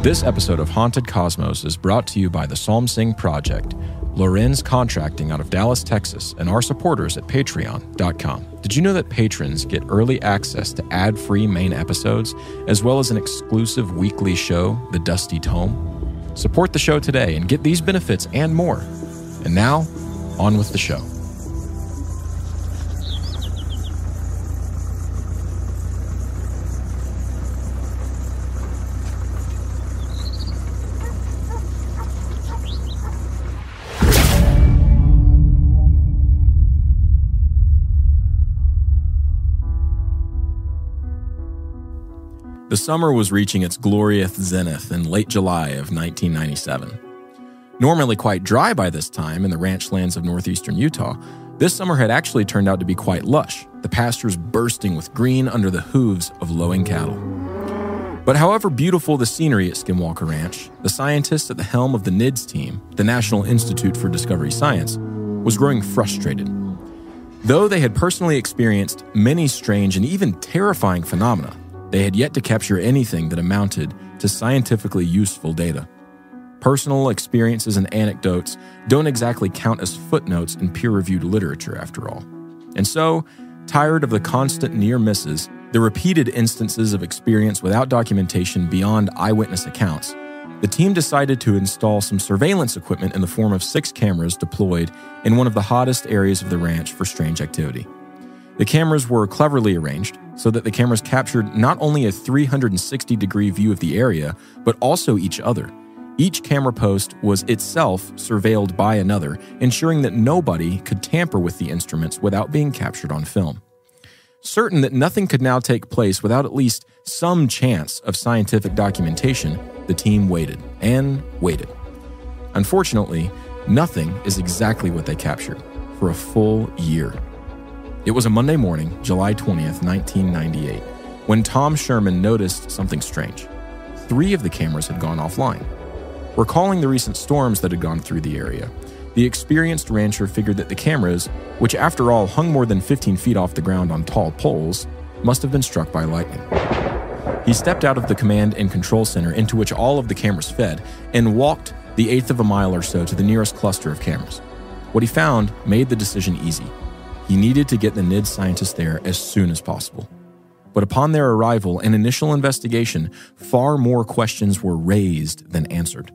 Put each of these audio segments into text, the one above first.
This episode of Haunted Cosmos is brought to you by the Psalm Sing Project, Lorenz Contracting out of Dallas, Texas, and our supporters at patreon.com. Did you know that patrons get early access to ad-free main episodes, as well as an exclusive weekly show, The Dusty Tome? Support the show today and get these benefits and more. And now, on with the show. The summer was reaching its glorious zenith in late July of 1997. Normally quite dry by this time in the ranch lands of northeastern Utah, this summer had actually turned out to be quite lush, the pastures bursting with green under the hooves of lowing cattle. But however beautiful the scenery at Skinwalker Ranch, the scientist at the helm of the NIDS team, the National Institute for Discovery Science, was growing frustrated. Though they had personally experienced many strange and even terrifying phenomena, they had yet to capture anything that amounted to scientifically useful data. Personal experiences and anecdotes don't exactly count as footnotes in peer-reviewed literature, after all. And so, tired of the constant near misses, the repeated instances of experience without documentation beyond eyewitness accounts, the team decided to install some surveillance equipment in the form of 6 cameras deployed in one of the hottest areas of the ranch for strange activity. The cameras were cleverly arranged so that the cameras captured not only a 360-degree view of the area, but also each other. Each camera post was itself surveilled by another, ensuring that nobody could tamper with the instruments without being captured on film. Certain that nothing could now take place without at least some chance of scientific documentation, the team waited and waited. Unfortunately, nothing is exactly what they captured for a full year. It was a Monday morning, July 20th, 1998, when Tom Sherman noticed something strange. 3 of the cameras had gone offline. Recalling the recent storms that had gone through the area, the experienced rancher figured that the cameras, which after all hung more than 15 feet off the ground on tall poles, must have been struck by lightning. He stepped out of the command and control center into which all of the cameras fed and walked the 1/8 of a mile or so to the nearest cluster of cameras. What he found made the decision easy. He needed to get the NIDS scientists there as soon as possible. But upon their arrival and initial investigation, far more questions were raised than answered.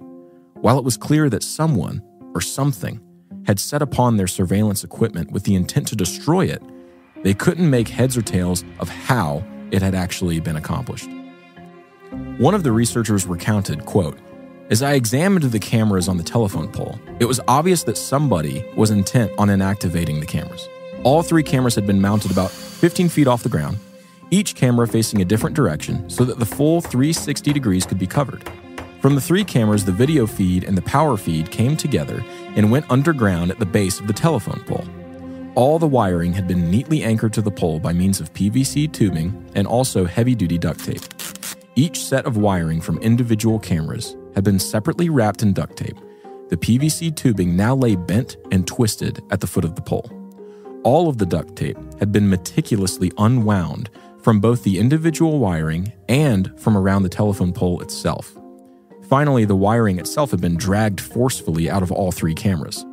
While it was clear that someone or something had set upon their surveillance equipment with the intent to destroy it, they couldn't make heads or tails of how it had actually been accomplished. One of the researchers recounted, quote, "As I examined the cameras on the telephone pole, it was obvious that somebody was intent on inactivating the cameras. All 3 cameras had been mounted about 15 feet off the ground, each camera facing a different direction so that the full 360 degrees could be covered. From the 3 cameras, the video feed and the power feed came together and went underground at the base of the telephone pole. All the wiring had been neatly anchored to the pole by means of PVC tubing and also heavy-duty duct tape. Each set of wiring from individual cameras had been separately wrapped in duct tape. The PVC tubing now lay bent and twisted at the foot of the pole. All of the duct tape had been meticulously unwound from both the individual wiring and from around the telephone pole itself. Finally, the wiring itself had been dragged forcefully out of all 3 cameras.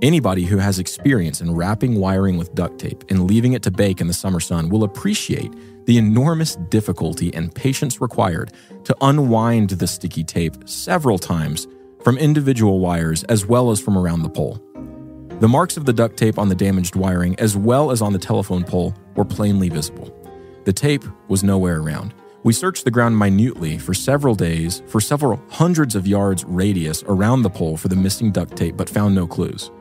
Anybody who has experience in wrapping wiring with duct tape and leaving it to bake in the summer sun will appreciate the enormous difficulty and patience required to unwind the sticky tape several times from individual wires as well as from around the pole. The marks of the duct tape on the damaged wiring, as well as on the telephone pole, were plainly visible. The tape was nowhere around. We searched the ground minutely for several days, for several hundreds of yards radius around the pole for the missing duct tape, but found no clues.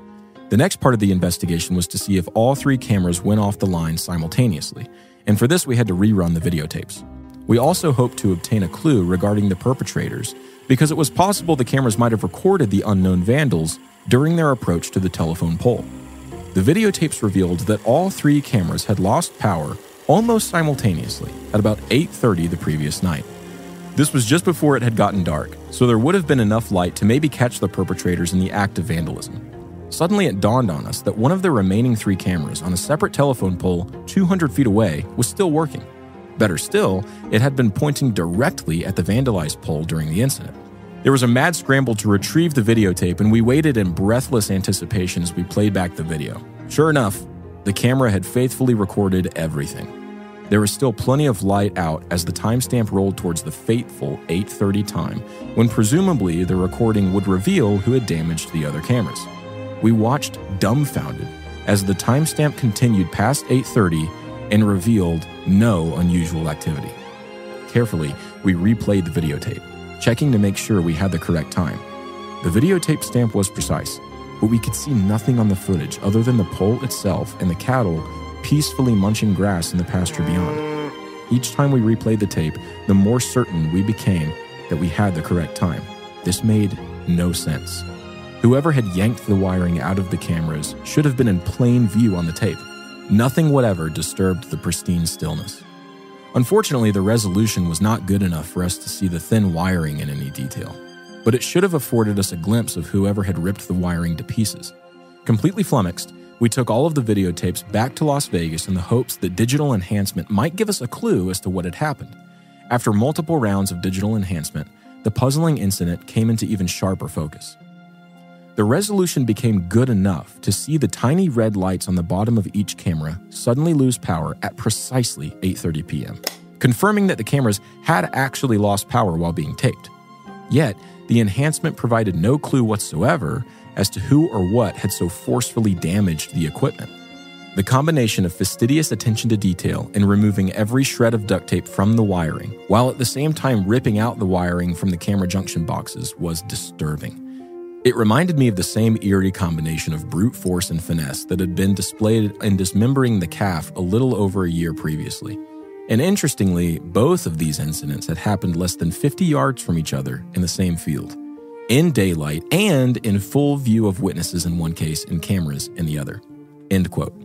The next part of the investigation was to see if all 3 cameras went off the line simultaneously, and for this we had to rerun the videotapes. We also hoped to obtain a clue regarding the perpetrators, because it was possible the cameras might have recorded the unknown vandals during their approach to the telephone pole. The videotapes revealed that all 3 cameras had lost power almost simultaneously at about 8:30 the previous night. This was just before it had gotten dark, so there would have been enough light to maybe catch the perpetrators in the act of vandalism. Suddenly it dawned on us that one of the remaining 3 cameras on a separate telephone pole 200 feet away was still working. Better still, it had been pointing directly at the vandalized pole during the incident. There was a mad scramble to retrieve the videotape, and we waited in breathless anticipation as we played back the video. Sure enough, the camera had faithfully recorded everything. There was still plenty of light out as the timestamp rolled towards the fateful 8:30 time, when presumably the recording would reveal who had damaged the other cameras. We watched dumbfounded as the timestamp continued past 8:30 and revealed no unusual activity. Carefully, we replayed the videotape, checking to make sure we had the correct time. The videotape stamp was precise, but we could see nothing on the footage other than the pole itself and the cattle peacefully munching grass in the pasture beyond. Each time we replayed the tape, the more certain we became that we had the correct time. This made no sense. Whoever had yanked the wiring out of the cameras should have been in plain view on the tape. Nothing whatever disturbed the pristine stillness. Unfortunately, the resolution was not good enough for us to see the thin wiring in any detail, but it should have afforded us a glimpse of whoever had ripped the wiring to pieces. Completely flummoxed, we took all of the videotapes back to Las Vegas in the hopes that digital enhancement might give us a clue as to what had happened. After multiple rounds of digital enhancement, the puzzling incident came into even sharper focus. The resolution became good enough to see the tiny red lights on the bottom of each camera suddenly lose power at precisely 8:30 p.m., confirming that the cameras had actually lost power while being taped. Yet, the enhancement provided no clue whatsoever as to who or what had so forcefully damaged the equipment. The combination of fastidious attention to detail in removing every shred of duct tape from the wiring, while at the same time ripping out the wiring from the camera junction boxes, was disturbing. It reminded me of the same eerie combination of brute force and finesse that had been displayed in dismembering the calf a little over a year previously. And interestingly, both of these incidents had happened less than 50 yards from each other in the same field, in daylight and in full view of witnesses in one case and cameras in the other. End quote.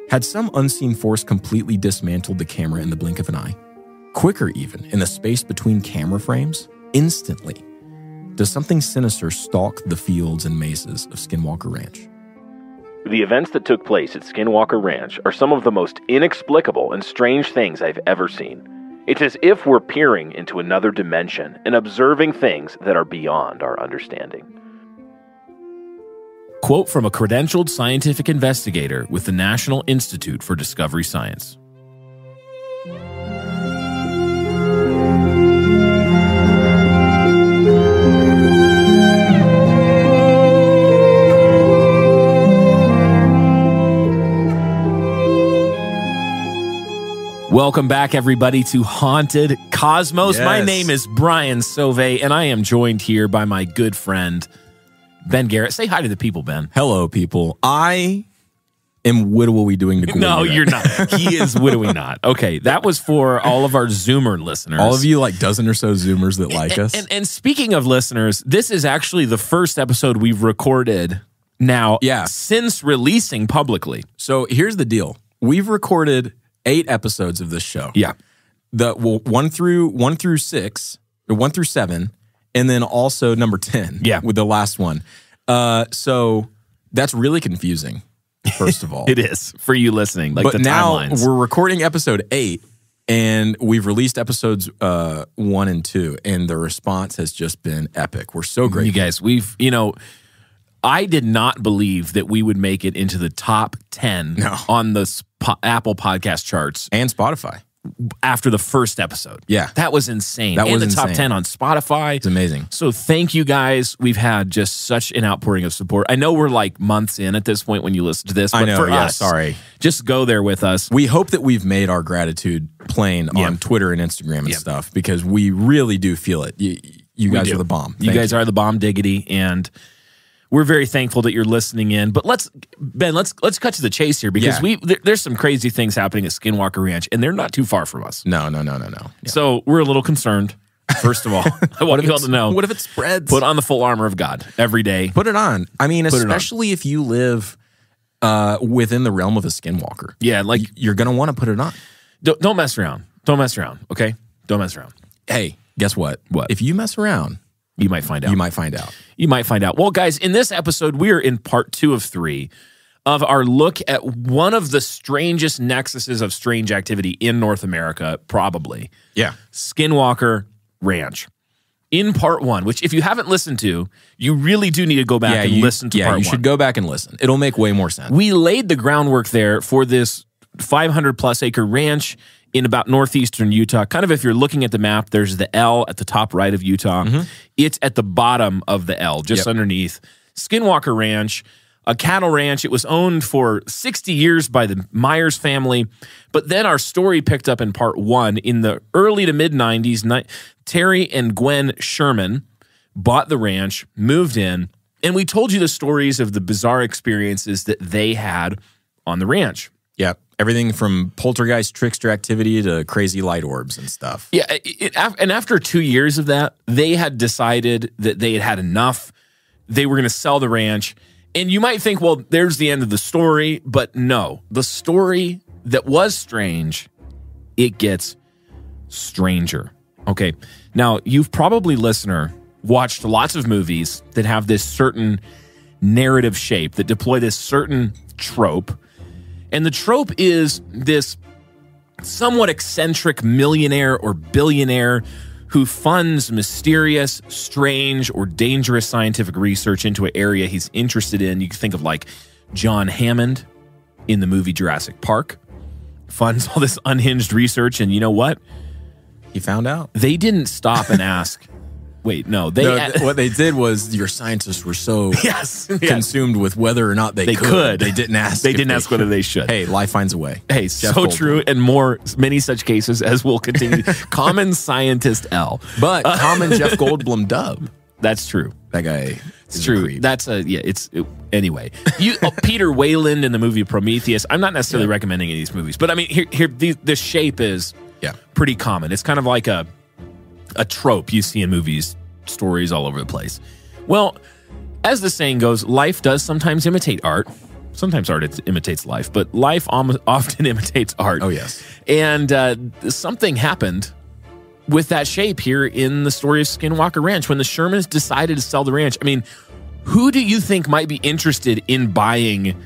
Had some unseen force completely dismantled the camera in the blink of an eye? Quicker even, in the space between camera frames? Instantly. Does something sinister stalk the fields and mesas of Skinwalker Ranch? The events that took place at Skinwalker Ranch are some of the most inexplicable and strange things I've ever seen. It's as if we're peering into another dimension and observing things that are beyond our understanding. Quote from a credentialed scientific investigator with the National Institute for Discovery Science. Welcome back, everybody, to Haunted Cosmos. Yes. My name is Brian Sauvé, and I am joined here by my good friend, Ben Garrett. Say hi to the people, Ben. Hello, people. I am widowy doing the No, you're not. He is widowy not. Okay, that was for all of our Zoomer listeners. All of you, like dozen or so Zoomers that like us. And speaking of listeners, this is actually the first episode we've recorded now since releasing publicly. So here's the deal. We've recorded 8 episodes of this show. Yeah. One through 6, or 1 through 7, and then also number 10. Yeah. With the last one. So that's really confusing, first of all. It is for you listening. Like, but the now timelines. we're recording episode 8, and we've released episodes 1 and 2, and the response has just been epic. We're so grateful. You guys, I did not believe that we would make it into the top 10 on the Apple podcast charts And Spotify. after the first episode. Yeah. That was insane. That was the top insane. 10 on Spotify. It's amazing. So thank you guys. We've had just such an outpouring of support. I know we're like months in at this point when you listen to this, but for us, just go there with us. We hope that we've made our gratitude plain on Twitter and Instagram and stuff, because we really do feel it. You guys are the bomb. You guys are the bomb diggity, and we're very thankful that you're listening in. But let's cut to the chase here, because there's some crazy things happening at Skinwalker Ranch, and they're not too far from us. No. Yeah. So we're a little concerned. First of all, I want you all to know. What if it spreads? Put on the full armor of God every day. Put it on. I mean, especially if you live within the realm of a skinwalker. Yeah, like you're gonna want to put it on. Don't mess around. Don't mess around. Okay, don't mess around. Hey, guess what? What? If you mess around, you might find out. You might find out. You might find out. Well, guys, in this episode, we are in part 2 of 3 of our look at one of the strangest nexuses of strange activity in North America, probably. Yeah. Skinwalker Ranch. In part 1, which if you haven't listened to, you really do need to go back and listen to part 1. Yeah, you should go back and listen. It'll make way more sense. We laid the groundwork there for this 500-plus acre ranch in about northeastern Utah. Kind of if you're looking at the map, there's the L at the top right of Utah. It's at the bottom of the L, just underneath. Skinwalker Ranch, a cattle ranch. It was owned for 60 years by the Myers family. But then our story picked up in part 1. In the early to mid-90s, Terry and Gwen Sherman bought the ranch, moved in, and we told you the stories of the bizarre experiences that they had on the ranch. Yeah, everything from poltergeist trickster activity to crazy light orbs and stuff. Yeah, and after 2 years of that, they had decided that they had had enough. They were going to sell the ranch. And you might think, well, there's the end of the story. But no, the story that was strange, it gets stranger. Okay, now you've probably, listener, watched lots of movies that have this certain narrative shape, that deploy this certain trope. And the trope is this somewhat eccentric millionaire or billionaire who funds mysterious, strange, or dangerous scientific research into an area he's interested in. You can think of like John Hammond in the movie Jurassic Park. Funds all this unhinged research, and you know what? He found out. They didn't stop and ask. Wait, no. What they did was your scientists were so consumed with whether or not they could. They didn't ask. They didn't ask whether they should. Hey, life finds a way. Hey, Jeff so Goldblum. True, and many such cases as will continue. Common scientist L. But common Jeff Goldblum dub. That's true. That guy. It's true. That's anyway. Peter Wayland in the movie Prometheus. I'm not necessarily recommending any of these movies, but I mean, here this shape is pretty common. It's kind of like a trope you see in movies, stories all over the place. Well, as the saying goes, life does sometimes imitate art. Sometimes art imitates life, but life often imitates art. Oh, yes. And something happened with that shape here in the story of Skinwalker Ranch when the Shermans decided to sell the ranch. I mean, who do you think might be interested in buying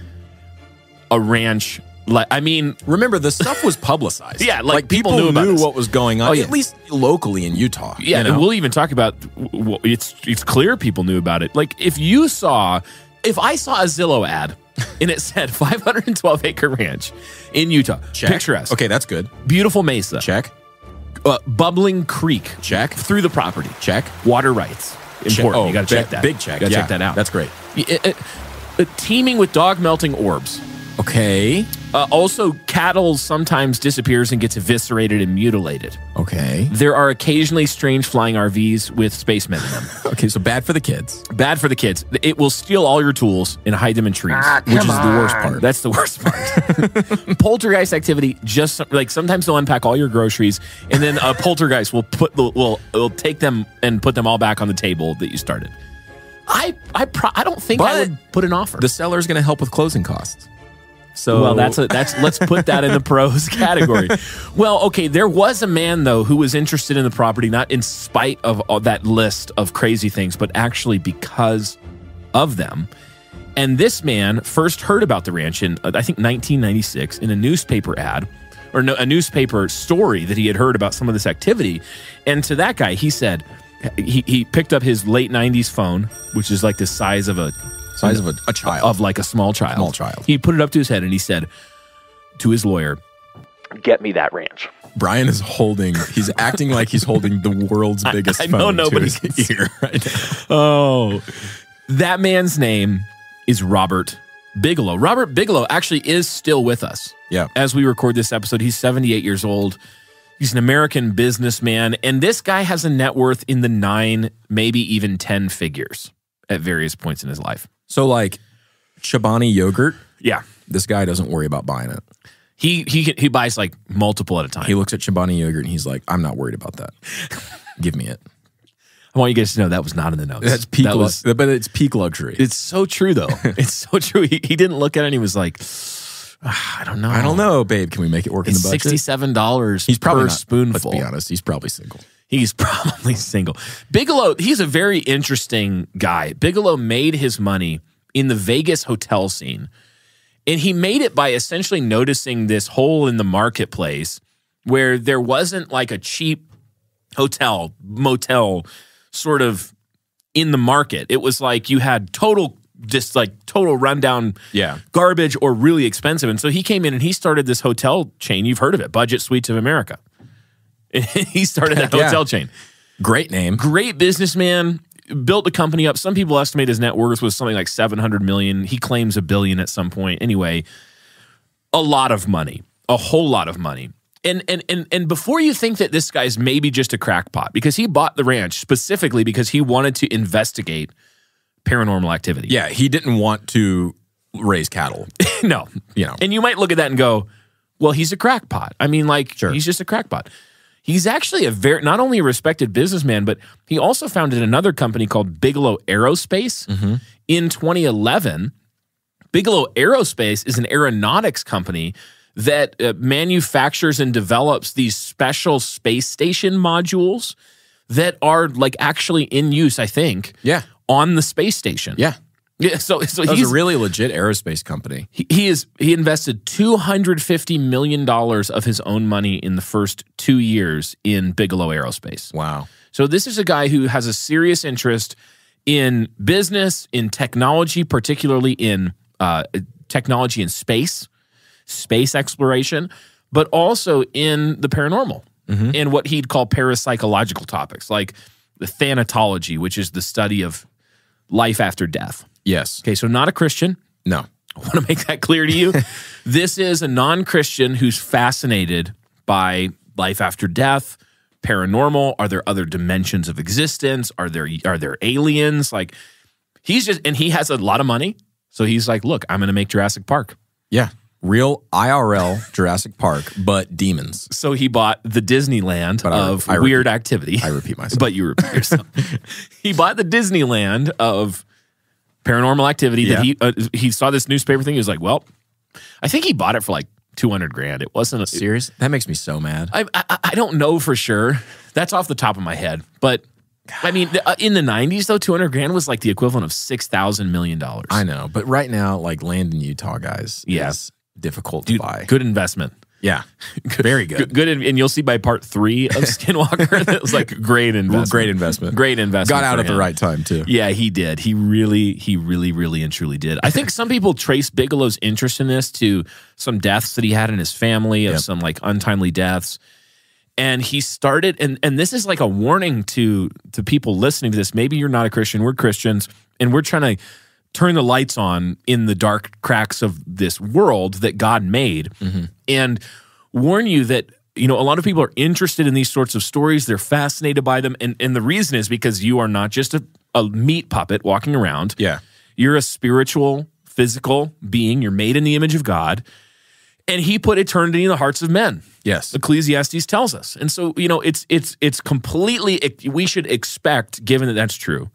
a ranch? Remember, the stuff was publicized. Yeah, like people knew what was going on, at least locally in Utah. Yeah, and we'll even talk about, it's clear people knew about it. Like, if I saw a Zillow ad and it said 512-acre ranch in Utah, check. Picturesque. Okay, that's good. Beautiful Mesa. Check. Bubbling creek. Check. Through the property. Check. Water rights. Important. You got to check that. Big check. Check that out. That's great. Teeming with dog-melting orbs. Okay. Also, cattle sometimes disappears and gets eviscerated and mutilated. Okay. There are occasionally strange flying RVs with spacemen in them. Okay, so bad for the kids. Bad for the kids. It will steal all your tools and hide them in trees, which is the worst part. That's the worst part. Poltergeist activity, just like sometimes they'll unpack all your groceries, and then a poltergeist will take them and put them all back on the table that you started. I don't think I would put an offer. The seller's going to help with closing costs. So well, let's put that in the pros category. Well, okay, there was a man though who was interested in the property, not in spite of all that list of crazy things, but actually because of them. And this man first heard about the ranch in, I think, 1996 in a newspaper ad, or no, a newspaper story that he had heard about some of this activity. And to that guy, he said, he picked up his late 90s phone, which is like the size of a child. Of like a small child. Small child. He put it up to his head and he said to his lawyer, "Get me that ranch." Brian is he's acting like he's holding the world's biggest phone. I know nobody's to his ear right now. Oh, that man's name is Robert Bigelow. Robert Bigelow actually is still with us. Yeah. As we record this episode, he's 78 years old. He's an American businessman. And this guy has a net worth in the 9, maybe even 10 figures at various points in his life. So like Chobani yogurt, yeah, this guy doesn't worry about buying it. He buys like multiple at a time. He looks at Chobani yogurt and he's like, I'm not worried about that. Give me it. I want you guys to know that was not in the notes. That's peak, but it's peak luxury. It's so true though. It's so true. He didn't look at it and he was like, I don't know, babe. Can we make it work in the budget? $67 he's probably per not, spoonful. Let's be honest. He's probably single. He's probably single. Bigelow, he's a very interesting guy. Bigelow made his money in the Vegas hotel scene. And he made it by essentially noticing this hole in the marketplace where there wasn't like a cheap hotel, motel sort of in the market. It was like you had total rundown garbage or really expensive. And so he came in and he started this hotel chain. You've heard of it, Budget Suites of America. He started that hotel chain. Great name. Great businessman. Built the company up. Some people estimate his net worth was something like $700 million. He claims $1 billion at some point. Anyway, a lot of money, a whole lot of money. And before you think that this guy's maybe just a crackpot, because he bought the ranch specifically because he wanted to investigate paranormal activity. Yeah, he didn't want to raise cattle. No. And you might look at that and go, well, he's a crackpot. I mean, like, sure. He's just a crackpot. He's actually not only a respected businessman, but he also founded another company called Bigelow Aerospace in 2011. Bigelow Aerospace is an aeronautics company that manufactures and develops these special space station modules that are like actually in use, I think, on the space station. Yeah. Yeah, so he's a really legit aerospace company. He invested $250 million of his own money in the first 2 years in Bigelow Aerospace. Wow. So this is a guy who has a serious interest in business, in technology, particularly in technology in space exploration, but also in the paranormal and what he'd call parapsychological topics, like the thanatology, which is the study of life after death. Yes. Okay, so not a Christian. No. I want to make that clear to you. This is a non-Christian who's fascinated by life after death, paranormal. Are there other dimensions of existence? Are there aliens? Like, he has a lot of money. So he's like, look, I'm going to make Jurassic Park. Yeah. Real IRL Jurassic Park, but demons. So he bought the Disneyland of weird activity. I repeat myself. But you repeat yourself. He bought the Disneyland of paranormal activity that he saw this newspaper thing. He was like, well, I think he bought it for like $200,000. It wasn't serious. That makes me so mad. I don't know for sure. That's off the top of my head. But I mean, in the 90s though, $200,000 was like the equivalent of $6,000 million. I know, but right now, like land in Utah, guys, is difficult to buy. Good investment. Yeah, very good. Good, and you'll see by part 3 of Skinwalker, it was like great investment. Great investment. Great investment. Got out at the right time too. Yeah, he did. He really and truly did. I think some people trace Bigelow's interest in this to some deaths that he had in his family, of some like untimely deaths. And he started, and this is like a warning to people listening to this. Maybe you're not a Christian. We're Christians, and we're trying to turn the lights on in the dark cracks of this world that God made, and warn you that, a lot of people are interested in these sorts of stories. They're fascinated by them. And the reason is because you are not just a meat puppet walking around. Yeah. You're a spiritual, physical being. You're made in the image of God. And he put eternity in the hearts of men. Yes. Ecclesiastes tells us. And so, it's completely, we should expect, given that that's true,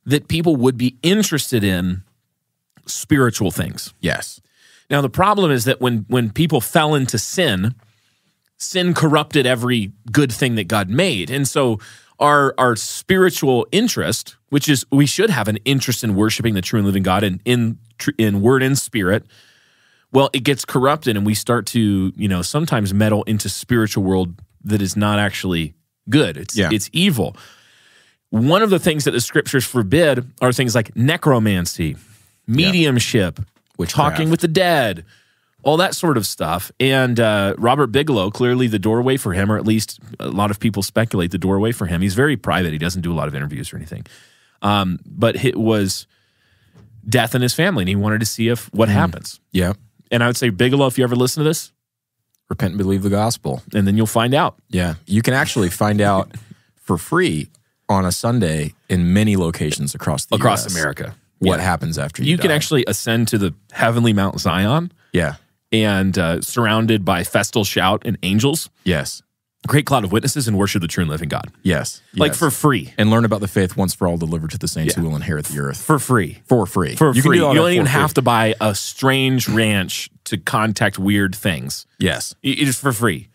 that people would be interested in spiritual things. Yes. Now, the problem is that when people fell into sin corrupted every good thing that God made. And so our spiritual interest, which is we should have an interest in worshiping the true and living God in word and spirit, well, it gets corrupted and we start to, sometimes meddle into spiritual world that is not actually good. It's evil. One of the things that the scriptures forbid are things like necromancy, mediumship, talking with the dead, all that sort of stuff. And Robert Bigelow, clearly the doorway for him, or at least a lot of people speculate the doorway for him. He's very private. He doesn't do a lot of interviews or anything. But it was death in his family, and he wanted to see what happens. Yeah. And I would say, Bigelow, if you ever listen to this, repent and believe the gospel. And then you'll find out. Yeah. You can actually find out for free on a Sunday in many locations across US, America. What happens after you die. Can actually ascend to the heavenly Mount Zion. Yeah. And surrounded by festal shout and angels. Yes. Great cloud of witnesses and worship the true and living God. Yes. Like for free. And learn about the faith once for all delivered to the saints who will inherit the earth. For free. For free. For free. You don't even have to buy a strange ranch to contact weird things. Yes. It is for free.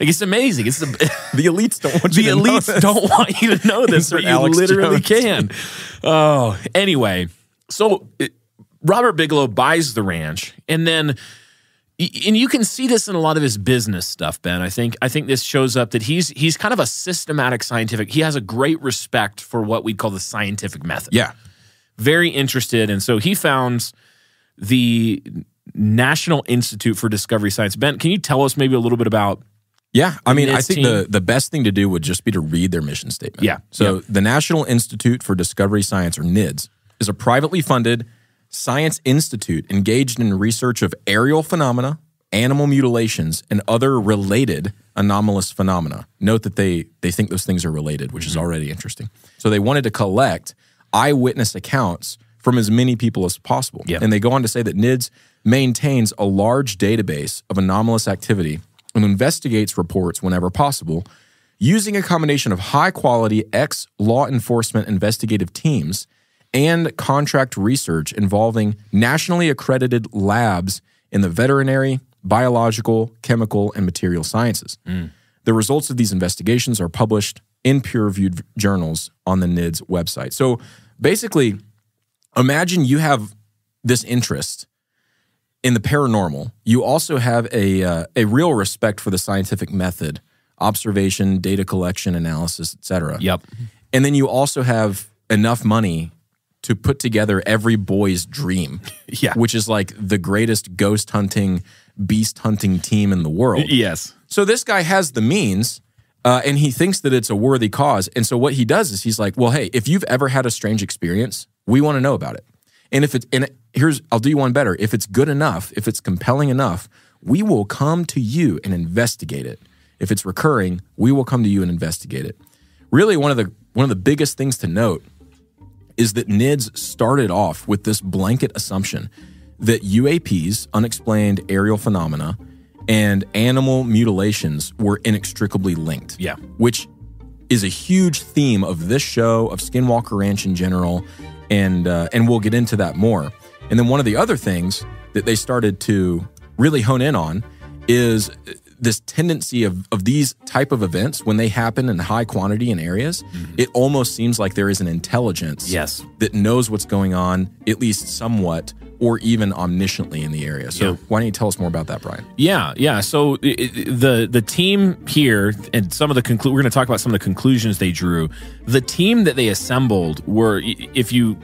Like, it's amazing. It's the elites don't want you to know this. The elites don't want you to know this, but you literally can. Oh, anyway. So Robert Bigelow buys the ranch, and you can see this in a lot of his business stuff, Ben. I think this shows up that he's kind of a systematic scientific. He has a great respect for what we call the scientific method. Yeah. Very interested. And so he founds the National Institute for Discovery Science. Ben, can you tell us maybe a little bit about I mean, I NIDS think team? the best thing to do would just be to read their mission statement. Yeah. So the National Institute for Discovery Science, or NIDS, is a privately funded science institute engaged in research of aerial phenomena, animal mutilations, and other related anomalous phenomena. Note that they think those things are related, which is already interesting. So they wanted to collect eyewitness accounts from as many people as possible. Yeah. And they go on to say that NIDS maintains a large database of anomalous activity and investigates reports whenever possible, using a combination of high-quality ex-law enforcement investigative teams and contract research involving nationally accredited labs in the veterinary, biological, chemical, and material sciences. The results of these investigations are published in peer-reviewed journals on the NIDS website. So basically, imagine you have this interest in the paranormal. You also have a real respect for the scientific method, observation, data collection, analysis, etc. Yep. And then you also have enough money to put together every boy's dream, which is like the greatest ghost hunting, beast hunting team in the world. Yes. So this guy has the means, and he thinks that it's a worthy cause. And so what he does is he's like, well, hey, if you've ever had a strange experience, we want to know about it. And if it's, and I'll do you one better. If it's good enough, if it's compelling enough, we will come to you and investigate it. If it's recurring, we will come to you and investigate it. Really, one of the biggest things to note is that NIDS started off with this blanket assumption that UAPs, unexplained aerial phenomena, and animal mutilations were inextricably linked. Yeah. Which is a huge theme of this show, of Skinwalker Ranch in general, and we'll get into that more. And then one of the other things that they started to really hone in on is this tendency of these type of events, when they happen in high quantity in areas, it almost seems like there is an intelligence that knows what's going on, at least somewhat, or even omnisciently in the area. So why don't you tell us more about that, Brian? Yeah. So the team here, and some of the we're going to talk about some of the conclusions they drew. The team that they assembled were, if you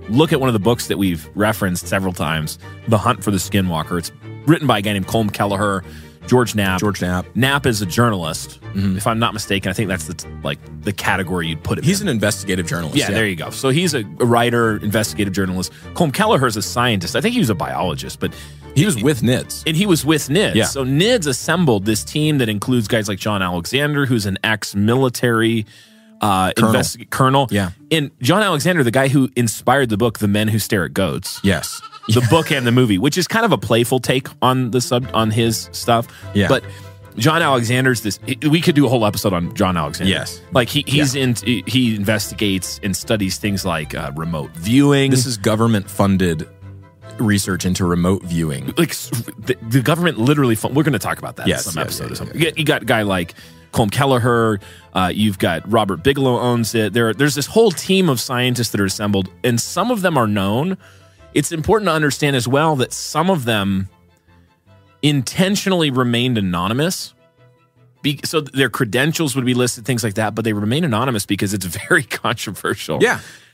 look at one of the books that we've referenced several times, The Hunt for the Skinwalker, it's written by a guy named Colm Kelleher, George Knapp. Knapp is a journalist, if I'm not mistaken. I think that's the category you'd put him in. He's an investigative journalist. Yeah, there you go. So he's a writer, investigative journalist. Colm Kelleher is a scientist. I think he was a biologist, but he was with NIDS. And he was with NIDS. Yeah. So NIDS assembled this team that includes guys like John Alexander, who's an ex-military colonel. Yeah. And John Alexander, the guy who inspired the book, The Men Who Stare at Goats. Yes. The book and the movie, which is kind of a playful take on on his stuff. Yeah. But John Alexander's we could do a whole episode on John Alexander. Yes. Like he investigates and studies things like remote viewing. This is government funded research into remote viewing. Like the government literally we're going to talk about that in some episode or something. You got a guy like Colm Kelleher, you've got Robert Bigelow owns it. There's this whole team of scientists that are assembled, and some of them are known. It's important to understand as well that some of them intentionally remained anonymous. So their credentials would be listed, things like that, but they remain anonymous because it's very controversial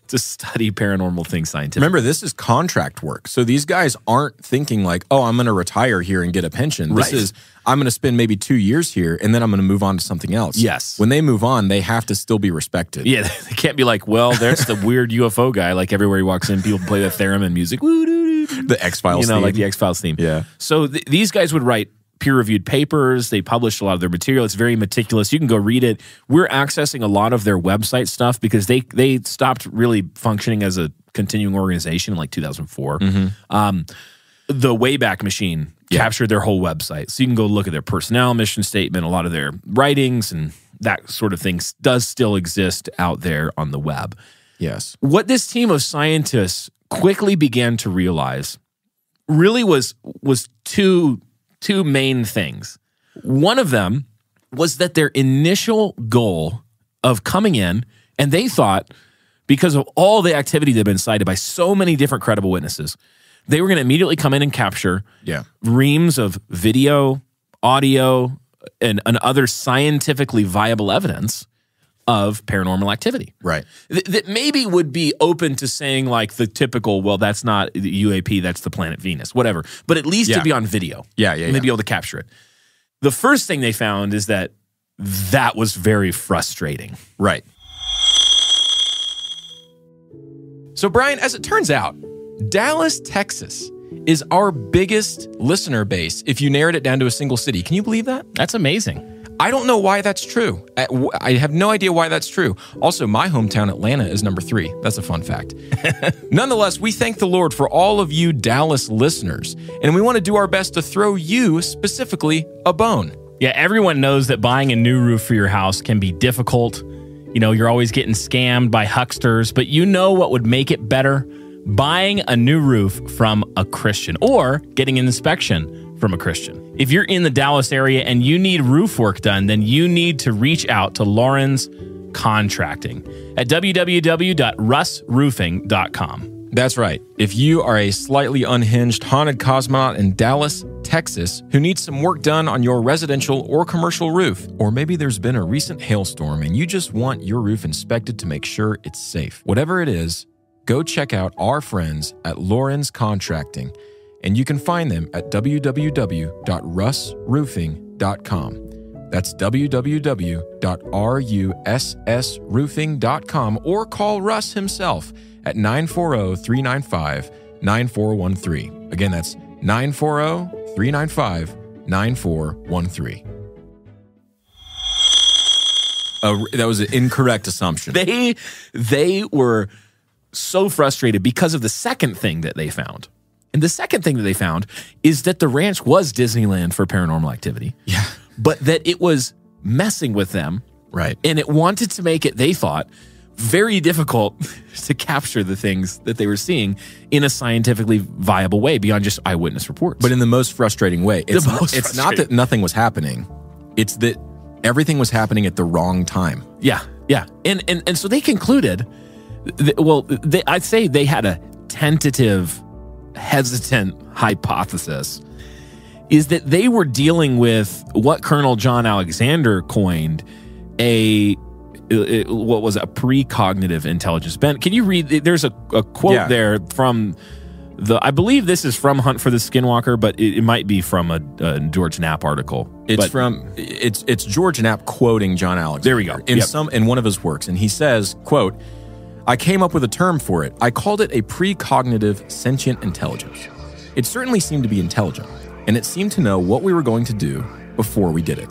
to study paranormal things scientifically. Remember, this is contract work. So these guys aren't thinking like, oh, I'm going to retire here and get a pension. Right. This is, I'm going to spend maybe 2 years here and then I'm going to move on to something else. Yes. When they move on, they have to still be respected. Yeah, they can't be like, well, there's the weird UFO guy. Like everywhere he walks in, people play the theremin music. The X-Files theme. Like the X-Files theme. Yeah. So these guys would write peer-reviewed papers. They published a lot of their material. It's very meticulous. You can go read it. We're accessing a lot of their website stuff because they stopped really functioning as a continuing organization in like 2004. The Wayback Machine captured their whole website. So you can go look at their personnel, mission statement, a lot of their writings, and that sort of thing does still exist out there on the web. Yes. What this team of scientists quickly began to realize really was two main things. One of them was that their initial goal of coming in, and they thought, because of all the activity that had been cited by so many different credible witnesses, They were going to immediately come in and capture reams of video, audio, and other scientifically viable evidence of paranormal activity. Right. That maybe would be open to saying like the typical, well, that's not the UAP, that's the planet Venus, whatever. But at least to be on video. And they'd be able to capture it. The first thing they found is that was very frustrating. Right. So, Brian, as it turns out, Dallas, Texas is our biggest listener base if you narrowed it down to a single city. Can you believe that? That's amazing. I don't know why that's true. I have no idea why that's true. Also, my hometown, Atlanta, is number 3. That's a fun fact. Nonetheless, we thank the Lord for all of you Dallas listeners, and we want to do our best to throw you specifically a bone. Yeah, everyone knows that buying a new roof for your house can be difficult. You know, you're always getting scammed by hucksters, but you know what would make it better? Buying a new roof from a Christian or getting an inspection from a Christian. If you're in the Dallas area and you need roof work done, then you need to reach out to Lauren's Contracting at www.russroofing.com. That's right. If you are a slightly unhinged haunted cosmonaut in Dallas, Texas, who needs some work done on your residential or commercial roof, or maybe there's been a recent hailstorm and you just want your roof inspected to make sure it's safe. Whatever it is, go check out our friends at Lauren's Contracting, and you can find them at www.russroofing.com. That's www.russroofing.com, or call Russ himself at 940-395-9413. Again, that's 940-395-9413. That was an incorrect assumption. They were so frustrated because of the second thing that they found. And the second thing that they found is that the ranch was Disneyland for paranormal activity. Yeah. But that it was messing with them. Right. And it wanted to make it, they thought, very difficult to capture the things that they were seeing in a scientifically viable way beyond just eyewitness reports. But in the most frustrating way. It's not that nothing was happening. It's that everything was happening at the wrong time. Yeah. And so they concluded, I'd say they had a tentative, hesitant hypothesis, is that they were dealing with what Colonel John Alexander coined what was a precognitive intelligence. Ben, can you read? There's a quote there from I believe this is from Hunt for the Skinwalker, but it might be from a George Knapp article. It's George Knapp quoting John Alexander. There we go. In one of his works, and he says, quote, "I came up with a term for it. I called it a precognitive sentient intelligence. It certainly seemed to be intelligent, and it seemed to know what we were going to do before we did it."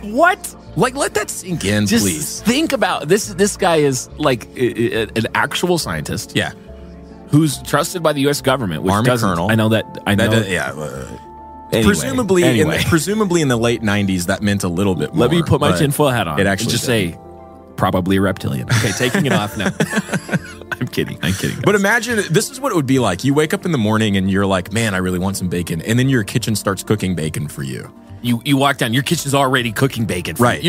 What? Like, let that sink in, Just please. Think about this. This guy is like an actual scientist. Yeah. Who's trusted by the U.S. government, which Army doesn't. colonel. I know that. Presumably in the late 90s, that meant a little bit more. Let me put my tinfoil hat on. It actually just say, probably a reptilian. Okay, taking it off now. I'm kidding. But imagine, this is what it would be like. You wake up in the morning and you're like, man, I really want some bacon. And then your kitchen starts cooking bacon for you. You walk down, your kitchen's already cooking bacon for you.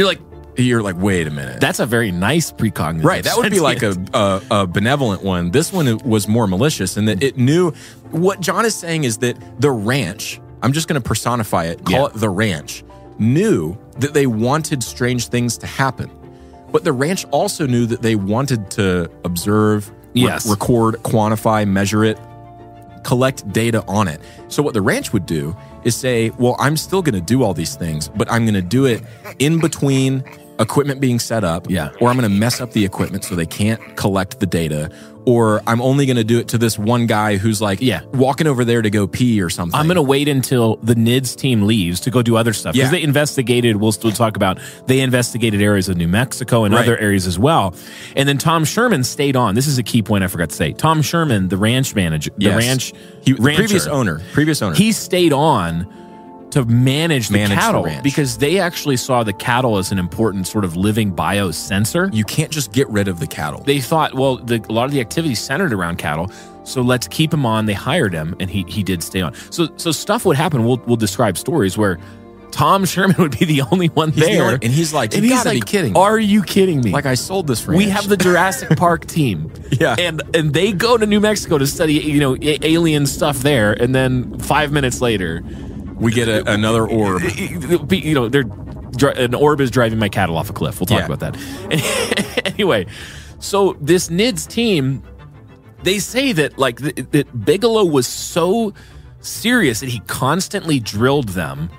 You're like, wait a minute. That's a very nice precognitive. Right, that would be like a benevolent one. This one was more malicious in that it knew. What John is saying is that the ranch, I'm just going to personify it, call it the ranch, knew that they wanted strange things to happen. But the ranch also knew that they wanted to observe, record, quantify, measure it, collect data on it. So what the ranch would do is say, well, I'm still going to do all these things, but I'm going to do it in between equipment being set up, or I'm going to mess up the equipment so they can't collect the data, or I'm only going to do it to this one guy who's like walking over there to go pee or something. I'm going to wait until the NIDS team leaves to go do other stuff. Because they investigated, we'll still talk about, they investigated areas of New Mexico and other areas as well. And then Tom Sherman stayed on. This is a key point I forgot to say. Tom Sherman, the ranch manager, the previous owner. He stayed on to manage the cattle because they actually saw the cattle as an important sort of living biosensor. You can't just get rid of the cattle. They thought, well, a lot of the activity centered around cattle, so let's keep him on. They hired him, and he did stay on. So stuff would happen. We'll describe stories where Tom Sherman would be the only one there. And he's like, you gotta be kidding me. Are you kidding me? Like, I sold this ranch. We have the Jurassic Park team. Yeah. And they go to New Mexico to study, alien stuff there. And then 5 minutes later, we get another orb. An orb is driving my cattle off a cliff. We'll talk about that. Anyway, so this NIDS team, they say that that Bigelow was so serious that he constantly drilled them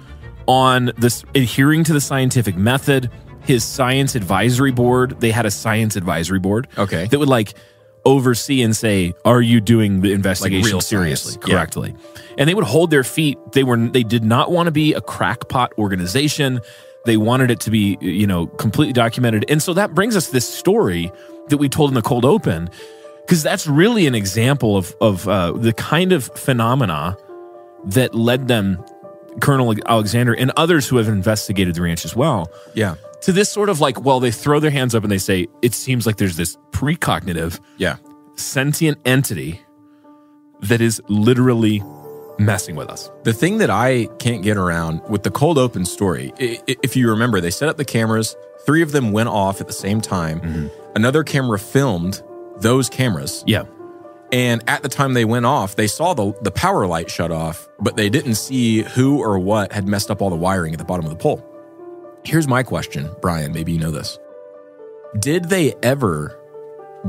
on this adhering to the scientific method. His science advisory board, they had a science advisory board that would oversee and say, are you doing the investigation seriously, correctly? And they would hold their feet. They did not want to be a crackpot organization. They wanted it to be, completely documented. And so that brings us this story that we told in the cold open, because that's really an example of the kind of phenomena that led them, Colonel Alexander and others who have investigated the ranch as well. Yeah. To this sort of they throw their hands up and they say, it seems like there's this precognitive, sentient entity that is literally messing with us. The thing that I can't get around with the cold open story, if you remember, they set up the cameras, 3 of them went off at the same time. Mm-hmm. Another camera filmed those cameras. Yeah. And at the time they went off, they saw the power light shut off, but they didn't see who or what had messed up all the wiring at the bottom of the pole. Here's my question, Brian, maybe you know this. Did they ever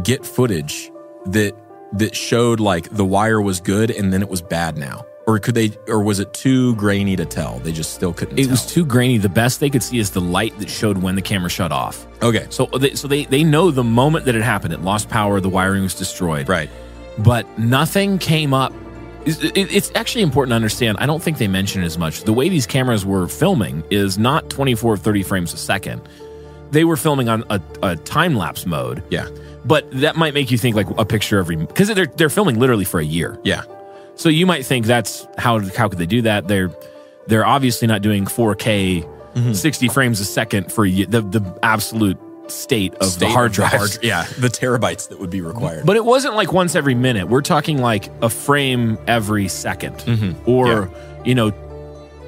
get footage that showed the wire was good and then it was bad now? Or was it too grainy to tell? They just still couldn't tell. It was too grainy. The best they could see is the light that showed when the camera shut off. Okay. So they know the moment that it happened, it lost power, the wiring was destroyed. Right. But nothing came up. It's actually important to understand. I don't think they mention it as much. The way these cameras were filming is not 24 or 30 frames a second. They were filming on a time-lapse mode. Yeah. But that might make you think a picture every... Because they're filming literally for a year. Yeah. So you might think that's... How could they do that? They're obviously not doing 4K 60 frames a second for the absolute state of the hard drives. The terabytes that would be required. But it wasn't once every minute. We're talking a frame every second. Mm-hmm. Or,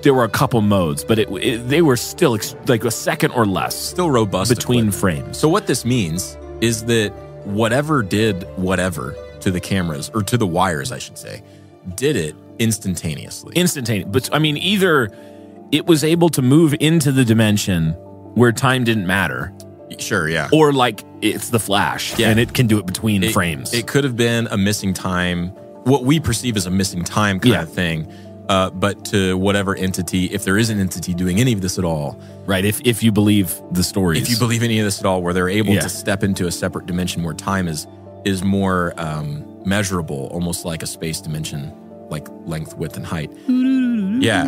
there were a couple modes, but they were still a second or less. Still robust between frames. So what this means is that whatever did whatever to the cameras, or to the wires, I should say, did it instantaneously. But either it was able to move into the dimension where time didn't matter. Sure, yeah. Or it's the Flash, and it can do it between frames. It could have been a missing time, what we perceive as a missing time kind of thing, but to whatever entity, if there is an entity doing any of this at all. Right, if you believe the stories. If you believe any of this at all, where they're able to step into a separate dimension where time is more measurable, almost like a space dimension, like length, width, and height. Yeah,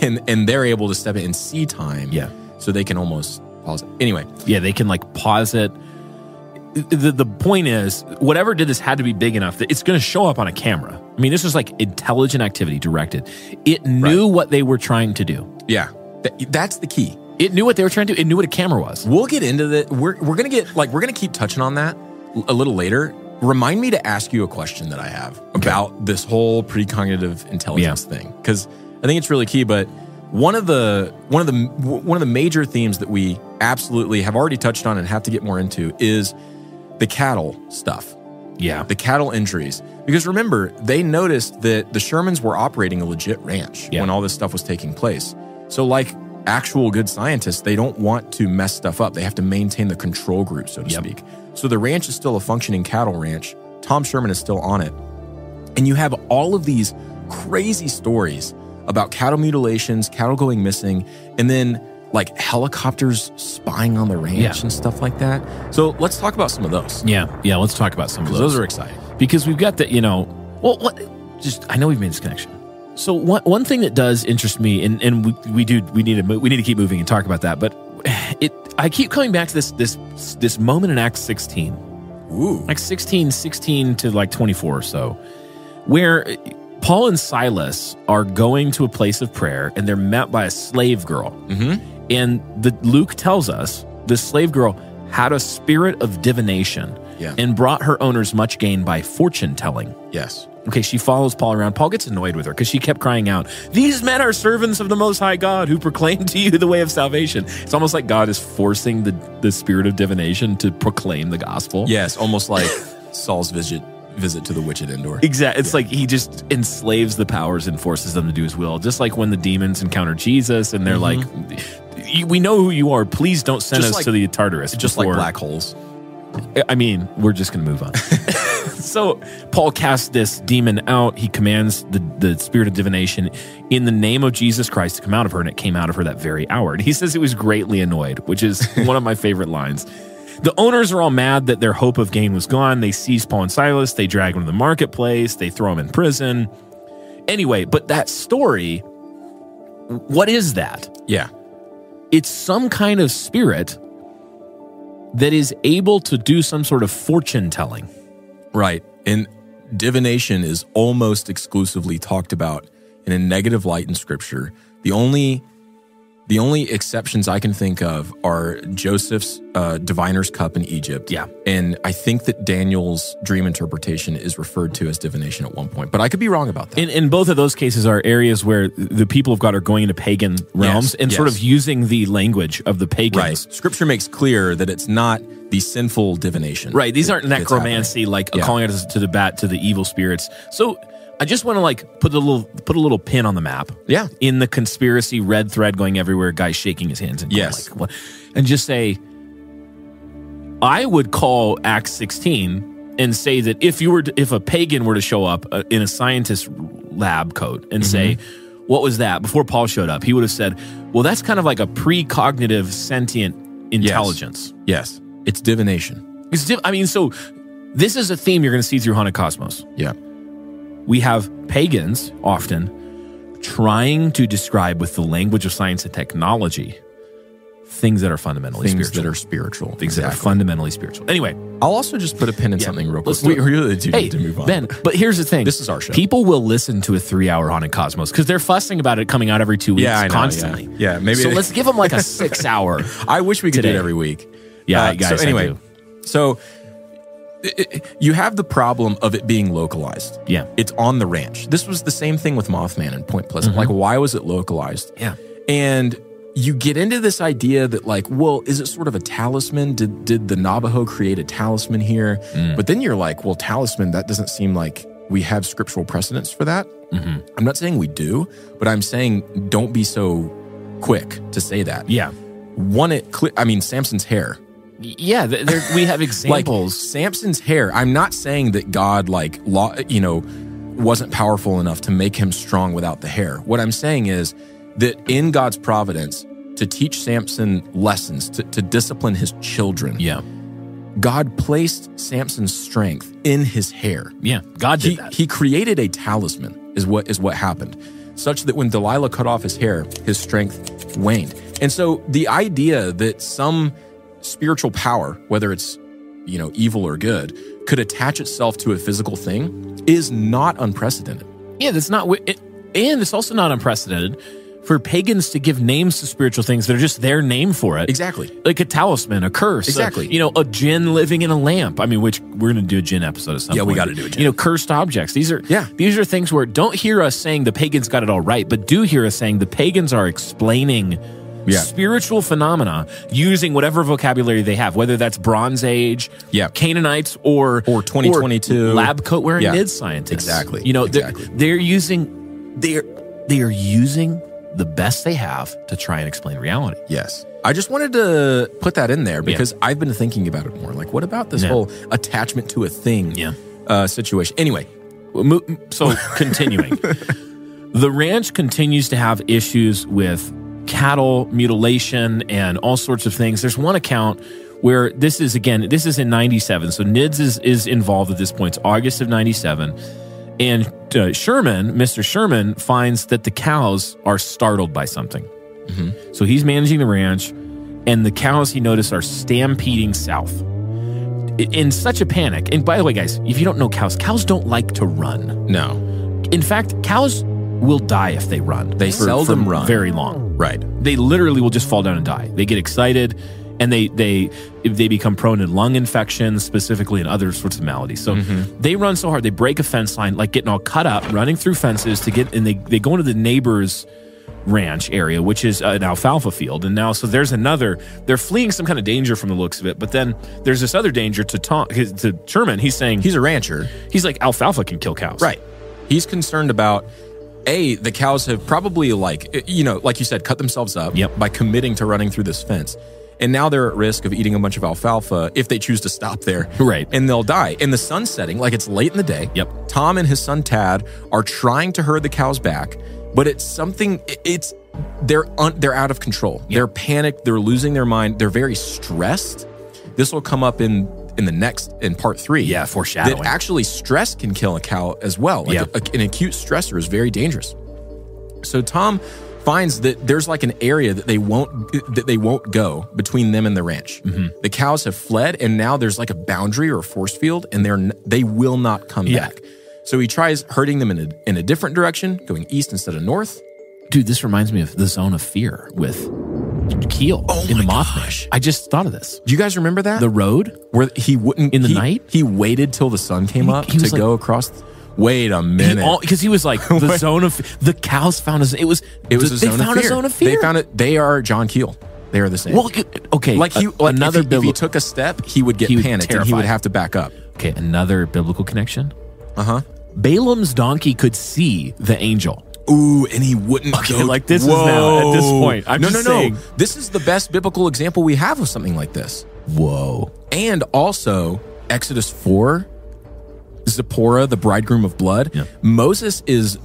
and they're able to step in and see time. Yeah, so they can almost pause it. Anyway, they can pause it. The point is, whatever did this had to be big enough that it's going to show up on a camera. This was intelligent activity directed. It knew what they were trying to do. Yeah, that's the key. It knew what they were trying to do. It knew what a camera was. We'll get into that. We're gonna get we're gonna keep touching on that a little later. Remind me to ask you a question that I have about this whole precognitive intelligence thing, because I think it's really key. But one of the major themes that we absolutely have already touched on and have to get more into is the cattle stuff. Yeah, the cattle injuries. Because remember, they noticed that the Shermans were operating a legit ranch when all this stuff was taking place. So actual good scientists, they don't want to mess stuff up. They have to maintain the control group, so to speak. So the ranch is still a functioning cattle ranch. Tom Sherman is still on it. And you have all of these crazy stories about cattle mutilations, cattle going missing, and then helicopters spying on the ranch and stuff like that. So let's talk about some of those. Yeah, let's talk about some of those. Those are exciting. Because we've got I know we've made this connection. So one thing that does interest me, and we need to keep moving and talk about that, but I keep coming back to this moment in Acts 16. Ooh. Acts 16 to 24 or so, where Paul and Silas are going to a place of prayer, and they're met by a slave girl. Mm-hmm. And Luke tells us the slave girl had a spirit of divination. and brought her owners much gain by fortune telling. Yes. Okay, she follows Paul around. Paul gets annoyed with her because she kept crying out, "These men are servants of the Most High God who proclaim to you the way of salvation." It's almost like God is forcing the spirit of divination to proclaim the gospel. Yes, almost like Saul's visit to the witch at Endor. Exactly. It's like he just enslaves the powers and forces them to do his will. Just like when the demons encounter Jesus and they're like, "We know who you are. Please don't send Just us like- to the Tartarus." Just like black holes. I mean, we're just going to move on. So Paul casts this demon out. He commands the spirit of divination in the name of Jesus Christ to come out of her, and it came out of her that very hour. And he says he was greatly annoyed, which is one of my favorite lines. The owners are all mad that their hope of gain was gone. They seize Paul and Silas. They drag them to the marketplace. They throw them in prison. Anyway, but that story, what is that? Yeah. It's some kind of spirit that is able to do some sort of fortune telling. Right. And divination is almost exclusively talked about in a negative light in Scripture. The only exceptions I can think of are Joseph's diviner's cup in Egypt. Yeah. And I think that Daniel's dream interpretation is referred to as divination at one point, but I could be wrong about that. In both of those cases are areas where the people of God are going into pagan realms and sort of using the language of the pagans. Right. Scripture makes clear that it's not the sinful divination. Right. These aren't necromancy, like calling it to the evil spirits. So I just want to like put a little pin on the map. Yeah. In the conspiracy red thread going everywhere, guys shaking his hands and going Yes. like, what? And just say, I would call Acts 16 and say that if a pagan were to show up in a scientist lab coat and say, what was that? Before Paul showed up, he would have said, well, that's kind of like a precognitive sentient intelligence. Yes. It's divination. So this is a theme you're going to see through Haunted Cosmos. Yeah. We have pagans often trying to describe with the language of science and technology things that are fundamentally Things spiritual. that are spiritual. Things that are fundamentally spiritual. Anyway, I'll also just put a pin in something real quick. let's do it. We really do hey, need to move on. Ben, but here's the thing. This is our show. People will listen to a 3-hour Haunted Cosmos because they're fussing about it coming out every 2 weeks Yeah, I know, constantly. yeah. Maybe So let's give them like a 6-hour. I wish we could do today. it every week. Yeah, guys, so anyway, I do. so you have the problem of it being localized. Yeah. It's on the ranch. This was the same thing with Mothman and Point Pleasant. Like, why was it localized? Yeah. And you get into this idea that like, well, is it sort of a talisman? Did the Navajo create a talisman here? But then you're like, well, talisman, that doesn't seem like we have scriptural precedence for that. I'm not saying we do, but I'm saying don't be so quick to say that. Yeah. Samson's hair. Yeah, we have examples. Like Samson's hair. I'm not saying that God wasn't powerful enough to make him strong without the hair. What I'm saying is that in God's providence, to teach Samson lessons, to discipline his children, yeah. God placed Samson's strength in his hair. Yeah, God did that. He created a talisman, is what happened, such that when Delilah cut off his hair, his strength waned. And so the idea that some spiritual power, whether it's evil or good, could attach itself to a physical thing is not unprecedented. Yeah, that's not, and it's also not unprecedented for pagans to give names to spiritual things that are just their name for it. Exactly. Like a talisman, a curse. Exactly. A djinn living in a lamp. I mean, which we're going to do a djinn episode at some point. Yeah, we got to do a djinn. Cursed objects. These are things where don't hear us saying the pagans got it all right, but do hear us saying the pagans are explaining spiritual phenomena using whatever vocabulary they have, whether that's Bronze Age, Canaanites, or 2022 lab coat wearing NIDS scientists. Exactly. They're using the best they have to try and explain reality. Yes. I just wanted to put that in there because I've been thinking about it more. Like, what about this whole attachment to a thing situation? Anyway. So continuing. The ranch continues to have issues with cattle mutilation and all sorts of things. There's one account where this is in 97. So NIDS is involved at this point. It's August of 97. And Mr. Sherman finds that the cows are startled by something. So he's managing the ranch, and the cows, he noticed, are stampeding south in such a panic. And by the way, guys, if you don't know cows don't like to run. No. In fact, cows will die if they run. They seldom run very long. Right. They literally will just fall down and die. They get excited and they become prone to lung infections, specifically, and other sorts of maladies. So they run so hard, they break a fence line, like getting all cut up, running through fences to get, and they go into the neighbor's ranch area, which is an alfalfa field. And now, so there's they're fleeing some kind of danger from the looks of it, but then there's this other danger to Sherman. He's saying, he's a rancher. He's like, alfalfa can kill cows. Right. He's concerned about, the cows have probably, like you said, cut themselves up by committing to running through this fence. And now they're at risk of eating a bunch of alfalfa if they choose to stop there. Right. And they'll die. And the sun's setting, like it's late in the day. Yep. Tom and his son Tad are trying to herd the cows back, but they're out of control. Yep. They're panicked. They're losing their mind. They're very stressed. This will come up in part 3. Yeah, foreshadowing. That actually stress can kill a cow as well. Like an acute stressor is very dangerous. So Tom finds that there's like an area that they won't go between them and the ranch. The cows have fled, and now there's like a boundary or a force field, and they will not come back. So he tries herding them in a different direction, going east instead of north. Dude, this reminds me of the Zone of Fear with Keel in the Mothman. I just thought of this. Do you guys remember that? The road where he wouldn't in the night. He waited till the sun came up to go across. Wait a minute, because he was like the zone of the cows found us. It was a zone of fear. They found it. They are John Keel. They are the same. Well, okay, if he took a step, he would get panicked and he would have to back up. Okay, another biblical connection. Balaam's donkey could see the angel. Ooh, and he wouldn't go. Like this is now at this point. I'm just saying. This is the best biblical example we have of something like this. Whoa. And also Exodus 4, Zipporah, the bridegroom of blood. Yeah. Moses is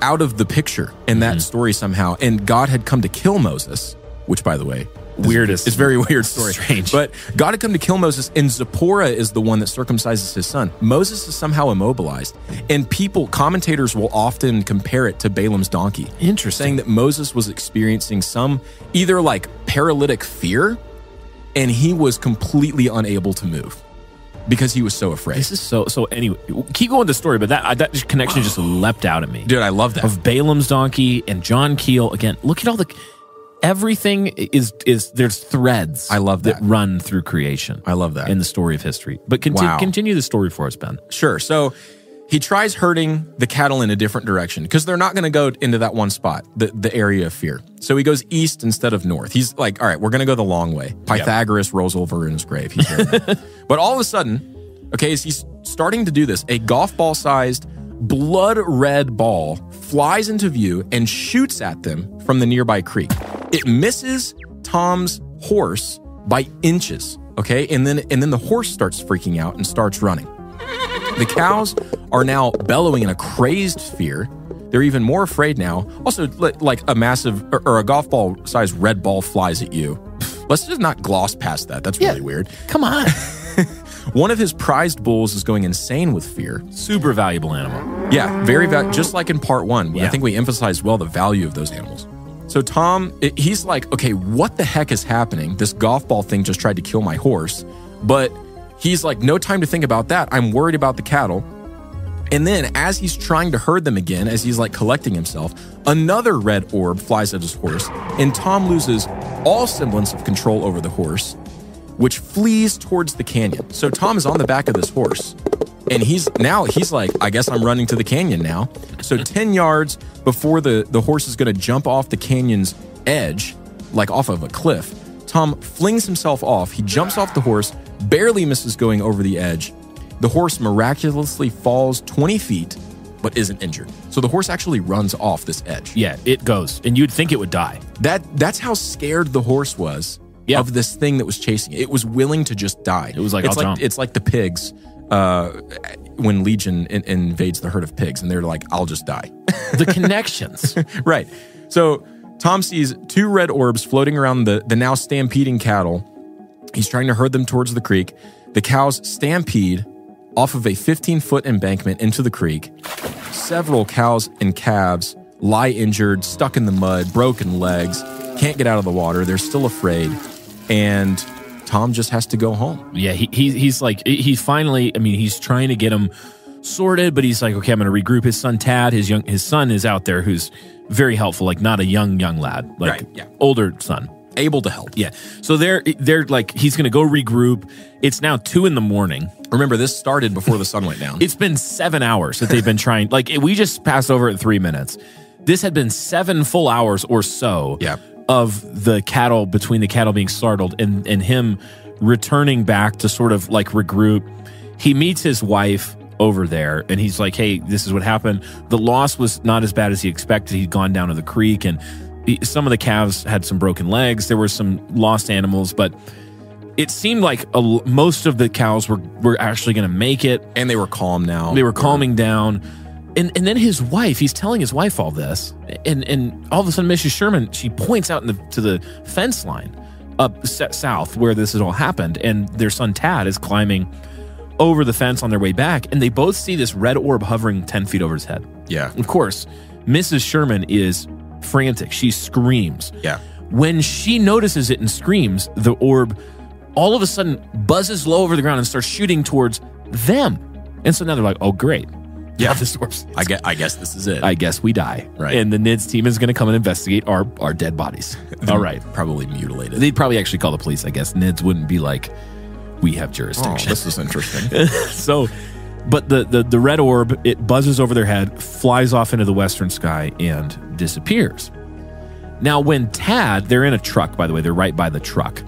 out of the picture in that story somehow, and God had come to kill Moses, which, by the way, weirdest. It's very weird story. Strange. But God had come to kill Moses, and Zipporah is the one that circumcises his son. Moses is somehow immobilized, and commentators will often compare it to Balaam's donkey. Interesting. Saying that Moses was experiencing some either like paralytic fear, and he was completely unable to move because he was so afraid. This is so anyway, keep going with the story, but that connection just leapt out at me. Dude, I love that. Of Balaam's donkey and John Keel. Again, look at all everything is there's threads. I love that run through creation. I love that in the story of history. But continue the story for us, Ben. Sure. So he tries herding the cattle in a different direction because they're not going to go into that one spot, the area of fear. So he goes east instead of north. He's like, all right, we're going to go the long way. Pythagoras rolls over in his grave. He's there. But all of a sudden, okay, as he's starting to do this, a golf ball-sized blood red ball flies into view and shoots at them from the nearby creek. It misses Tom's horse by inches, okay? And then the horse starts freaking out and starts running. The cows are now bellowing in a crazed fear. They're even more afraid now. Also, like a massive or a golf ball-sized red ball flies at you. Let's just not gloss past that. That's really weird. Come on. One of his prized bulls is going insane with fear. Super valuable animal. Yeah, very just like in part 1. I think we emphasized well the value of those animals. So Tom, he's like, okay, what the heck is happening? This golf ball thing just tried to kill my horse. But he's like, no time to think about that. I'm worried about the cattle. And then as he's trying to herd them again, as he's like collecting himself, another red orb flies at his horse. And Tom loses all semblance of control over the horse, which flees towards the canyon. So Tom is on the back of this horse. And he's like, I guess I'm running to the canyon now. So 10 yards before the horse is going to jump off the canyon's edge, like off of a cliff, Tom flings himself off. He jumps off the horse, barely misses going over the edge. The horse miraculously falls 20 feet, but isn't injured. So the horse actually runs off this edge. Yeah, it goes. And you'd think it would die. That's how scared the horse was of this thing that was chasing it. It was willing to just die. It was like, it's like the pigs when Legion invades the herd of pigs, and they're like, I'll just die. The connections. Right. So Tom sees 2 red orbs floating around the now stampeding cattle. He's trying to herd them towards the creek. The cows stampede off of a 15-foot embankment into the creek. Several cows and calves lie injured, stuck in the mud, broken legs, can't get out of the water. They're still afraid. And Tom just has to go home. Yeah, he's like, he finally, I mean, he's trying to get him sorted, but he's like, okay, I'm going to regroup. His son, Tad, his son is out there who's very helpful, like not a young lad, like older son. able to help. Yeah. So they're like, he's going to go regroup. It's now 2 a.m. Remember, this started before the sun went down. It's been 7 hours that they've been trying. Like, we just passed over at 3 minutes. This had been 7 full hours or so of the cattle, between the cattle being startled and him returning back to sort of like regroup. He meets his wife over there and he's like, hey, this is what happened. The loss was not as bad as he expected. He'd gone down to the creek and some of the calves had some broken legs. There were some lost animals, but it seemed like most of the cows were actually going to make it. And they were calm now. They were calming down. And then his wife, he's telling his wife all this. And all of a sudden, Mrs. Sherman, she points out to the fence line up south where this has all happened. And their son, Tad, is climbing over the fence on their way back. And they both see this red orb hovering 10 feet over his head. Yeah. Of course, Mrs. Sherman is frantic. She screams. Yeah. When she notices it and screams, the orb all of a sudden buzzes low over the ground and starts shooting towards them. And so now they're like, oh, great. Yeah. This orb's, I guess this is it. I guess we die. Right. And the NIDS team is going to come and investigate our dead bodies. All right. Probably mutilated. They'd probably actually call the police, I guess. NIDS wouldn't be like, we have jurisdiction. Oh, this is interesting. So, but the red orb, it buzzes over their head, flies off into the western sky, and disappears. Now, when Tad, they're in a truck, by the way, they're right by the truck.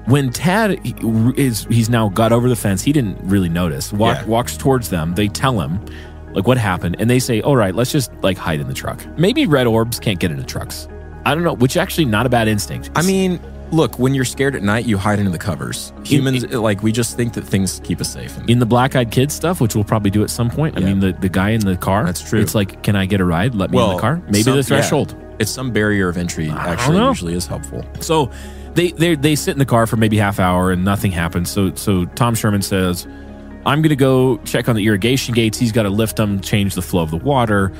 When Tad he's now got over the fence, he didn't really notice. Walks towards them. They tell him, like, what happened, and they say, all right, let's just like hide in the truck. Maybe red orbs can't get into trucks. I don't know, which actually not a bad instinct. I mean, look, when you're scared at night, you hide into the covers. Humans, we just think that things keep us safe. In the Black-Eyed Kids stuff, which we'll probably do at some point, I mean, the guy in the car. That's true. It's like, can I get a ride? Let me in the car. Maybe the threshold. Yeah. It's some barrier of entry actually usually is helpful. So they sit in the car for maybe half hour and nothing happens. So Tom Sherman says, I'm going to go check on the irrigation gates. He's got to lift them, change the flow of the water.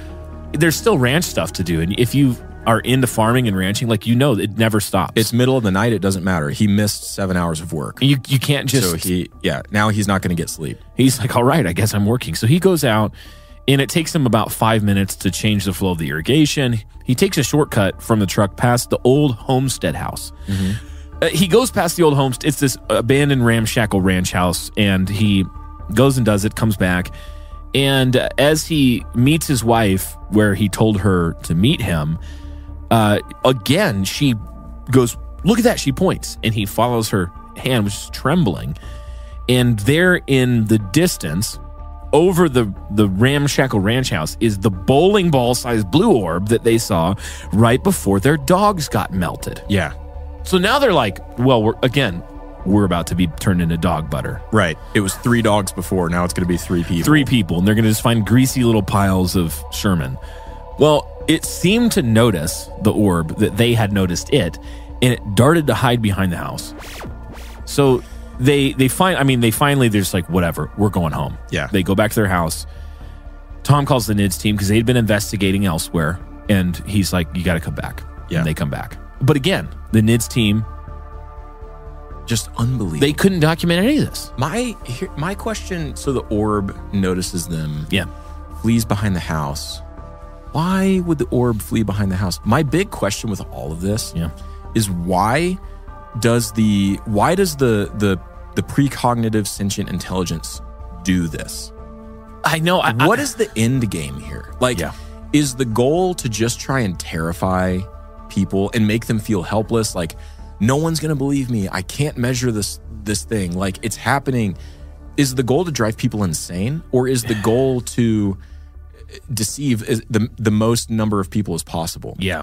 There's still ranch stuff to do. And if you are into farming and ranching, like, it never stops. It's middle of the night. It doesn't matter. He missed 7 hours of work. You can't just... So now he's not going to get sleep. He's like, all right, I guess I'm working. So he goes out and it takes him about 5 minutes to change the flow of the irrigation. He takes a shortcut from the truck past the old homestead house. Mm-hmm. He goes past the old homestead. It's this abandoned ramshackle ranch house, and he goes and does it, comes back. And as he meets his wife, where he told her to meet him, again, she goes, look at that. She points, and he follows her hand, which is trembling. And there in the distance, over the ramshackle ranch house, is the bowling ball sized blue orb that they saw right before their dogs got melted. Yeah. So now they're like, well, we're about to be turned into dog butter. Right. It was 3 dogs before. Now it's going to be 3 people. 3 people. And they're going to just find greasy little piles of Sherman. Well, it seemed to notice the orb that they had noticed it, and it darted to hide behind the house. So they finally, they're just like, whatever, we're going home. Yeah. They go back to their house. Tom calls the NIDS team because they'd been investigating elsewhere, and he's like, you got to come back. Yeah. And they come back. But again, the NIDS team, just unbelievable. they couldn't document any of this. My question, so the orb notices them. Yeah. Flees behind the house. Why would the orb flee behind the house? My big question with all of this is why does the precognitive sentient intelligence do this? I know. What is the end game here? Is the goal to just try and terrify people and make them feel helpless? Like, no one's going to believe me. I can't measure this thing. Like, it's happening. Is the goal to drive people insane, or is the goal to deceive the most number of people as possible? Yeah.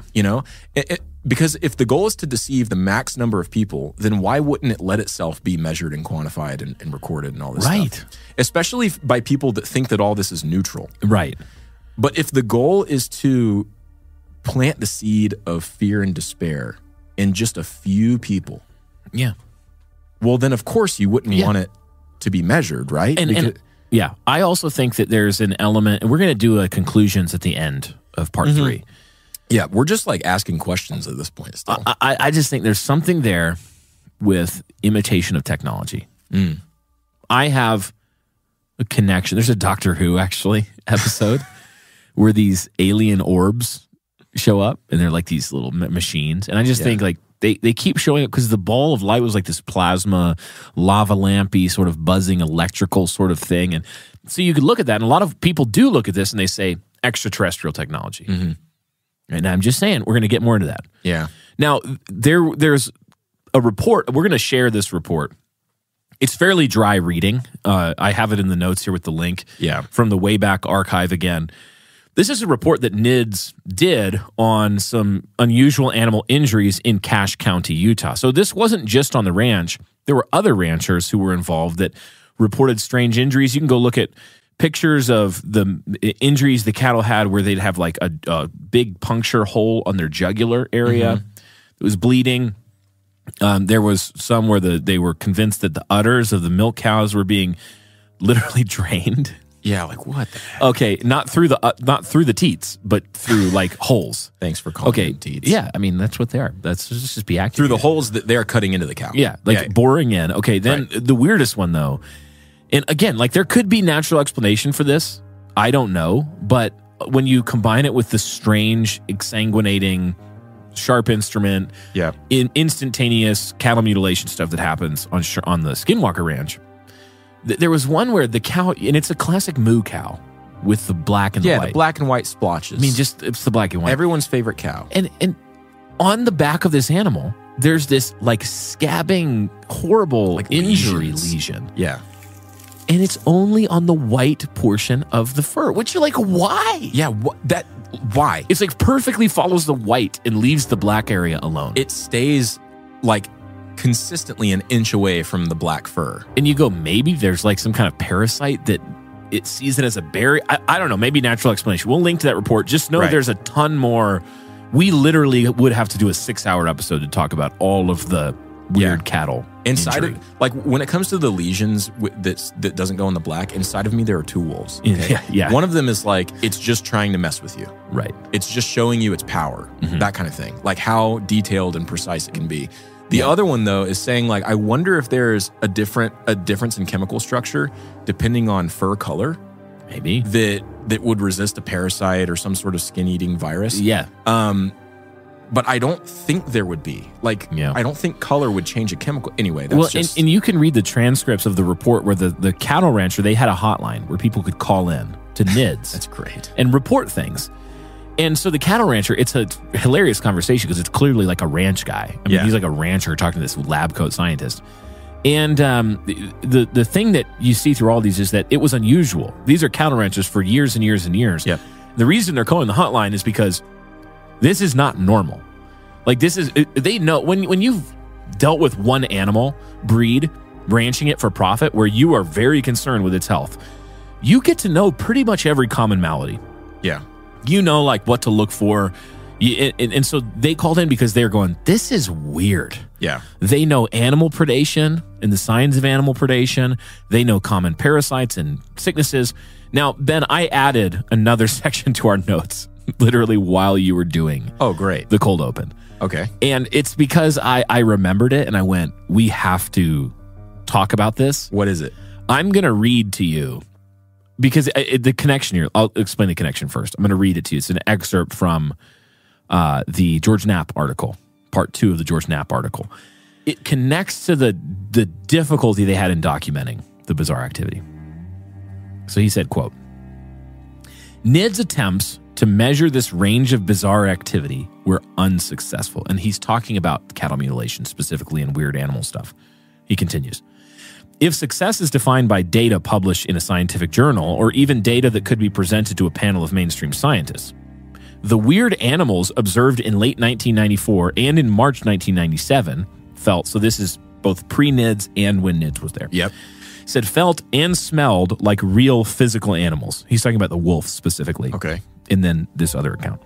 Because if the goal is to deceive the max number of people, then why wouldn't it let itself be measured and quantified and recorded and all this stuff? Especially by people that think that all this is neutral. Right. But if the goal is to plant the seed of fear and despair in just a few people, well, then of course you wouldn't want it to be measured, right? And I also think that there's an element, and we're going to do conclusions at the end of part 3. Yeah, we're just like asking questions at this point still. I just think there's something there with imitation of technology. I have a connection. There's a Doctor Who, actually, episode where these alien orbs show up, and they're like these little machines. And I just think, like, they keep showing up because the ball of light was like this plasma, lava lampy, sort of buzzing electrical sort of thing. And so you could look at that, and a lot of people do look at this and they say extraterrestrial technology. And I'm just saying, we're going to get more into that. Yeah. Now, there's a report. We're going to share this report. It's fairly dry reading. I have it in the notes here with the link from the Wayback Archive again. This is a report that NIDS did on some unusual animal injuries in Cache County, Utah. So this wasn't just on the ranch. There were other ranchers who were involved that reported strange injuries. You can go look at pictures of the injuries the cattle had where they'd have like a big puncture hole on their jugular area. It was bleeding. There was some where they were convinced that the udders of the milk cows were being literally drained. Yeah, like what the heck? Okay, not through the teats, but through like holes. Thanks for calling them teats. Yeah, I mean, that's what they are. Let's just be accurate. Through the holes that they're cutting into the cow. Yeah, like boring in. Okay, then the weirdest one though, and again, like there could be natural explanation for this. I don't know, but when you combine it with the strange, exsanguinating, sharp instrument, instantaneous cattle mutilation stuff that happens on the Skinwalker Ranch. There was one where the cow, and it's a classic moo cow with the black and the white. Yeah, the black and white splotches. I mean, it's the black and white. Everyone's favorite cow. And on the back of this animal, there's this like scabbing, horrible like injury lesion. Yeah. And it's only on the white portion of the fur, which you're like, why? Yeah, why? It's like perfectly follows the white and leaves the black area alone. It stays like consistently an inch away from the black fur. And you go, maybe there's like some kind of parasite that it sees it as a barrier. I don't know, maybe natural explanation. We'll link to that report. Just know there's a ton more. We literally would have to do a 6-hour episode to talk about all of the weird cattle inside injury. of, like when it comes to the lesions that doesn't go in the black, inside of me there are two wolves. Yeah. One of them is like, it's just trying to mess with you. Right. It's just showing you its power, that kind of thing. Like how detailed and precise it can be. The other one, though, is saying, like, I wonder if there's a difference in chemical structure depending on fur color. Maybe. That would resist a parasite or some sort of skin-eating virus. Yeah. But I don't think there would be. Like, I don't think color would change a chemical. Anyway, that's just... And you can read the transcripts of the report where the cattle rancher, they had a hotline where people could call in to NIDS. That's great. And report things. And so the cattle rancher, it's a hilarious conversation because it's clearly like a ranch guy. I mean, he's like a rancher talking to this lab coat scientist. And the thing that you see through all these is that it was unusual. These are cattle ranchers for years and years and years. Yep. The reason they're calling the hotline is because this is not normal. Like this is, they know when you've dealt with one animal breed, ranching it for profit, where you are very concerned with its health, you get to know pretty much every common malady. Yeah. You know, like what to look for. And so they called in because they're going, this is weird. Yeah. They know animal predation and the signs of animal predation. They know common parasites and sicknesses. Now, Ben, I added another section to our notes literally while you were doing the cold open. Okay. And it's because I remembered it and I went, we have to talk about this. What is it? I'm going to read to you. Because the connection here, I'll explain the connection first. I'm going to read it to you. It's an excerpt from the George Knapp article, part 2 of the George Knapp article. It connects to the difficulty they had in documenting the bizarre activity. So he said, quote, NIDS attempts to measure this range of bizarre activity were unsuccessful. And he's talking about cattle mutilation specifically and weird animal stuff. He continues. If success is defined by data published in a scientific journal or even data that could be presented to a panel of mainstream scientists, the weird animals observed in late 1994 and in March 1997 felt, so this is both pre-NIDS and when NIDS was there. Yep. Said felt and smelled like real physical animals. He's talking about the wolf specifically. Okay. And then this other account.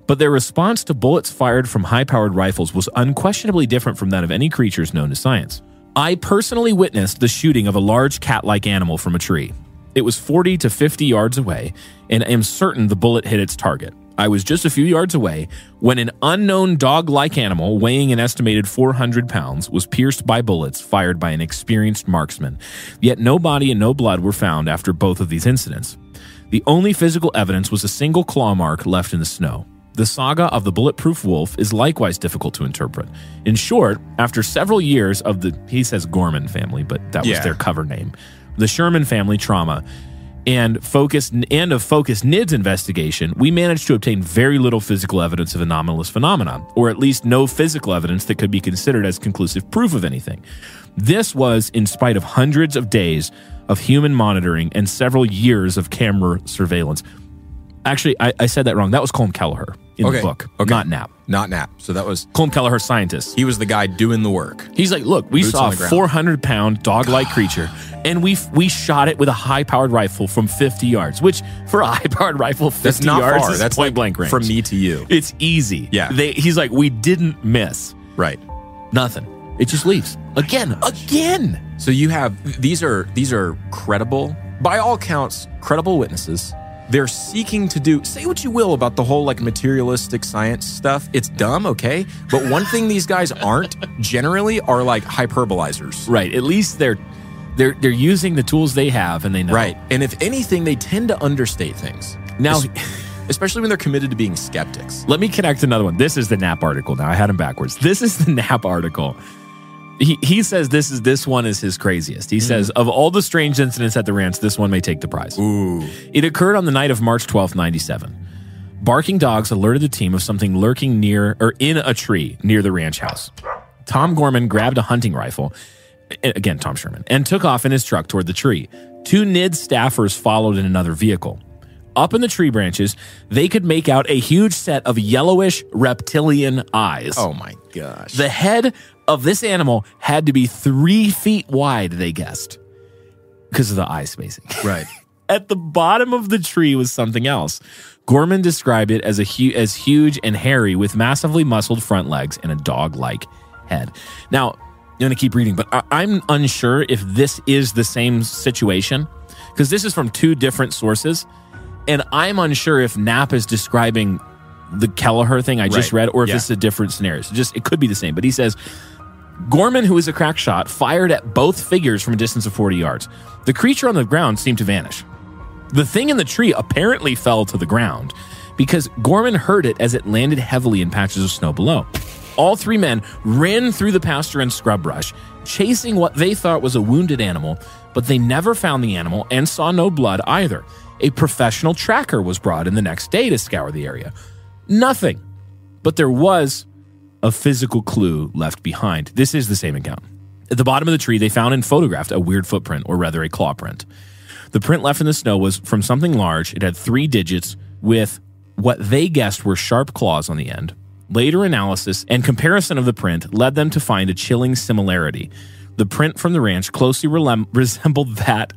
But their response to bullets fired from high-powered rifles was unquestionably different from that of any creatures known to science. I personally witnessed the shooting of a large cat-like animal from a tree. It was 40 to 50 yards away, and I am certain the bullet hit its target. I was just a few yards away when an unknown dog-like animal weighing an estimated 400 pounds was pierced by bullets fired by an experienced marksman. Yet no body and no blood were found after both of these incidents. The only physical evidence was a single claw mark left in the snow. The saga of the bulletproof wolf is likewise difficult to interpret. In short, after several years of he says Gorman family, but that was their cover name, the Sherman family trauma, and of Focus NIDS investigation, we managed to obtain very little physical evidence of anomalous phenomena, or at least no physical evidence that could be considered as conclusive proof of anything. This was in spite of hundreds of days of human monitoring and several years of camera surveillance. Actually, I said that wrong. That was Colm Kelleher in the book, not Knapp. Not Knapp. So that was Colm Kelleher, scientist. He was the guy doing the work. He's like, look, we saw a 400-pound dog-like creature, and we shot it with a high-powered rifle from 50 yards, which for a high-powered rifle, 50 That's not yards far. is That's point-blank range. From me to you. It's easy. Yeah. He's like, we didn't miss. Right. Nothing. It just leaves. Again. So you have, these are credible, by all counts, credible witnesses. They're seeking to do, say what you will about the whole like materialistic science stuff. It's dumb, okay? But one thing these guys aren't generally are like hyperbolizers. Right. At least they're using the tools they have, and they know. Right. And if anything, they tend to understate things. Now, especially when they're committed to being skeptics. Let me connect another one. This is the Knapp article. Now, I had him backwards. This is the Knapp article. He says this one is his craziest. He says, of all the strange incidents at the ranch, this one may take the prize. Ooh. It occurred on the night of March 12th, 97. Barking dogs alerted the team of something lurking in a tree near the ranch house. Tom Gorman grabbed a hunting rifle, again, Tom Sherman, and took off in his truck toward the tree. 2 NIDS staffers followed in another vehicle. Up in the tree branches, they could make out a huge set of yellowish reptilian eyes. Oh my gosh. The head of this animal had to be 3 feet wide, they guessed, because of the eye spacing. Right. At the bottom of the tree was something else. Gorman described it as as huge and hairy with massively muscled front legs and a dog-like head. Now, I'm going to keep reading, but I'm unsure if this is the same situation, because this is from 2 different sources, and I'm unsure if Knapp is describing the Kelleher thing I just read, or if it's a different scenario. So it could be the same. But he says, Gorman, who is a crack shot, fired at both figures from a distance of 40 yards. The creature on the ground seemed to vanish. The thing in the tree apparently fell to the ground because Gorman heard it as it landed heavily in patches of snow below. All 3 men ran through the pasture and scrub brush, chasing what they thought was a wounded animal, but they never found the animal and saw no blood either. A professional tracker was brought in the next day to scour the area. Nothing. But there was a physical clue left behind. This is the same account. At the bottom of the tree, they found and photographed a weird footprint, or rather a claw print. The print left in the snow was from something large. It had 3 digits with what they guessed were sharp claws on the end. Later analysis and comparison of the print led them to find a chilling similarity. The print from the ranch closely resembled that.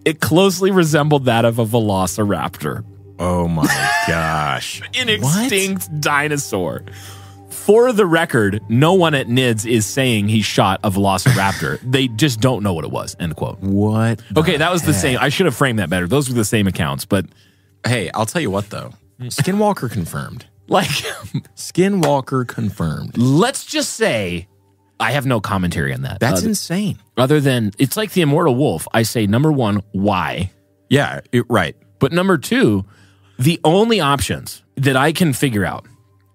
It closely resembled that of a velociraptor. Oh my gosh. An extinct dinosaur. For the record, no one at NIDS is saying he shot a velociraptor. They just don't know what it was, end quote. What? Okay, that was the same. I should have framed that better. Those were the same accounts, but... Hey, I'll tell you what, though. Skinwalker confirmed. Like... Skinwalker confirmed. Let's just say I have no commentary on that. That's insane. Other than, it's like the immortal wolf. I say, number 1, why? Yeah, right. But number 2, the only options that I can figure out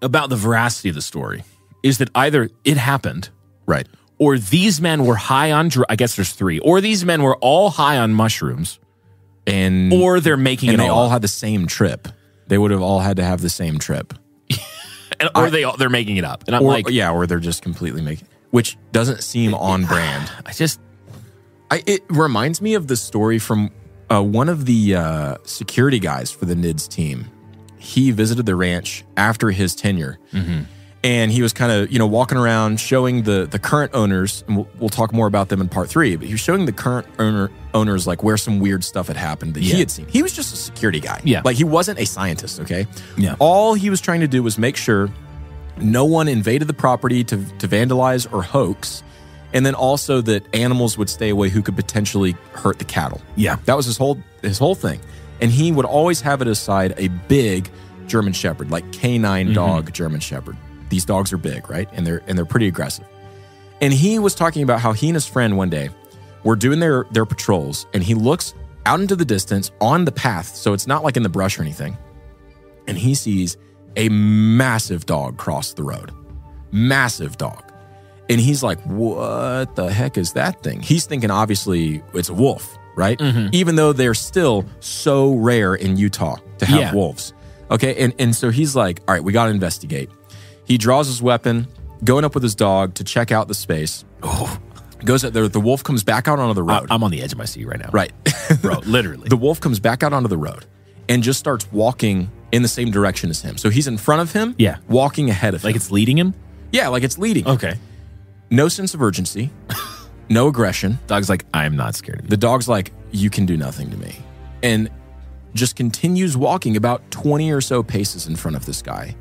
about the veracity of the story is that either it happened, right, or these men were high on, I guess there's 3, or these men were all high on mushrooms, or they're making it all up. And they all had the same trip. They would have all had to have the same trip. Or they're making it up. And I'm or they're just completely making, which doesn't seem on brand. It reminds me of the story from one of the security guys for the NIDS team. He visited the ranch after his tenure, and he was kind of walking around showing the current owners, and we'll talk more about them in part 3, but he was showing the current owners like where some weird stuff had happened that he had seen. He was just a security guy. Yeah. Like he wasn't a scientist, okay? Yeah. All he was trying to do was make sure no one invaded the property to vandalize or hoax, and then also that animals would stay away who could potentially hurt the cattle. Yeah. That was his whole thing. And he would always have at his side a big German Shepherd, like canine dog German Shepherd. These dogs are big, right? And they're pretty aggressive. And he was talking about how he and his friend one day were doing their patrols, and he looks out into the distance on the path, so it's not like in the brush or anything. and he sees a massive dog cross the road. Massive dog. And he's like, what the heck is that thing? He's thinking, obviously, it's a wolf, right? Even though they're still so rare in Utah to have wolves. Okay, and so he's like, all right, we got to investigate. He draws his weapon, going up with his dog to check out the space. Goes out there. The wolf comes back out onto the road. I'm on the edge of my seat right now. Right. Bro, literally. The wolf comes back out onto the road and just starts walking in the same direction as him. So he's in front of him, walking ahead of him. Like it's leading him? Yeah, like it's leading him. Okay. No sense of urgency, no aggression. Dog's like, I'm not scared of you. The dog's like, you can do nothing to me. And just continues walking about 20 or so paces in front of this guy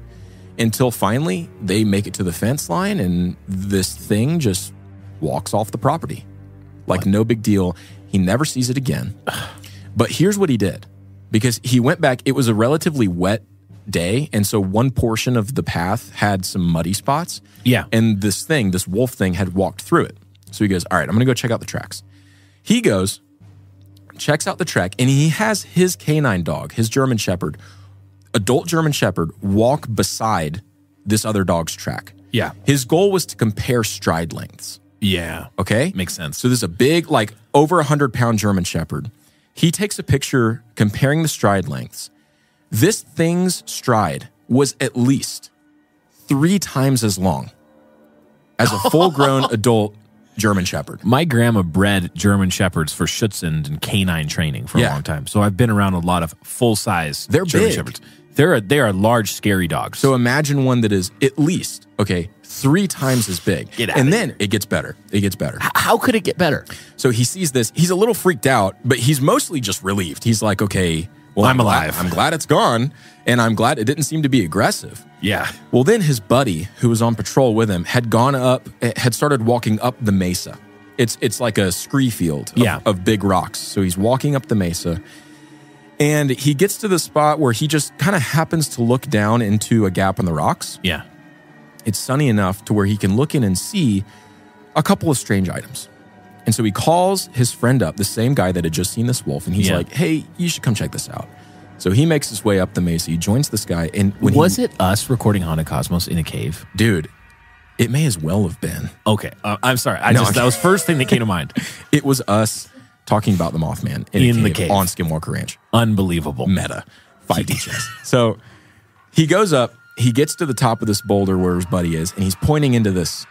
until finally they make it to the fence line and this thing just walks off the property. Like no big deal. He never sees it again. But here's what he did. Because he went back, it was a relatively wet day, and so one portion of the path had some muddy spots. Yeah. And this wolf thing had walked through it. So he goes, all right, I'm going to go check out the tracks. He goes, checks out the track, and he has his canine dog, his German Shepherd, adult German Shepherd, walk beside this other dog's track. Yeah. His goal was to compare stride lengths. Yeah. Okay? Makes sense. So there's a big, like over 100-pound German Shepherd. He takes a picture comparing the stride lengths. This thing's stride was at least 3 times as long as a full-grown adult German Shepherd. My grandma bred German Shepherds for Schutzhund and canine training for a long time. So I've been around a lot of full-size German big. Shepherds. They are large, scary dogs. So imagine one that is at least, 3 times as big. And then it gets better. It gets better. How could it get better? So he sees this. He's a little freaked out, but he's mostly just relieved. He's like, okay, well, I'm alive. I'm glad it's gone, and I'm glad it didn't seem to be aggressive. Yeah. Well, then his buddy, who was on patrol with him, had started walking up the mesa. It's like a scree field of big rocks. So he's walking up the mesa, and he gets to the spot where he just kind of happens to look down into a gap in the rocks. Yeah. It's sunny enough to where he can look in and see a couple of strange items. And so he calls his friend up, the same guy that had just seen this wolf, and he's like, hey, you should come check this out. So he makes his way up the mesa. He joins this guy. And was it us recording Haunted Cosmos in a cave? Dude, it may as well have been. Okay. I'm sorry. That was first thing that came to mind. It was us talking about the Mothman in the cave on Skinwalker Ranch. Unbelievable. Meta. 5D chess. So he goes up. He gets to the top of this boulder where his buddy is, and he's pointing into this,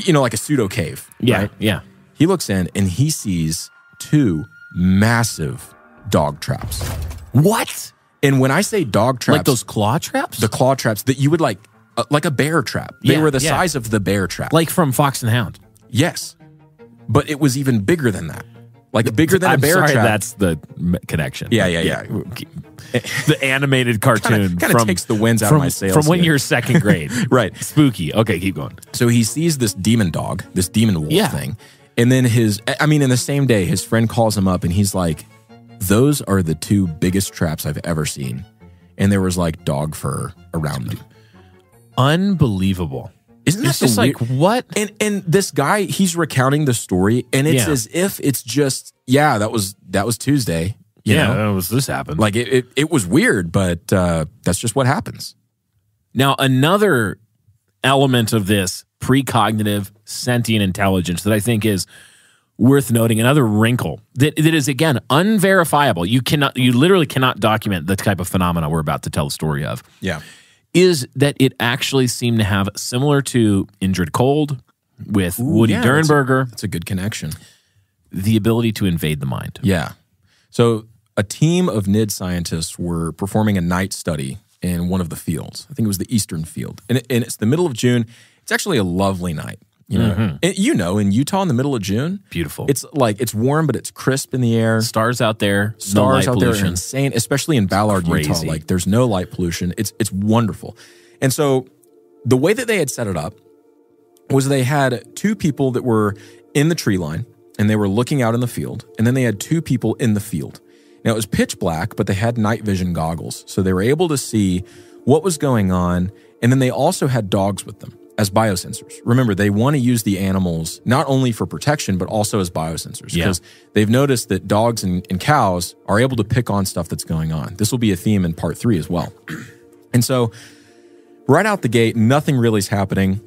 like a pseudo cave. Yeah, right? yeah. He looks in, and he sees 2 massive dog traps. What? And when I say dog traps, like those claw traps, the claw traps that you would like a bear trap. They were the size of the bear trap, like from Fox and Hound. Yes, but it was even bigger than that. Like bigger than a bear trap. That's the connection. Yeah. The animated cartoon kind of takes the winds out of my sails. From when you're second grade. Right. Spooky. Okay, keep going. So he sees this demon dog, this demon wolf thing. And then in the same day, his friend calls him up and he's like, those are the 2 biggest traps I've ever seen. And there was like dog fur around them. Unbelievable. Isn't that just like, what? And this guy, he's recounting the story, and it's as if it's just, that was Tuesday. You know? This happened. Like it was weird, but that's just what happens. Now, another element of this precognitive sentient intelligence that I think is worth noting, another wrinkle that is, again, unverifiable. You literally cannot document the type of phenomena we're about to tell the story of. Yeah. Is that it actually seemed to have, similar to Indrid Cold with Woody Dernberger. That's a good connection. The ability to invade the mind. Yeah. So a team of NIDS scientists were performing a night study in one of the fields. I think it was the eastern field. And it's the middle of June. It's actually a lovely night. In Utah in the middle of June. Beautiful. It's warm, but it's crisp in the air. Stars out there. Stars out there are insane, especially in Ballard, Utah. Like there's no light pollution. It's wonderful. And so the way that they had set it up was they had 2 people that were in the tree line and they were looking out in the field. And then they had 2 people in the field. Now it was pitch black, but they had night vision goggles. So they were able to see what was going on. And then they also had dogs with them as biosensors. Remember, they want to use the animals not only for protection, but also as biosensors. Because they've noticed that dogs and cows are able to pick on stuff that's going on. This will be a theme in part 3 as well. And so right out the gate, nothing really is happening.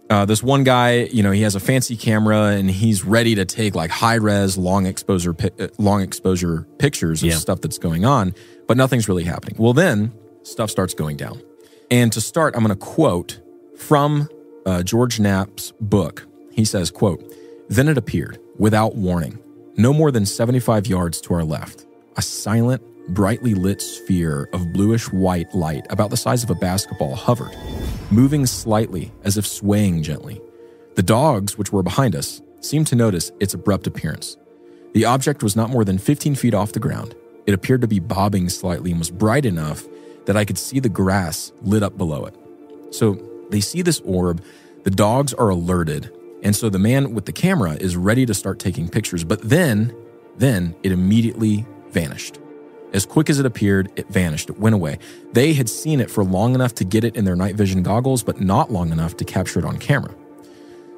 This one guy, he has a fancy camera and he's ready to take like high-res, long exposure pictures of stuff that's going on, but nothing's really happening. Well, then stuff starts going down. And to start, I'm going to quote from George Knapp's book. He says, quote, "Then it appeared, without warning, no more than 75 yards to our left, a silent, brightly lit sphere of bluish-white light about the size of a basketball hovered, moving slightly as if swaying gently. The dogs, which were behind us, seemed to notice its abrupt appearance. The object was not more than 15 feet off the ground. It appeared to be bobbing slightly and was bright enough that I could see the grass lit up below it. So they see this orb, the dogs are alerted, and so the man with the camera is ready to start taking pictures, but then it immediately vanished. As quick as it appeared, it vanished. It went away. They had seen it for long enough to get it in their night vision goggles, but not long enough to capture it on camera.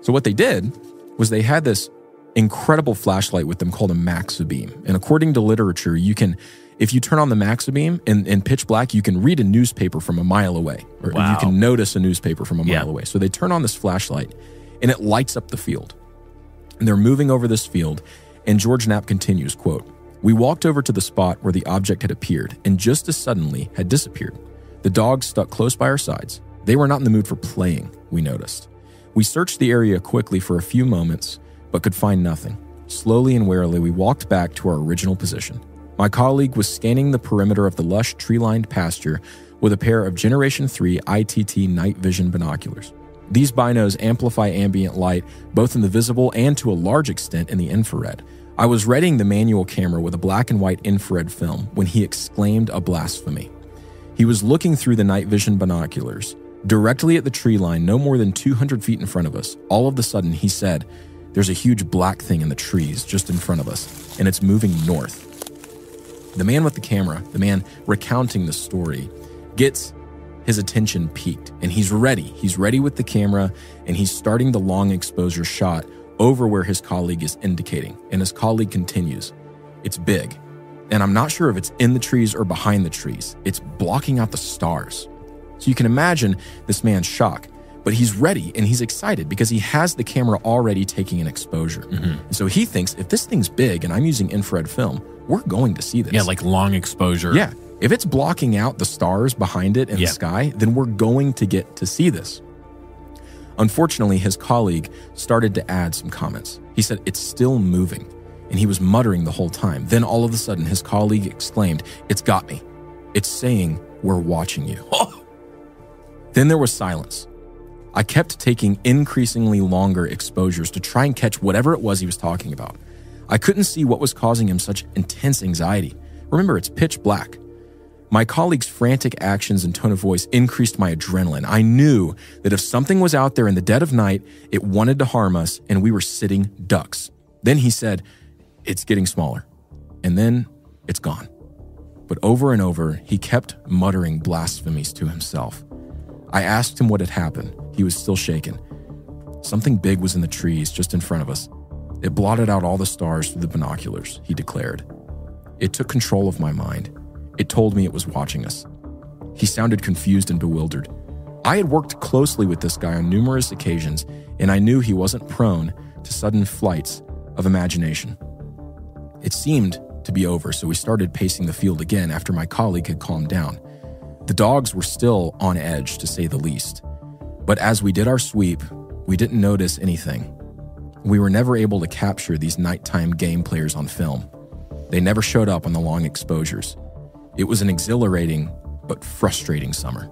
So what they did was they had this incredible flashlight with them called a Maxibeam. And according to literature, if you turn on the Maxibeam in pitch black, you can read a newspaper from a mile away, or you can notice a newspaper from a mile away. So they turn on this flashlight and it lights up the field. And they're moving over this field. And George Knapp continues, quote, "We walked over to the spot where the object had appeared and just as suddenly had disappeared. The dogs stuck close by our sides. They were not in the mood for playing, we noticed. We searched the area quickly for a few moments, but could find nothing. Slowly and warily, we walked back to our original position. My colleague was scanning the perimeter of the lush tree-lined pasture with a pair of Generation 3 ITT night vision binoculars. These binos amplify ambient light, both in the visible and to a large extent in the infrared. I was readying the manual camera with a black and white infrared film when he exclaimed a blasphemy. He was looking through the night vision binoculars, directly at the tree line no more than 200 feet in front of us. All of a sudden, he said, 'There's a huge black thing in the trees just in front of us, and it's moving north.' The man with the camera, the man recounting the story, gets his attention peaked, and he's ready. He's ready with the camera, and he's starting the long exposure shot over where his colleague is indicating. And his colleague continues, 'It's big, and I'm not sure if it's in the trees or behind the trees. It's blocking out the stars.' So you can imagine this man's shock, but he's ready and he's excited because he has the camera already taking an exposure. And so he thinks, if this thing's big and I'm using infrared film, we're going to see this. Yeah, like long exposure. Yeah. If it's blocking out the stars behind it in the sky, then we're going to get to see this. Unfortunately, his colleague started to add some comments. He said, 'It's still moving.' And he was muttering the whole time. Then all of a sudden, his colleague exclaimed, 'It's got me. It's saying, we're watching you.' Then there was silence. I kept taking increasingly longer exposures to try and catch whatever it was he was talking about. I couldn't see what was causing him such intense anxiety. Remember, it's pitch black. My colleague's frantic actions and tone of voice increased my adrenaline. I knew that if something was out there in the dead of night, it wanted to harm us, and we were sitting ducks. Then he said, 'It's getting smaller.' And then it's gone. But over and over, he kept muttering blasphemies to himself. I asked him what had happened. He was still shaken. Something big was in the trees just in front of us. It blotted out all the stars through the binoculars, he declared. It took control of my mind. It told me it was watching us. He sounded confused and bewildered. I had worked closely with this guy on numerous occasions, and I knew he wasn't prone to sudden flights of imagination. It seemed to be over, so we started pacing the field again after my colleague had calmed down. The dogs were still on edge, to say the least. But as we did our sweep, we didn't notice anything. We were never able to capture these nighttime game players on film. They never showed up on the long exposures. It was an exhilarating but frustrating summer.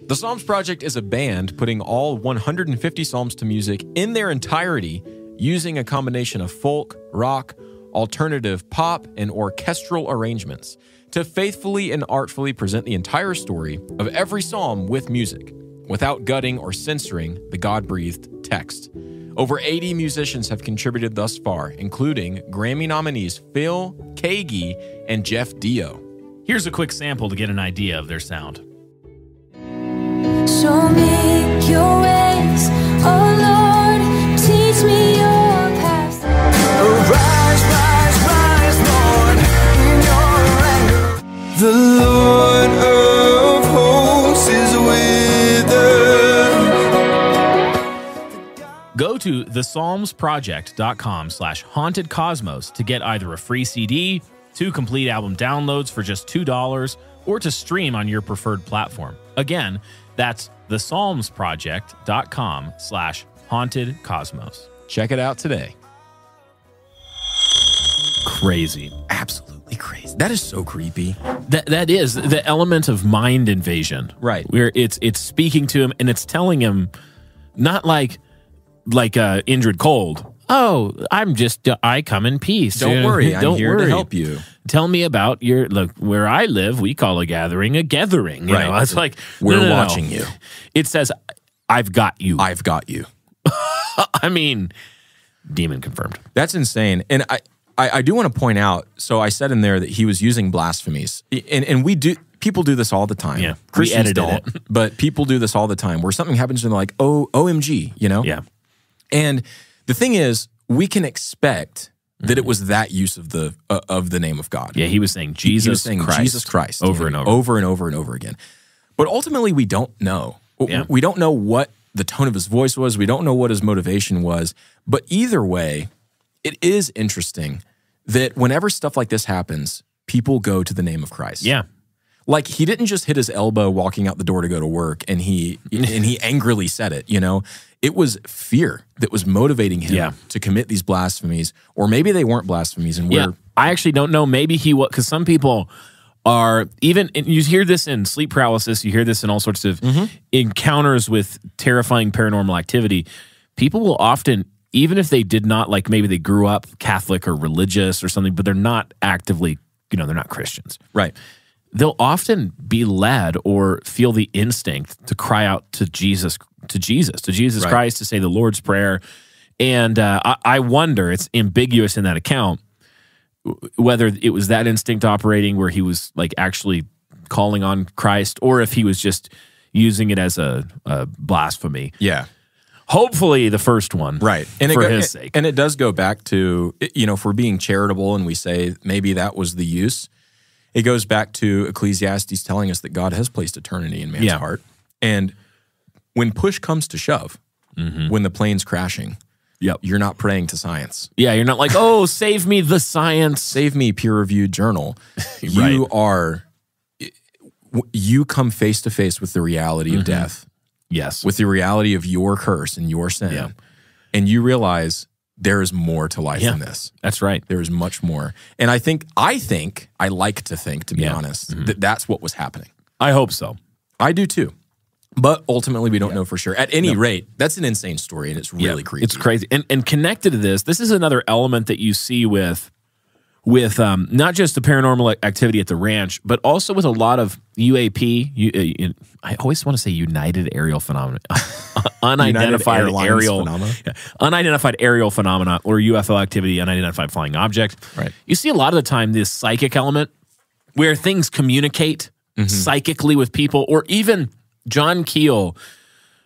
The Psalms Project is a band putting all 150 psalms to music in their entirety using a combination of folk, rock, alternative pop, and orchestral arrangements to faithfully and artfully present the entire story of every psalm with music, without gutting or censoring the God-breathed text. Over 80 musicians have contributed thus far, including Grammy nominees Phil, Kagi, and Jeff Dio. Here's a quick sample to get an idea of their sound. Show me your ways, oh Lord, teach me your paths. Rise, rise, rise, Lord, in your anger. The Lord Go to thepsalmsproject.com/hauntedcosmos to get either a free CD, 2 complete album downloads for just $2, or to stream on your preferred platform. Again, that's thepsalmsproject.com/hauntedcosmos. Check it out today. Crazy. Absolutely crazy. That is so creepy. That is the element of mind invasion. Right. Where it's speaking to him and it's telling him not like Indrid Cold. Oh, I come in peace. Don't worry. I'm here to help you. Tell me about look, where I live, we call a gathering. You Right. know, it's like, We're watching you. It says, I've got you. I've got you. I mean, demon confirmed. That's insane. And I do want to point out, so I said in there that he was using blasphemies. And people do this all the time. Yeah. Christians We edited don't, but people do this all the time where something happens and they're like, oh, OMG, you know? Yeah. And the thing is, we can expect that it was that use of the name of God. Yeah, he was saying Jesus He was saying Christ. Jesus Christ. Over and over. Over and over and over again. But ultimately, we don't know. Yeah. We don't know what the tone of his voice was. We don't know what his motivation was. But either way, it is interesting that whenever stuff like this happens, people go to the name of Christ. Yeah. Like, he didn't just hit his elbow walking out the door to go to work and he angrily said it, you know? It was fear that was motivating him to commit these blasphemies, or maybe they weren't blasphemies and we're... I actually don't know. Maybe he was, because some people are even, and you hear this in sleep paralysis, you hear this in all sorts of encounters with terrifying paranormal activity. People will often, even if they did not, like maybe they grew up Catholic or religious or something, but they're not actively, they're not Christians. Right. They'll often be led or feel the instinct to cry out to Jesus right. Christ, to say the Lord's Prayer. And I wonder, it's ambiguous in that account, whether it was that instinct operating where he was like actually calling on Christ, or if he was just using it as a blasphemy. Yeah. Hopefully the first one. Right. And for his sake. And it does go back to, if we're being charitable and we say maybe that was the use, it goes back to Ecclesiastes telling us that God has placed eternity in man's heart. And when push comes to shove, when the plane's crashing, you're not praying to science. Yeah, you're not like, oh, save me the science. Save me peer-reviewed journal. You come face to face with the reality of death. Yes. With the reality of your curse and your sin. Yeah. And you realize there is more to life than this. That's right. There is much more. And I like to think, to be honest, that that's what was happening. I hope so. I do too. But ultimately, we don't know for sure. At any rate, that's an insane story, and it's really creepy. It's crazy. And connected to this is another element that you see with not just the paranormal activity at the ranch, but also with a lot of UAP. I always want to say United Aerial Phenomena. Unidentified aerial phenomena. Unidentified aerial phenomena, or UFO activity, unidentified flying object. Right. You see a lot of the time this psychic element where things communicate psychically with people, or even John Keel,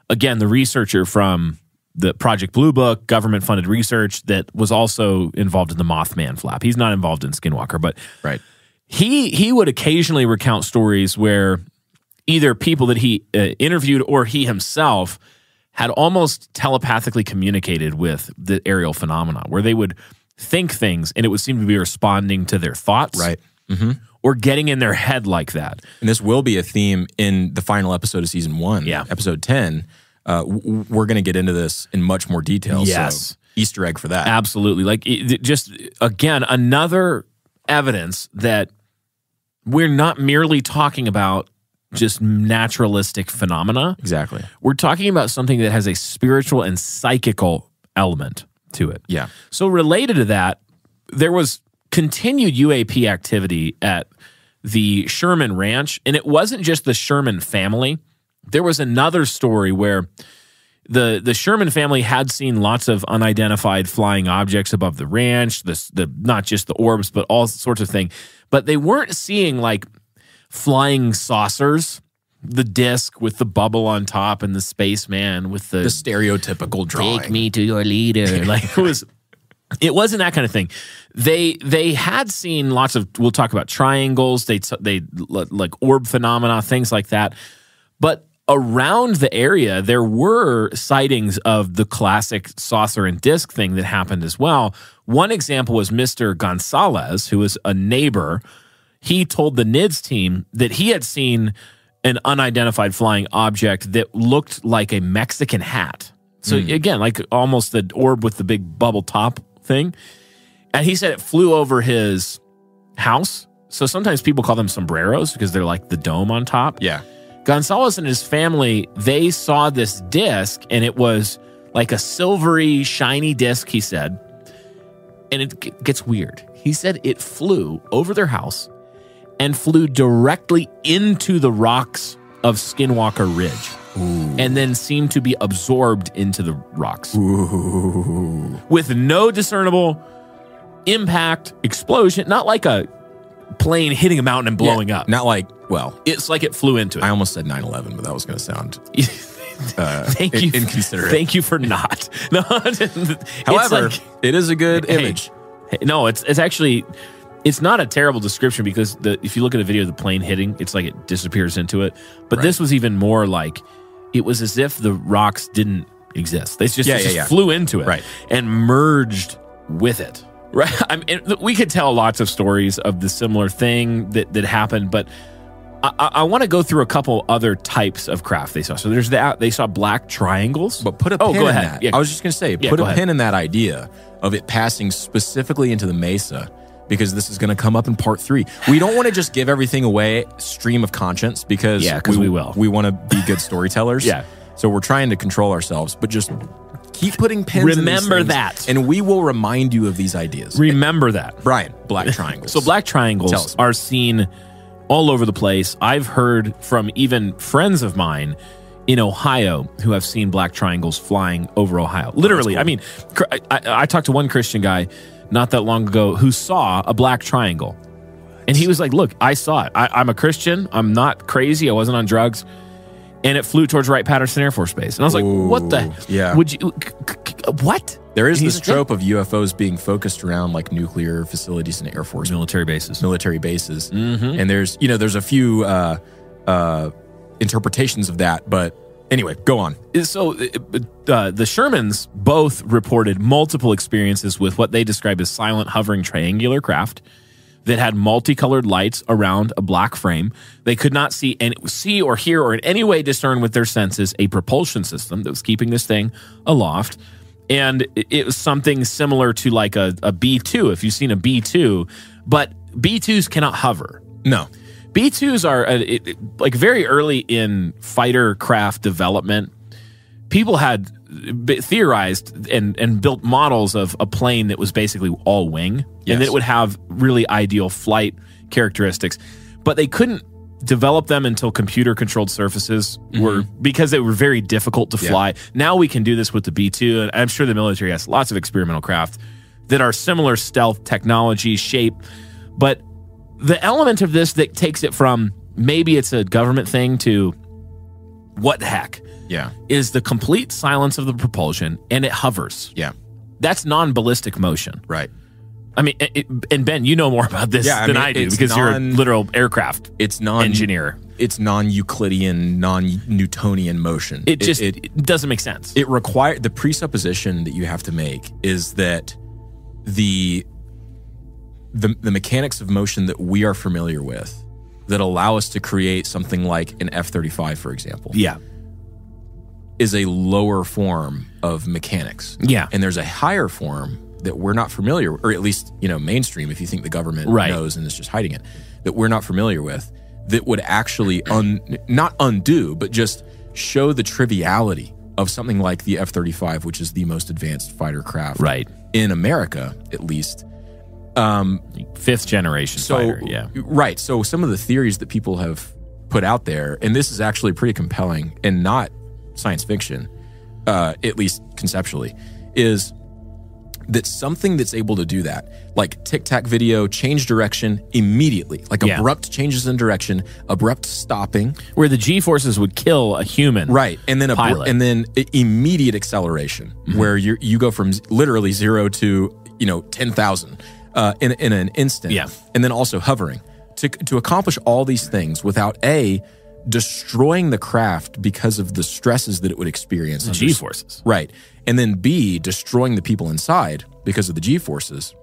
again, the researcher from the Project Blue Book, government-funded research that was also involved in the Mothman flap. He's not involved in Skinwalker, but he would occasionally recount stories where either people that he interviewed or he himself had almost telepathically communicated with the aerial phenomena, where they would think things and it would seem to be responding to their thoughts. Right. Or getting in their head like that. And this will be a theme in the final episode of season 1, episode 10. We're going to get into this in much more detail. Yes. So Easter egg for that. Absolutely. Like, just, again, another evidence that we're not merely talking about just naturalistic phenomena. Exactly. We're talking about something that has a spiritual and psychical element to it. Yeah. So related to that, there was continued UAP activity at the Sherman Ranch, and it wasn't just the Sherman family. There was another story where the Sherman family had seen lots of unidentified flying objects above the ranch, the not just the orbs, but all sorts of things. But they weren't seeing like flying saucers, the disc with the bubble on top and the spaceman with the stereotypical drawing. Take me to your leader. Like it wasn't that kind of thing. They had seen lots of, we'll talk about triangles, they like orb phenomena, things like that. But around the area, there were sightings of the classic saucer and disc thing that happened as well. One example was Mr. Gonzalez, who was a neighbor. He told the NIDS team that he had seen an unidentified flying object that looked like a Mexican hat. So again, like almost the orb with the big bubble top thing. And he said it flew over his house. So sometimes people call them sombreros because they're like the dome on top. Yeah. Gonzalez and his family, they saw this disc, and it was like a silvery, shiny disc, he said. And it gets weird. He said it flew over their house and flew directly into the rocks of Skinwalker Ridge. Ooh. And then seemed to be absorbed into the rocks. Ooh. With no discernible impact, explosion, not like a plane hitting a mountain and blowing up. Not like, well, it's like it flew into it. I almost said 9/11, but that was going to sound Thank you. inconsiderate. Thank you for not. No, however, it is a good image. No, it's actually, it's not a terrible description because if you look at a video of the plane hitting, it's like it disappears into it. But this was even more like, it was as if the rocks didn't exist. They just flew into it and merged with it. Right. I mean, we could tell lots of stories of the similar thing that happened, but I want to go through a couple other types of craft they saw. So there's that. They saw black triangles. But put a pin in that. Yeah. I was just going to say, put a pin in that idea of it passing specifically into the mesa, because this is going to come up in part 3. We don't want to just give everything away stream of conscience because we will. We want to be good storytellers. So we're trying to control ourselves, but just keep putting pins in these Remember things, that. and we will remind you of these ideas. Remember that. Brian, black triangles. So black triangles are seen all over the place. I've heard from even friends of mine in Ohio who have seen black triangles flying over Ohio. Literally. Cool. I mean, I talked to one Christian guy not that long ago who saw a black triangle. And he was like, look, I saw it. I'm a Christian. I'm not crazy. I wasn't on drugs. And it flew towards Wright-Patterson Air Force Base. And I was like, what the? Yeah. Would you? What? There is this trope of UFOs being focused around like nuclear facilities and Air Force military bases. Mm-hmm. And there's a few interpretations of that. But anyway, go on. So the Shermans both reported multiple experiences with what they describe as silent hovering triangular craft that had multicolored lights around a black frame. They could not see or hear or in any way discern with their senses a propulsion system that was keeping this thing aloft. And it was something similar to like a B-2, if you've seen a B-2, but B-2s cannot hover. No. B-2s are like very early in fighter craft development. People had theorized and built models of a plane that was basically all wing, and that it would have really ideal flight characteristics, but they couldn't develop them until computer-controlled surfaces because they were very difficult to fly. Now we can do this with the B-2, and I'm sure the military has lots of experimental craft that are similar stealth technology, shape, but the element of this that takes it from maybe it's a government thing to what the heck is the complete silence of the propulsion, and it hovers. Yeah. That's non-ballistic motion. Right. I mean, and Ben, you know more about this than I do because you're a literal aircraft engineer. It's non-Euclidean, non-Newtonian motion. It doesn't make sense. It requires the presupposition that you have to make is that the mechanics of motion that we are familiar with that allow us to create something like an F-35, for example. Yeah. Is a lower form of mechanics. Yeah. And there's a higher form that we're not familiar with, or at least, mainstream, if you think the government knows and is just hiding it, that we're not familiar with, that would actually not undo, but just show the triviality of something like the F-35, which is the most advanced fighter craft in America, at least. 5th generation fighter, Right. So some of the theories that people have put out there, and this is actually pretty compelling and not science fiction, at least conceptually, is that something that's able to do that, like tic-tac video, change direction immediately, like abrupt changes in direction, abrupt stopping. Where the G-forces would kill a human. Right. And then immediate acceleration, where you go from literally 0 to 10,000 in an instant. Yeah. And then also hovering. To accomplish all these things without destroying the craft because of the stresses that it would experience. The G-forces. Right. And then B, destroying the people inside because of the G-forces.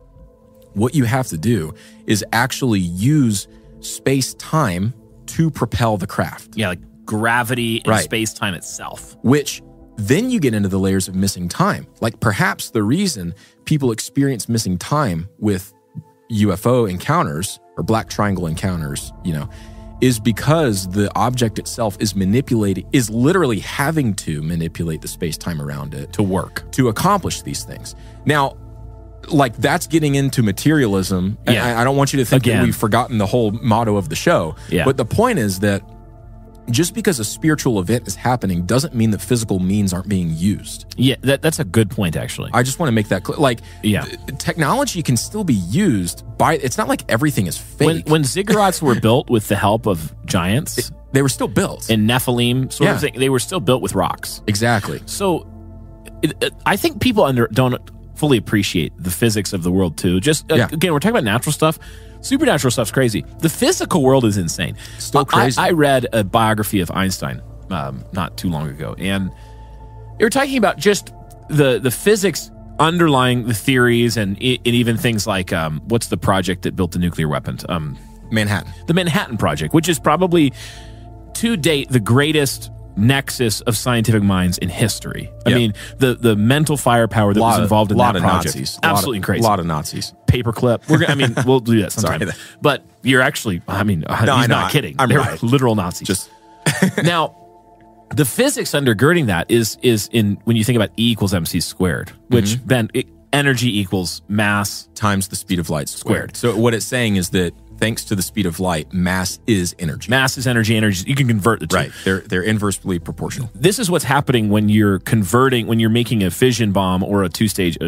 What you have to do is actually use space-time to propel the craft. Yeah, like gravity and space-time itself. Which then you get into the layers of missing time. Like perhaps the reason people experience missing time with UFO encounters or black triangle encounters, you know, is because the object itself is literally having to manipulate the space-time around it To work. to accomplish these things. Now, like that's getting into materialism. And Yeah. I don't want you to think that Again. we've forgotten the whole motto of the show. Yeah. But the point is that just because a spiritual event is happening doesn't mean that physical means aren't being used. Yeah, that's a good point, actually. I just want to make that clear. Like, Yeah. technology can still be used by. It's not like everything is fake. When ziggurats were built with the help of giants they were still built. and Nephilim sort Yeah. of thing, they were still built with rocks. Exactly. So I think people don't fully appreciate the physics of the world, too. Just, again, we're talking about natural stuff. Supernatural stuff's crazy. The physical world is insane. Still crazy. I read a biography of Einstein not too long ago, and they were talking about just the physics underlying the theories and even things like what's the project that built the nuclear weapons? Manhattan. The Manhattan Project, which is probably to date the greatest nexus of scientific minds in history. I Yep. mean, the mental firepower that was involved in that project. Nazis. Absolutely crazy. A lot of Nazis. Paperclip. We'll do that sometime. Sorry. But you're actually, he's not kidding. I'm They're right. literal Nazis. Just Now, the physics undergirding that is in when you think about E equals MC squared, which then energy equals mass. times the speed of light Squared. So what it's saying is that thanks to the speed of light, mass is energy. Mass is energy. Energy. You can convert the two. Right. They're inversely proportional. This is what's happening when you're making a fission bomb or a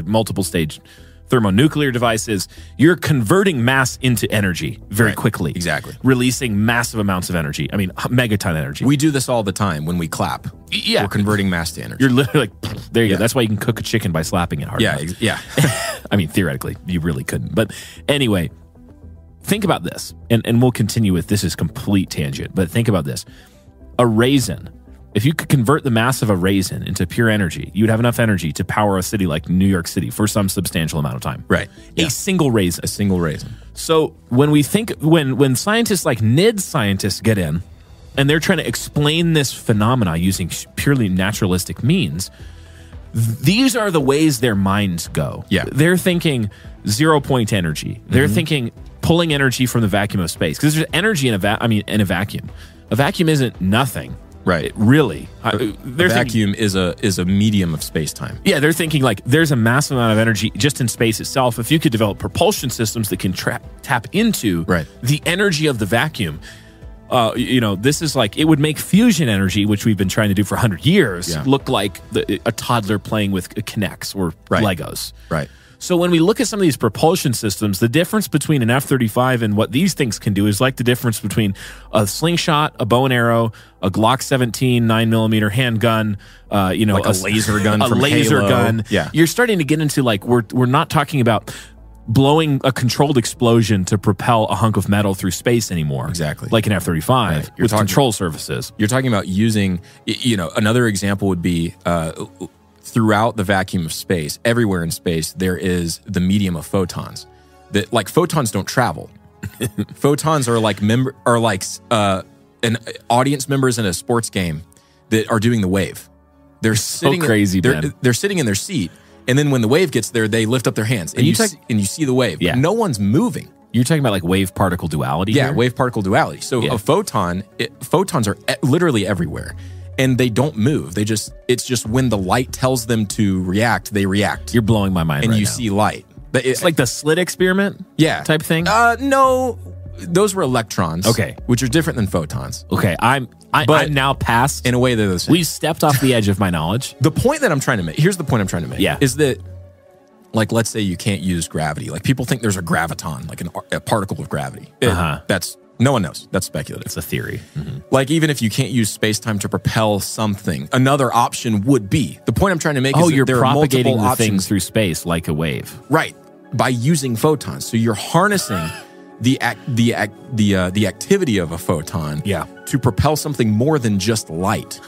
multiple stage thermonuclear devices. You're converting mass into energy very quickly. Exactly. Releasing massive amounts of energy. I mean, megaton energy. We do this all the time when we clap. Yeah. We're converting mass to energy. You're literally like, there you go. Yeah. That's why you can cook a chicken by slapping it hard yeah, enough. yeah. I mean, theoretically, you really couldn't. But anyway, think about this. And we'll continue with this is complete tangent. But think about this. A raisin. If you could convert the mass of a raisin into pure energy, you'd have enough energy to power a city like New York City for some substantial amount of time. Right. A single raisin. A single raisin. So when we think, when scientists like NIDS scientists get in and they're trying to explain this phenomena using purely naturalistic means, these are the ways their minds go. Yeah. They're thinking 0 point energy. They're thinking pulling energy from the vacuum of space because there's energy in a vacuum. A vacuum isn't nothing. Right. Really. The vacuum is a medium of space-time. Yeah, they're thinking like there's a massive amount of energy just in space itself. If you could develop propulsion systems that can tap into the energy of the vacuum, this is like, it would make fusion energy, which we've been trying to do for 100 years, look like a toddler playing with Kinects or Legos. Right. So when we look at some of these propulsion systems, the difference between an F-35 and what these things can do is like the difference between a slingshot, a bow and arrow, a Glock 17 9mm handgun, like a laser gun from laser Halo. gun. Yeah. You're starting to get into like we're not talking about blowing a controlled explosion to propel a hunk of metal through space anymore. Exactly. Like an F-35 with control surfaces. You're talking about using, another example would be throughout the vacuum of space, everywhere in space, there is the medium of photons. That like photons don't travel. Photons are like an audience members in a sports game that are doing the wave. They're sitting crazy, man. They're sitting in their seat, and then when the wave gets there, they lift up their hands, and you see the wave. Yeah. But no one's moving. You're talking about like wave particle duality. Yeah, here? wave particle duality. So a photon, photons are literally everywhere. And they don't move. It's just when the light tells them to react, they react. You're blowing my mind and right you now. see light. It's like the slit experiment type thing? No, those were electrons. Okay. Which are different than photons. Okay, I'm now past. In a way, they're the same. We've stepped off the edge of my knowledge. The point that I'm trying to make, here's the point I'm trying to make. Yeah. Is that, like, let's say you can't use gravity. Like, people think there's a graviton, like a particle of gravity. No one knows. That's speculative. It's a theory. Mm-hmm. Like, even if you can't use space-time to propel something, another option would be. The point I'm trying to make is that you're there propagating are multiple the things options through space like a wave. Right. By using photons. So you're harnessing the activity of a photon to propel something more than just light,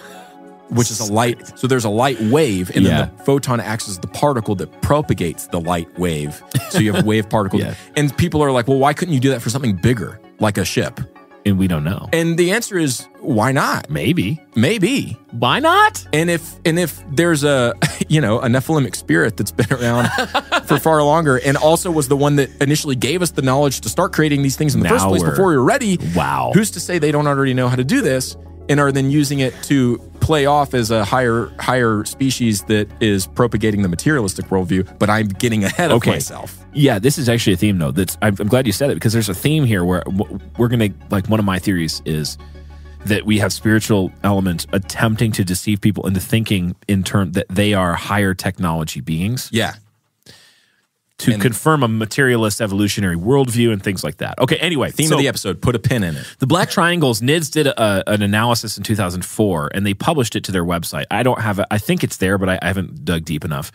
which is a light. So there's a light wave, and then the photon acts as the particle that propagates the light wave. So you have wave particles. And people are like, well, why couldn't you do that for something bigger, like a ship? And we don't know. And the answer is, why not? Maybe. Why not? And if there's a Nephilimic spirit that's been around for far longer, and also was the one that initially gave us the knowledge to start creating these things in the first place before we were ready. Wow. Who's to say they don't already know how to do this and are then using it to play off as a higher species that is propagating the materialistic worldview, but I'm getting ahead of myself. Yeah, this is actually a theme, though. I'm glad you said it, because there's a theme here where we're going to, like, one of my theories is that we have spiritual elements attempting to deceive people into thinking in turn that they are higher technology beings. Yeah. To confirm a materialist evolutionary worldview and things like that. Okay, anyway. Theme of the episode, put a pin in it. The Black Triangles, NIDS did an analysis in 2004, and they published it to their website. I don't have it. I think it's there, but I haven't dug deep enough.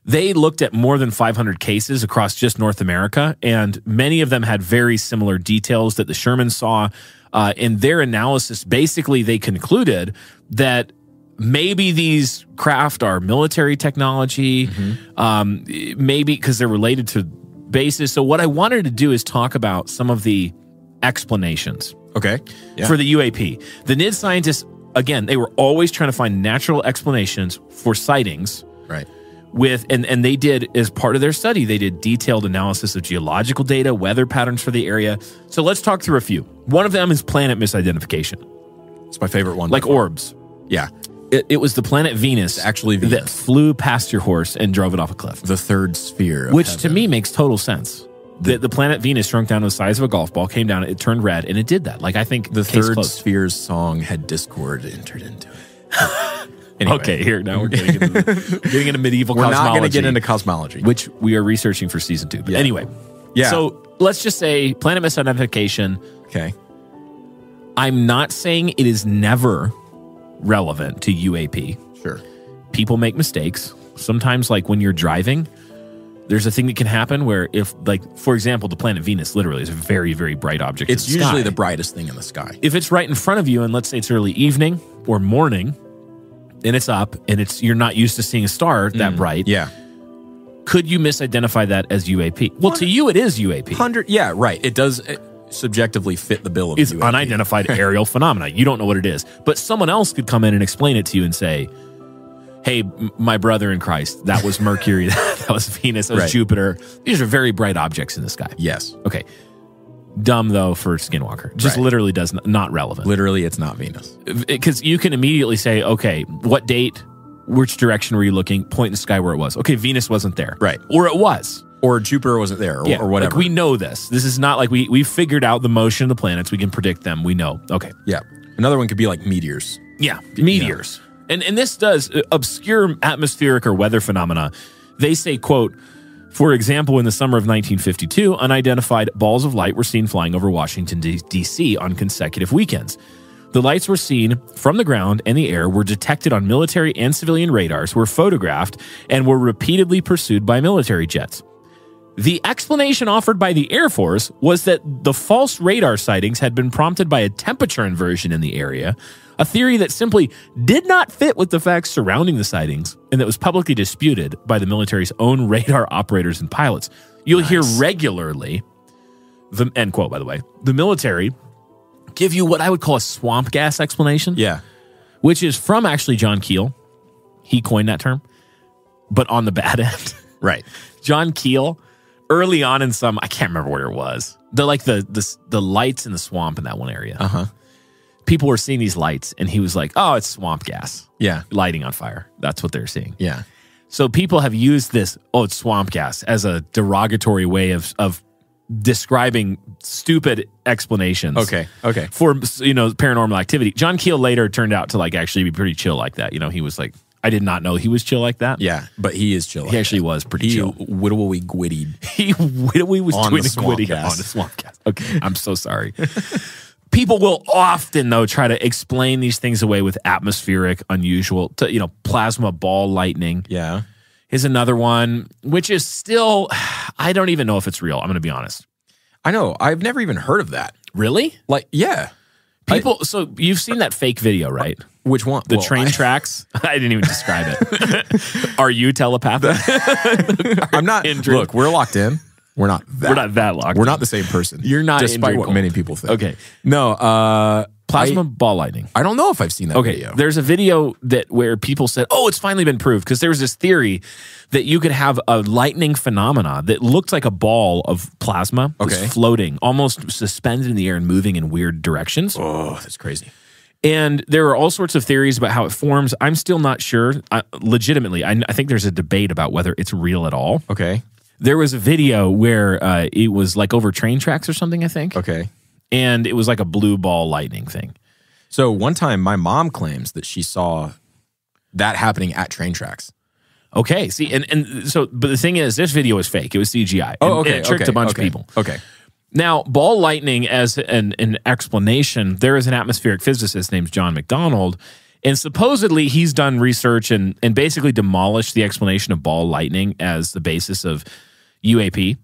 They looked at more than 500 cases across just North America, and many of them had very similar details that the Shermans saw. In their analysis, basically, they concluded that maybe these craft are military technology, maybe because they're related to bases. So what I wanted to do is talk about some of the explanations for the UAP. The NIDS scientists, again, they were always trying to find natural explanations for sightings. Right. And they did, as part of their study, they did detailed analysis of geological data, weather patterns for the area. So let's talk through a few. One of them is planet misidentification. It's my favorite one. Like orbs. Yeah. It was the planet Venus, actually that flew past your horse and drove it off a cliff. The third sphere of Which heaven. to me makes total sense. The planet Venus shrunk down to the size of a golf ball, came down, it turned red, and it did that. Like, I think the third sphere's song had discord entered into it. Anyway. Okay, here, now we're getting into medieval we're cosmology. We're not going to get into cosmology. Which we are researching for season 2. But anyway. Yeah. So let's just say planet misidentification. Okay. I'm not saying it is never relevant to UAP. Sure. People make mistakes. Sometimes, like when you're driving, there's a thing that can happen where if, like, for example, the planet Venus literally is a very, very bright object. It's usually the brightest thing in the sky. If it's right in front of you, and let's say it's early evening or morning, and it's up, and you're not used to seeing a star that bright. Yeah. Could you misidentify that as UAP? Well, to you, it is UAP. Yeah, right. It does subjectively fit the bill of It's UAP. Unidentified aerial phenomena. You don't know what it is. But someone else could come in and explain it to you and say, hey, my brother in Christ, that was Mercury, that was Venus, that was Jupiter. These are very bright objects in the sky. Yes. Okay. Dumb, though, for Skinwalker. Just literally not relevant. Literally, it's not Venus. Because you can immediately say, okay, what date, which direction were you looking? Point in the sky where it was. Okay, Venus wasn't there. Right. Or it was. Or Jupiter wasn't there, or whatever. Like, we know this. This is not like we figured out the motion of the planets. We can predict them. We know. Okay. Yeah. Another one could be like meteors. Yeah, meteors. Yeah. And this does obscure atmospheric or weather phenomena. They say, quote, for example, in the summer of 1952, unidentified balls of light were seen flying over Washington, D.C. on consecutive weekends. The lights were seen from the ground and the air, were detected on military and civilian radars, were photographed, and were repeatedly pursued by military jets. The explanation offered by the Air Force was that the false radar sightings had been prompted by a temperature inversion in the area, a theory that simply did not fit with the facts surrounding the sightings and that was publicly disputed by the military's own radar operators and pilots. You'll hear regularly, end quote, by the way, the military give you what I would call a swamp gas explanation. Yeah. Which is from actually John Keel. He coined that term, but on the bad end. Right. John Keel, early on in I can't remember where it was. The lights in the swamp in that one area. Uh-huh. People were seeing these lights, and he was like, oh, it's swamp gas. Yeah. Lighting on fire. That's what they're seeing. Yeah. So people have used this, it's swamp gas, as a derogatory way of describing stupid explanations. Okay. For, paranormal activity. John Keel later turned out to actually be pretty chill like that. He was like, I did not know he was chill like that. Yeah, but he is chill. He actually was pretty chill. Wittily gwittied. He wittily was doing the swamp gwitty gas. on the swamp gas. Okay, I'm so sorry. People will often, though, try to explain these things away with atmospheric, unusual, plasma ball lightning. I know. I've never even heard of that. Really? Like, yeah. People, so you've seen that fake video, right? Which one? The train tracks? I didn't even describe it. Are you telepathic? I'm not. Look, we're locked in. We're not that locked. We're not the same person. You're not despite what many people think. Okay. No, plasma ball lightning. I don't know if I've seen that video. There's a video where people said, "Oh, it's finally been proved," because there was this theory that you could have a lightning phenomena that looked like a ball of plasma was floating, almost suspended in the air and moving in weird directions. Oh, that's crazy. And there are all sorts of theories about how it forms. I'm still not sure. Legitimately, I think there's a debate about whether it's real at all. Okay. There was a video where it was like over train tracks or something, I think. Okay. And it was like a blue ball lightning thing. So one time my mom claims that she saw that happening at train tracks. Okay. See, and so, but the thing is, this video is fake. It was CGI. Oh, okay. And it tricked a bunch of people. Okay. Now, ball lightning as an explanation, there is an atmospheric physicist named John McDonald, and supposedly he's done research and basically demolished the explanation of ball lightning as the basis of UAP.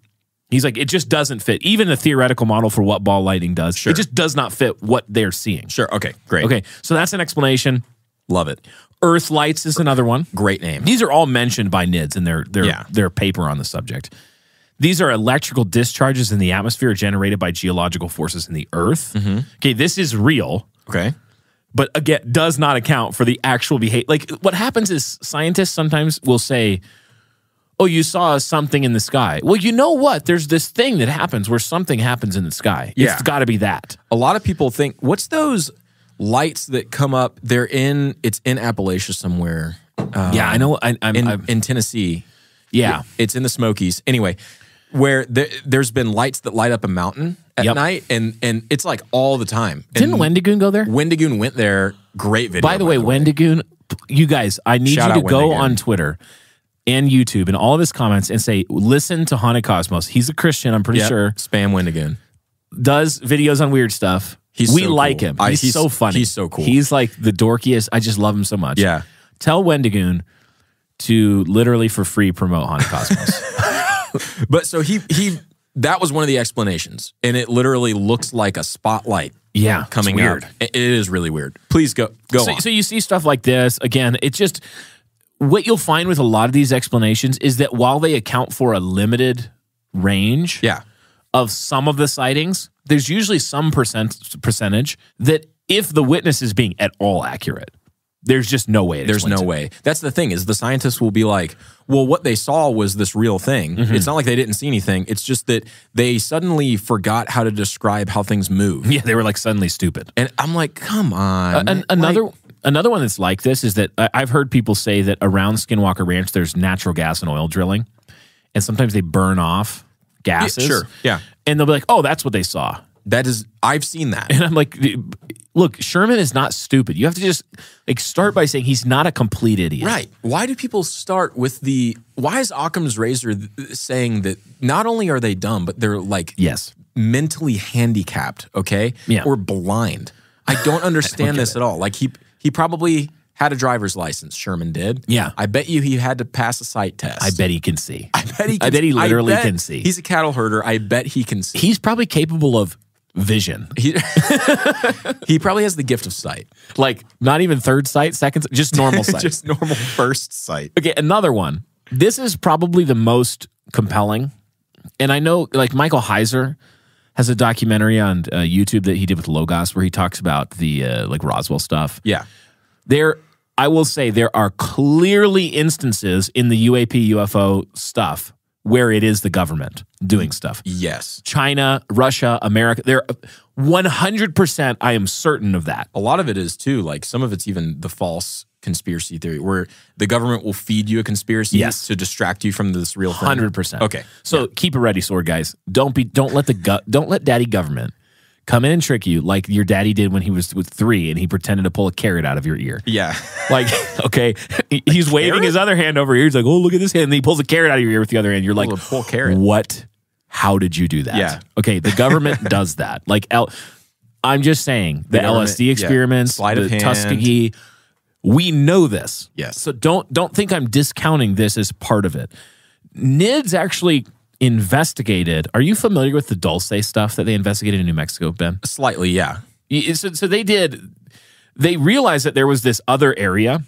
He's like, it just doesn't fit. Even the theoretical model for what ball lightning does, it just does not fit what they're seeing. Sure. Okay. Great. Okay. So that's an explanation. Love it. Earth lights is another one. Great name. These are all mentioned by NIDS in their paper on the subject. These are electrical discharges in the atmosphere generated by geological forces in the Earth. Mm-hmm. Okay, this is real. Okay. But again, does not account for the actual behavior. Like, what happens is scientists sometimes will say, oh, you saw something in the sky. Well, you know what? There's this thing that happens where something happens in the sky. Yeah. It's got to be that. A lot of people think, what's those lights that come up? It's in Appalachia somewhere. Yeah, I know. I'm in Tennessee. Yeah. It's in the Smokies. Anyway, where there's been lights that light up a mountain at night, and it's like all the time. Didn't Wendigoon go there? Wendigoon went there. Great video. By the way, Wendigoon, you guys, I need Shout you to out go Wendigoon. on Twitter and YouTube and all of his comments and say, listen to Haunted Cosmos. He's a Christian, I'm pretty sure. Spam Wendigoon. Does videos on weird stuff. We so like cool. him. He's so funny. He's so cool. He's like the dorkiest. I just love him so much. Yeah. Tell Wendigoon to literally for free promote Haunted Cosmos. But so that was one of the explanations, and it literally looks like a spotlight. Yeah, coming weird. out. It is really weird. Please go on. So you see stuff like this again. It's just what you'll find with a lot of these explanations is that while they account for a limited range of some of the sightings, there's usually some percentage that if the witness is being at all accurate, there's just no way. There's no way. That's the thing is the scientists will be like, well, what they saw was this real thing. Mm-hmm. It's not like they didn't see anything. It's just that they suddenly forgot how to describe how things move. Yeah, they were like suddenly stupid. And I'm like, come on. Another one that's like this is that I've heard people say that around Skinwalker Ranch, there's natural gas and oil drilling. And sometimes they burn off gases. Yeah, sure. Yeah. And they'll be like, oh, that's what they saw. I've seen that. And I'm like, look, Sherman is not stupid. You have to just start by saying he's not a complete idiot. Right. Why do people start with why is Occam's razor saying that not only are they dumb, but they're mentally handicapped, okay? Yeah. Or blind. I don't understand this at all. Like he probably had a driver's license, Sherman did. Yeah. I bet you he had to pass a sight test. I bet he can see. I bet he literally can see. He's a cattle herder. I bet he can see. He's probably capable of vision. He probably has the gift of sight. Like not even third sight, second, just normal sight. Just normal first sight. Okay, another one. This is probably the most compelling. And I know like Michael Heiser has a documentary on YouTube that he did with Logos where he talks about the like Roswell stuff. Yeah. I will say there are clearly instances in the UAP UFO stuff where it is the government doing stuff. Yes. China, Russia, America. They're 100%, I am certain of that. A lot of it is too, like some of it's even the false conspiracy theory where the government will feed you a conspiracy to distract you from this real thing. 100%. Okay. So keep a ready sword, guys. Don't let daddy government come in and trick you like your daddy did when he was with 3 and he pretended to pull a carrot out of your ear. Yeah. Like, okay, he's waving his other hand over here. He's like, oh, look at this hand. And he pulls a carrot out of your ear with the other hand. You're like, pull carrot. What? How did you do that? Yeah. Okay, the government does that. Like, I'm just saying, the LSD experiments, sleight of hand. Tuskegee, we know this. Yes. So don't think I'm discounting this as part of it. NIDS actually investigated. Are you familiar with the Dulce stuff that they investigated in New Mexico, Ben? Slightly, yeah. So they realized that there was this other area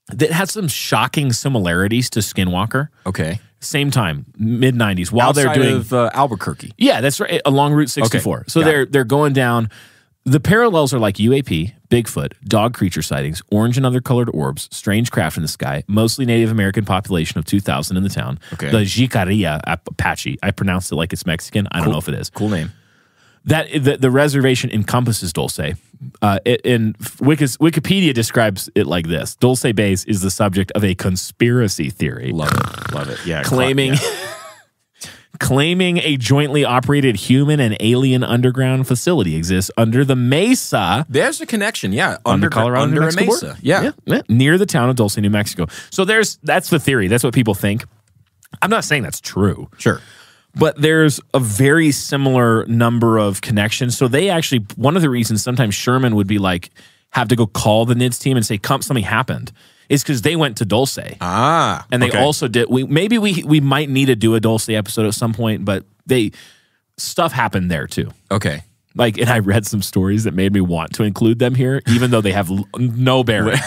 that had some shocking similarities to Skinwalker. Okay. Same time, mid-90s, while Outside they're doing of Albuquerque. Yeah, that's right, along Route 64. Okay, So they're going down. The parallels are like UAP, Bigfoot, dog creature sightings, orange and other colored orbs, strange craft in the sky, mostly Native American population of 2,000 in the town. Okay. The Jicarilla Apache. I pronounced it like it's Mexican. I don't know if it is. Cool name. That the reservation encompasses Dulce. Wikipedia describes it like this: Dulce Base is the subject of a conspiracy theory. Love it. Yeah. Claiming a jointly operated human and alien underground facility exists under the mesa. There's a connection, yeah. Under Colorado, under New a Mexico mesa. border. Yeah. Near the town of Dulce, New Mexico. So that's the theory. That's what people think. I'm not saying that's true. Sure. But there's a very similar number of connections. So they actually, one of the reasons sometimes Sherman would be like, have to go call the NIDS team and say, come, something happened, is because they went to Dulce. And they also did, we might need to do a Dulce episode at some point, but stuff happened there too. Okay. Like, and I read some stories that made me want to include them here, even though they have no bearing.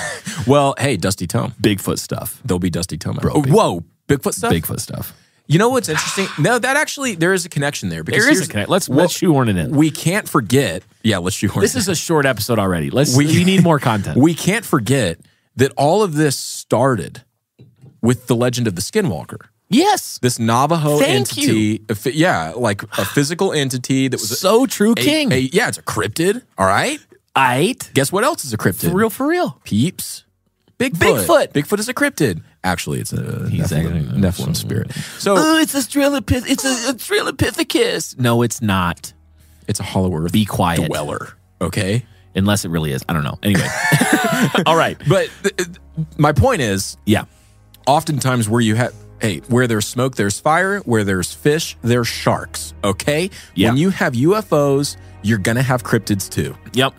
Well, hey, Dusty Tome. Bigfoot stuff. There'll be Dusty Tome. Bro, whoa, Bigfoot stuff? Bigfoot stuff. You know what's interesting? No, that actually, there is a connection there. Because There is a connection. Let's shoehorn it in. We can't forget. Yeah, let's shoehorn This it in. is a short episode already. We need more content. We can't forget that all of this started with the legend of the Skinwalker. Yes. This Navajo Thank entity. Yeah, like a physical entity that was So true, King. Yeah, it's a cryptid. All right. Guess what else is a cryptid? For real. Peeps. Bigfoot. Bigfoot. Bigfoot is a cryptid. Actually, it's a Nephilim spirit. So it's a Australopithecus. No, it's not. it's a Hollow Earth Be quiet. dweller. Okay. Unless it really is. I don't know. Anyway. All right. But my point is, Yeah. oftentimes where there's smoke, there's fire. Where there's fish, there's sharks. Okay? Yeah. When you have UFOs, you're going to have cryptids too. Yep.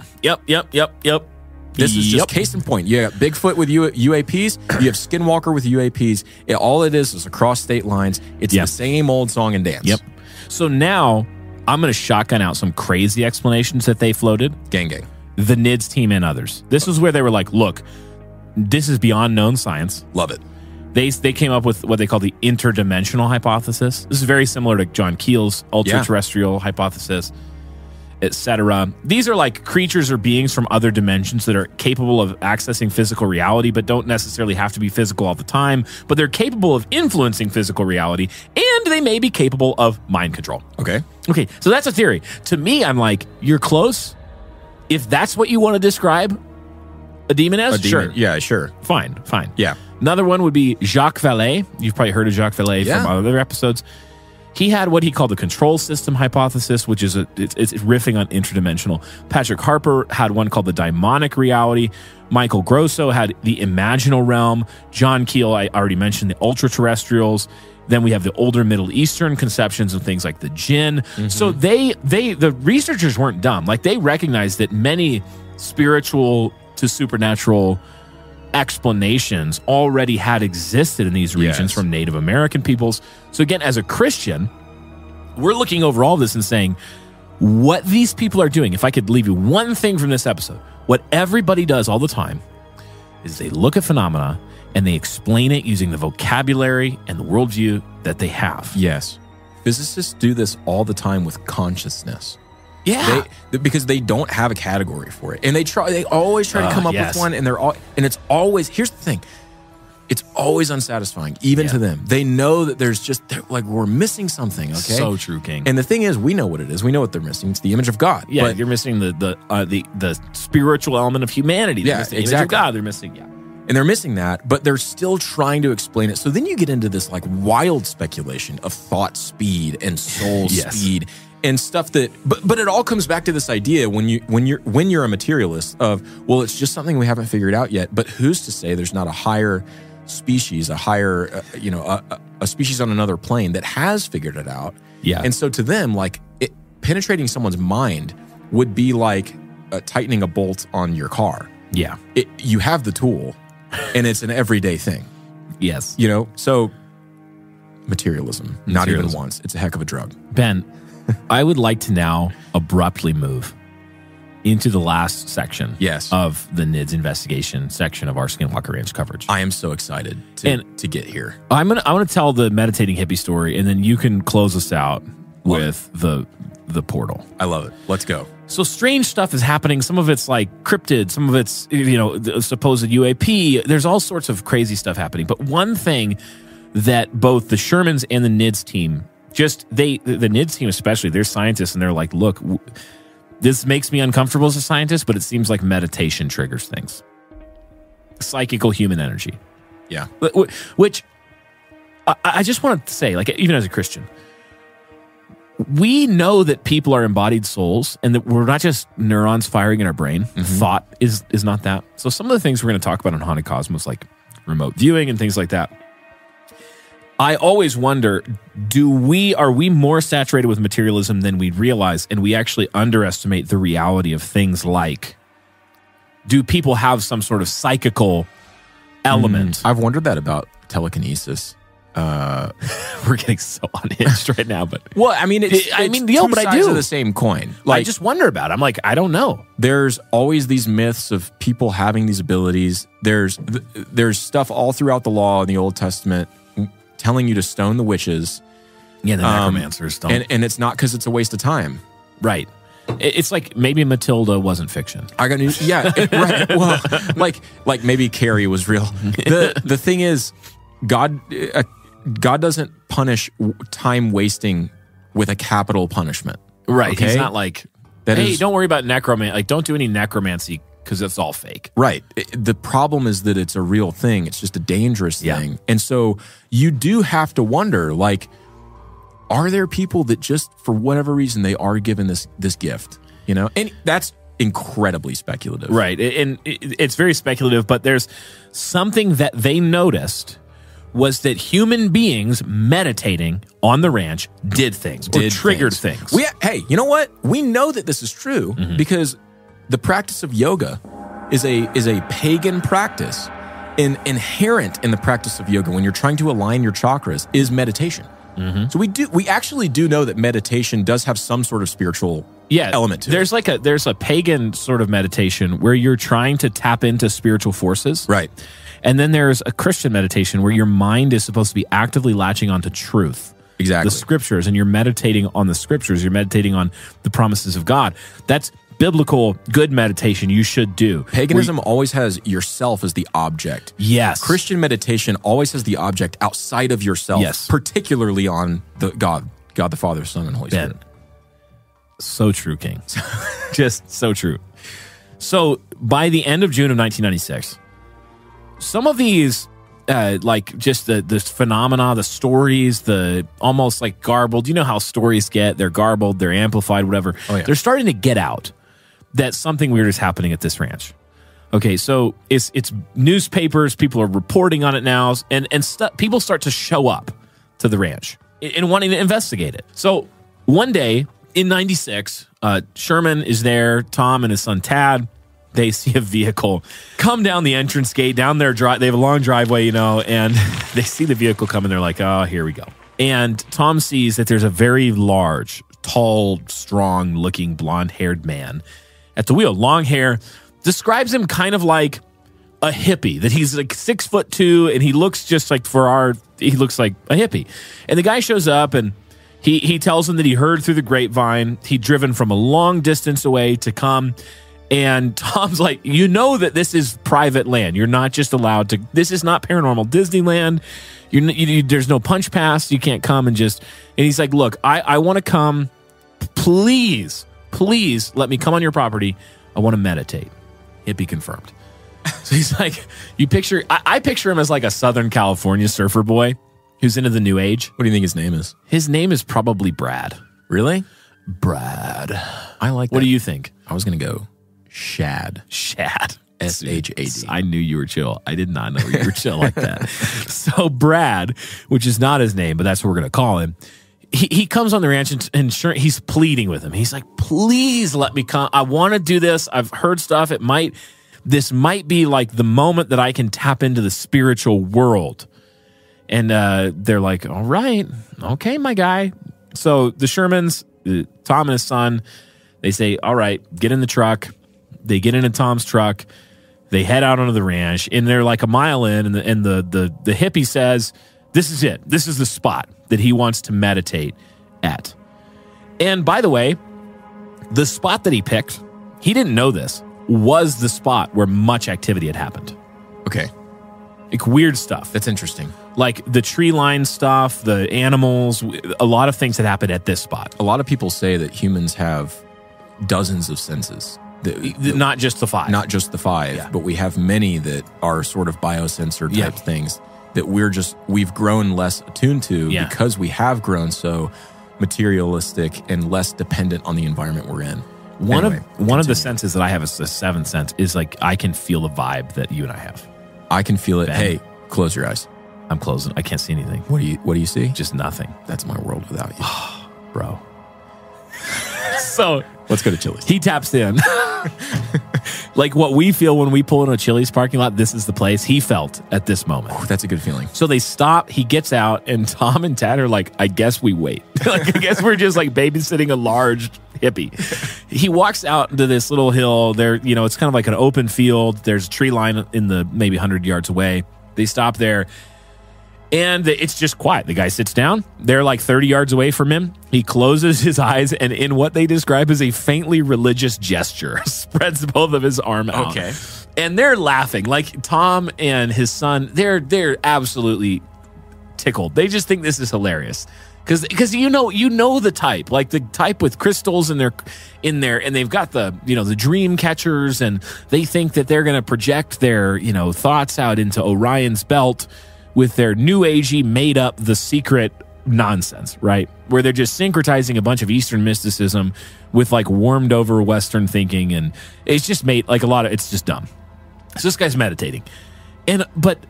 This is just case in point. You got Bigfoot with UAPs. You have Skinwalker with UAPs. All it is across state lines. It's the same old song and dance. Yep. So now I'm going to shotgun out some crazy explanations that they floated. Gang. The NIDS team and others. This is where they were like, look, this is beyond known science. Love it. They came up with what they call the interdimensional hypothesis. This is very similar to John Keel's ultra-terrestrial hypothesis, etc. These are like creatures or beings from other dimensions that are capable of accessing physical reality, but don't necessarily have to be physical all the time. But they're capable of influencing physical reality, and they may be capable of mind control. Okay. So that's a theory. To me, I'm like, you're close. If that's what you want to describe a demon as, sure. Yeah, sure. Fine. Yeah. Another one would be Jacques Vallée. You've probably heard of Jacques Vallée from other episodes. He had what he called the control system hypothesis, which is it's riffing on interdimensional. Patrick Harper had one called the daimonic reality. Michael Grosso had the imaginal realm. John Keel, I already mentioned, the ultra-terrestrials. Then we have the older Middle Eastern conceptions of things like the jinn. So the researchers weren't dumb. Like, they recognized that many spiritual to supernatural explanations already had existed in these regions from Native American peoples. So again, as a Christian, we're looking over all this and saying, what these people are doing, if I could leave you one thing from this episode, what everybody does all the time is they look at phenomena and they explain it using the vocabulary and the worldview that they have. Yes. Physicists do this all the time with consciousness. Yeah. Because they don't have a category for it. And they always try to come up with one, and it's always, here's the thing. It's always unsatisfying, even to them. They know that they're like, we're missing something, okay? So true, King. And the thing is, we know what it is. We know what they're missing. It's the image of God. Yeah, but you're missing the spiritual element of humanity. They're missing the image of God. They're missing, and they're missing that, but they're still trying to explain it. So then you get into this like wild speculation of thought speed and soul speed and stuff that, but it all comes back to this idea when you're a materialist of, well, it's just something we haven't figured out yet. But who's to say there's not a higher species, a higher, a species on another plane that has figured it out? Yeah. And so to them, like, penetrating someone's mind would be like tightening a bolt on your car. Yeah. You have the tool, and it's an everyday thing. Yes. So materialism. Not even once. It's a heck of a drug. Ben, I would like to now abruptly move into the last section of the NIDS investigation section of our Skinwalker Ranch coverage. I am so excited to get here. I want to tell the meditating hippie story, and then you can close us out with the portal. I love it. Let's go. So strange stuff is happening. Some of it's like cryptid. Some of it's, the supposed UAP. There's all sorts of crazy stuff happening. But one thing that both the Shermans and the NIDS team, the NIDS team especially, they're scientists, and they're like, look, this makes me uncomfortable as a scientist, but it seems like meditation triggers things. Psychical human energy. Yeah. Which I just want to say, like, even as a Christian, we know that people are embodied souls and that we're not just neurons firing in our brain. Mm-hmm. Thought is not that. So some of the things we're going to talk about on Haunted Cosmos, like remote viewing and things like that, I always wonder, are we more saturated with materialism than we realize, and we actually underestimate the reality of things like, do people have some sort of psychical element? I've wondered that about telekinesis. We're getting so unhinged right now, but well, I mean, it's but I sides do of the same coin. Like, I just wonder about it. I'm like, I don't know. There's always these myths of people having these abilities. There's stuff all throughout the law in the Old Testament telling you to stone the witches. Yeah, the necromancers don't. And it's not because it's a waste of time. Right. It's like maybe Matilda wasn't fiction. I got news. Yeah, right. Well, like maybe Carrie was real. The thing is, God doesn't punish time wasting with a capital punishment. Right. Okay? He's not like, don't worry about necromancy. Like, don't do any necromancy because it's all fake. Right. The problem is that it's a real thing. It's just a dangerous thing. And so you do have to wonder, like, are there people that just, for whatever reason, they are given this gift? And that's incredibly speculative. Right. And it's very speculative, but there's something that they noticed was that human beings meditating on the ranch did triggered things. Hey, you know what? We know that this is true because the practice of yoga is a pagan practice. And inherent in the practice of yoga, when you're trying to align your chakras, is meditation. Mm-hmm. So we actually do know that meditation does have some sort of spiritual element to it. There's a pagan sort of meditation where you're trying to tap into spiritual forces. Right. And then there's a Christian meditation where your mind is supposed to be actively latching onto truth. Exactly. The scriptures, and you're meditating on the scriptures. You're meditating on the promises of God. That's biblical, good meditation you should do. Paganism always has yourself as the object. Yes. Christian meditation always has the object outside of yourself. Yes. Particularly on the God the Father, Son, and Holy Spirit. So true, King. Just so true. So by the end of June of 1996, some of these, just the phenomena, the stories, the almost like garbled, you know how stories get, they're garbled, they're amplified, whatever. Oh, yeah. They're starting to get out that something weird is happening at this ranch. Okay, so it's newspapers, people are reporting on it now, and people start to show up to the ranch and wanting to investigate it. So one day in 96, Sherman is there, Tom and his son Tad. They see a vehicle come down the entrance gate, down their drive. They have a long driveway, and they see the vehicle come, and they're like, oh, here we go. And Tom sees that there's a very large, tall, strong-looking, blonde-haired man at the wheel. Long hair. Describes him kind of like a hippie, that he's like 6'2", and he looks just like he looks like a hippie. And the guy shows up, and he tells him that he heard through the grapevine. He'd driven from a long distance away to come. And Tom's like, that this is private land. You're not just allowed to. This is not paranormal Disneyland. There's no punch pass. You can't come and just. And he's like, look, I want to come. Please let me come on your property. I want to meditate. Hippie confirmed. So he's like, I picture him as like a Southern California surfer boy who's into the new age. What do you think his name is? His name is probably Brad. Really? Brad. I like that. What do you think? I was going to go Shad. Shad. S-H-A-D. I knew you were chill. I did not know you were chill like that. So Brad, which is not his name, but that's what we're going to call him, he comes on the ranch and sure, he's pleading with him. He's like, please let me come. I want to do this. I've heard stuff. This might be like the moment that I can tap into the spiritual world. And they're like, all right, okay, my guy. So the Shermans, Tom and his son, they say, all right, get in the truck. They get into Tom's truck. They head out onto the ranch, and they're like a mile in, and the hippie says, this is it. This is the spot that he wants to meditate at. And by the way, the spot that he picked, he didn't know this, was the spot where much activity had happened. Okay. Like weird stuff. That's interesting. Like the tree line stuff, the animals, a lot of things that happened at this spot. A lot of people say that humans have dozens of senses. Not just the five. Not just the five, Yeah. but we have many that are sort of biosensor type things that we've grown less attuned to because we have grown so materialistic and less dependent on the environment we're in. One of the senses that I have is the seventh sense is like I can feel the vibe that you and I have. I can feel it. Ben. Hey, close your eyes. I'm closing. I can't see anything. What do you see? Just nothing, That's my world without you. bro. So Let's go to Chili's. he taps in. Like what we feel when we pull into a Chili's parking lot, this is the place he felt at this moment. Ooh, that's a good feeling. So they stop, he gets out, and Tom and Tad are like, I guess we wait. Like, I guess we're just like babysitting a large hippie. He walks out to this little hill. There, it's kind of like an open field. There's a tree line in the maybe 100 yards away. They stop there. And it's just quiet. The guy sits down. They're like 30 yards away from him. He closes his eyes and in what they describe as a faintly religious gesture, spreads both of his arm out. Okay. And they're laughing. Like Tom and his son, they're absolutely tickled. They just think this is hilarious. Because you know the type, like the type with crystals in there, and they've got the the dream catchers, and they think that they're going to project their thoughts out into Orion's belt with their new agey made up The Secret nonsense, right? Where they're just syncretizing a bunch of Eastern mysticism with like warmed over Western thinking, and it's just made like it's just dumb. So this guy's meditating, but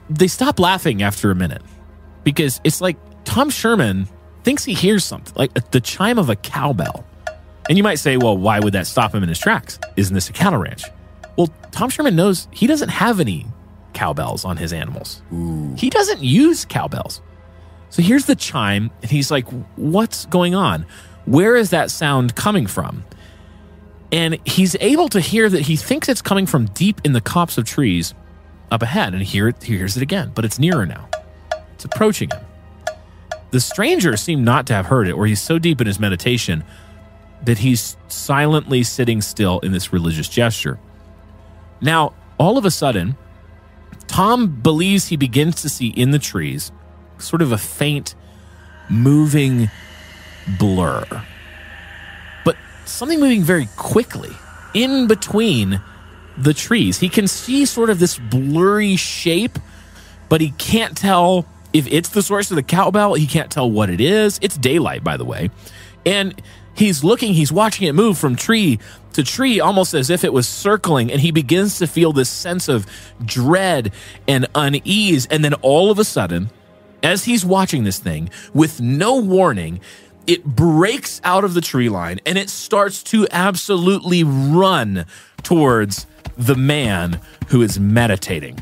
they stop laughing after a minute because it's like Tom Sherman thinks he hears something like the chime of a cowbell, and you might say, well, why would that stop him in his tracks? Isn't this a cattle ranch? Well, Tom Sherman knows he doesn't have any cowbells on his animals. Ooh. He doesn't use cowbells. So here's the chime, and he's like, what's going on? Where is that sound coming from? And he's able to hear that he thinks it's coming from deep in the copse of trees up ahead, and he hears it again, but it's nearer now. It's approaching him. The stranger seemed not to have heard it, or he's so deep in his meditation that he's silently sitting still in this religious gesture. Now, all of a sudden, Tom believes he begins to see in the trees sort of a faint, moving blur. But something moving very quickly in between the trees. He can see sort of this blurry shape, but he can't tell if it's the source of the cowbell. He can't tell what it is. It's daylight, by the way. And he's watching it move from tree to tree, almost as if it was circling, and he begins to feel this sense of dread and unease. And then all of a sudden, as he's watching this thing, with no warning, it breaks out of the tree line, and it starts to absolutely run towards the man who is meditating.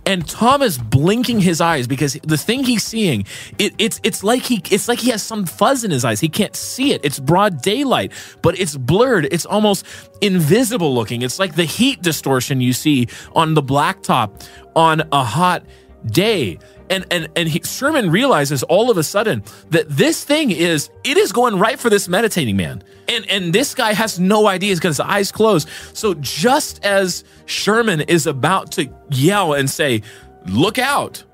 And Tom is blinking his eyes because the thing he's seeing, it's like he has some fuzz in his eyes. He can't see it. It's broad daylight, but it's blurred. It's almost invisible looking. It's like the heat distortion you see on the blacktop on a hot day. And Sherman realizes all of a sudden that this thing is going right for this meditating man. And this guy has no idea. He's got his eyes closed. So just as Sherman is about to yell and say, look out,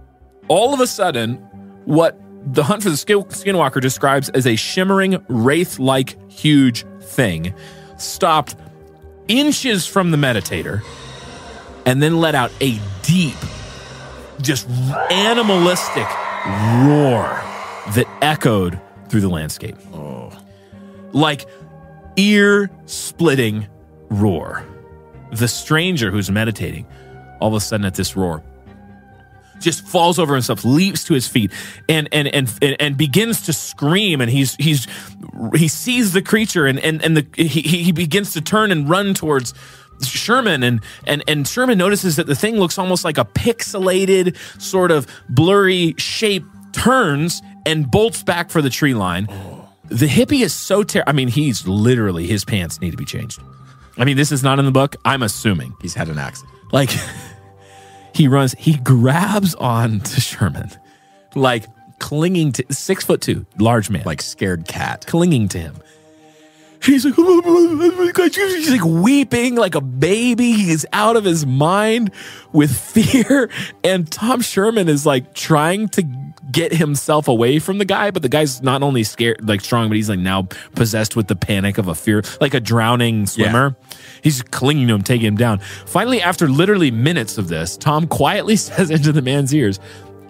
all of a sudden, what the Hunt for the Skinwalker describes as a shimmering, wraith-like huge thing stopped inches from the meditator and then let out a deep, just animalistic roar that echoed through the landscape. Oh. Like ear-splitting roar. The stranger who's meditating, all of a sudden at this roar, just falls over himself, leaps to his feet, and begins to scream. And he sees the creature, and he begins to turn and run towards Sherman, and Sherman notices that the thing looks almost like a pixelated, sort of blurry shape, turns and bolts back for the tree line. The hippie is so he's literally, his pants need to be changed. I mean, this is not in the book. I'm assuming He's had an accident. like he grabs on to Sherman, like clinging to 6'2", large man, Like scared cat. clinging to him. He's like, he's like weeping like a baby. He's out of his mind with fear. And Tom Sherman is like trying to get himself away from the guy, but the guy's not only scared, like strong, but he's like now possessed with the panic of a fear, like a drowning swimmer. Yeah. He's clinging to him, taking him down. Finally, after literally minutes of this, Tom quietly says into the man's ears,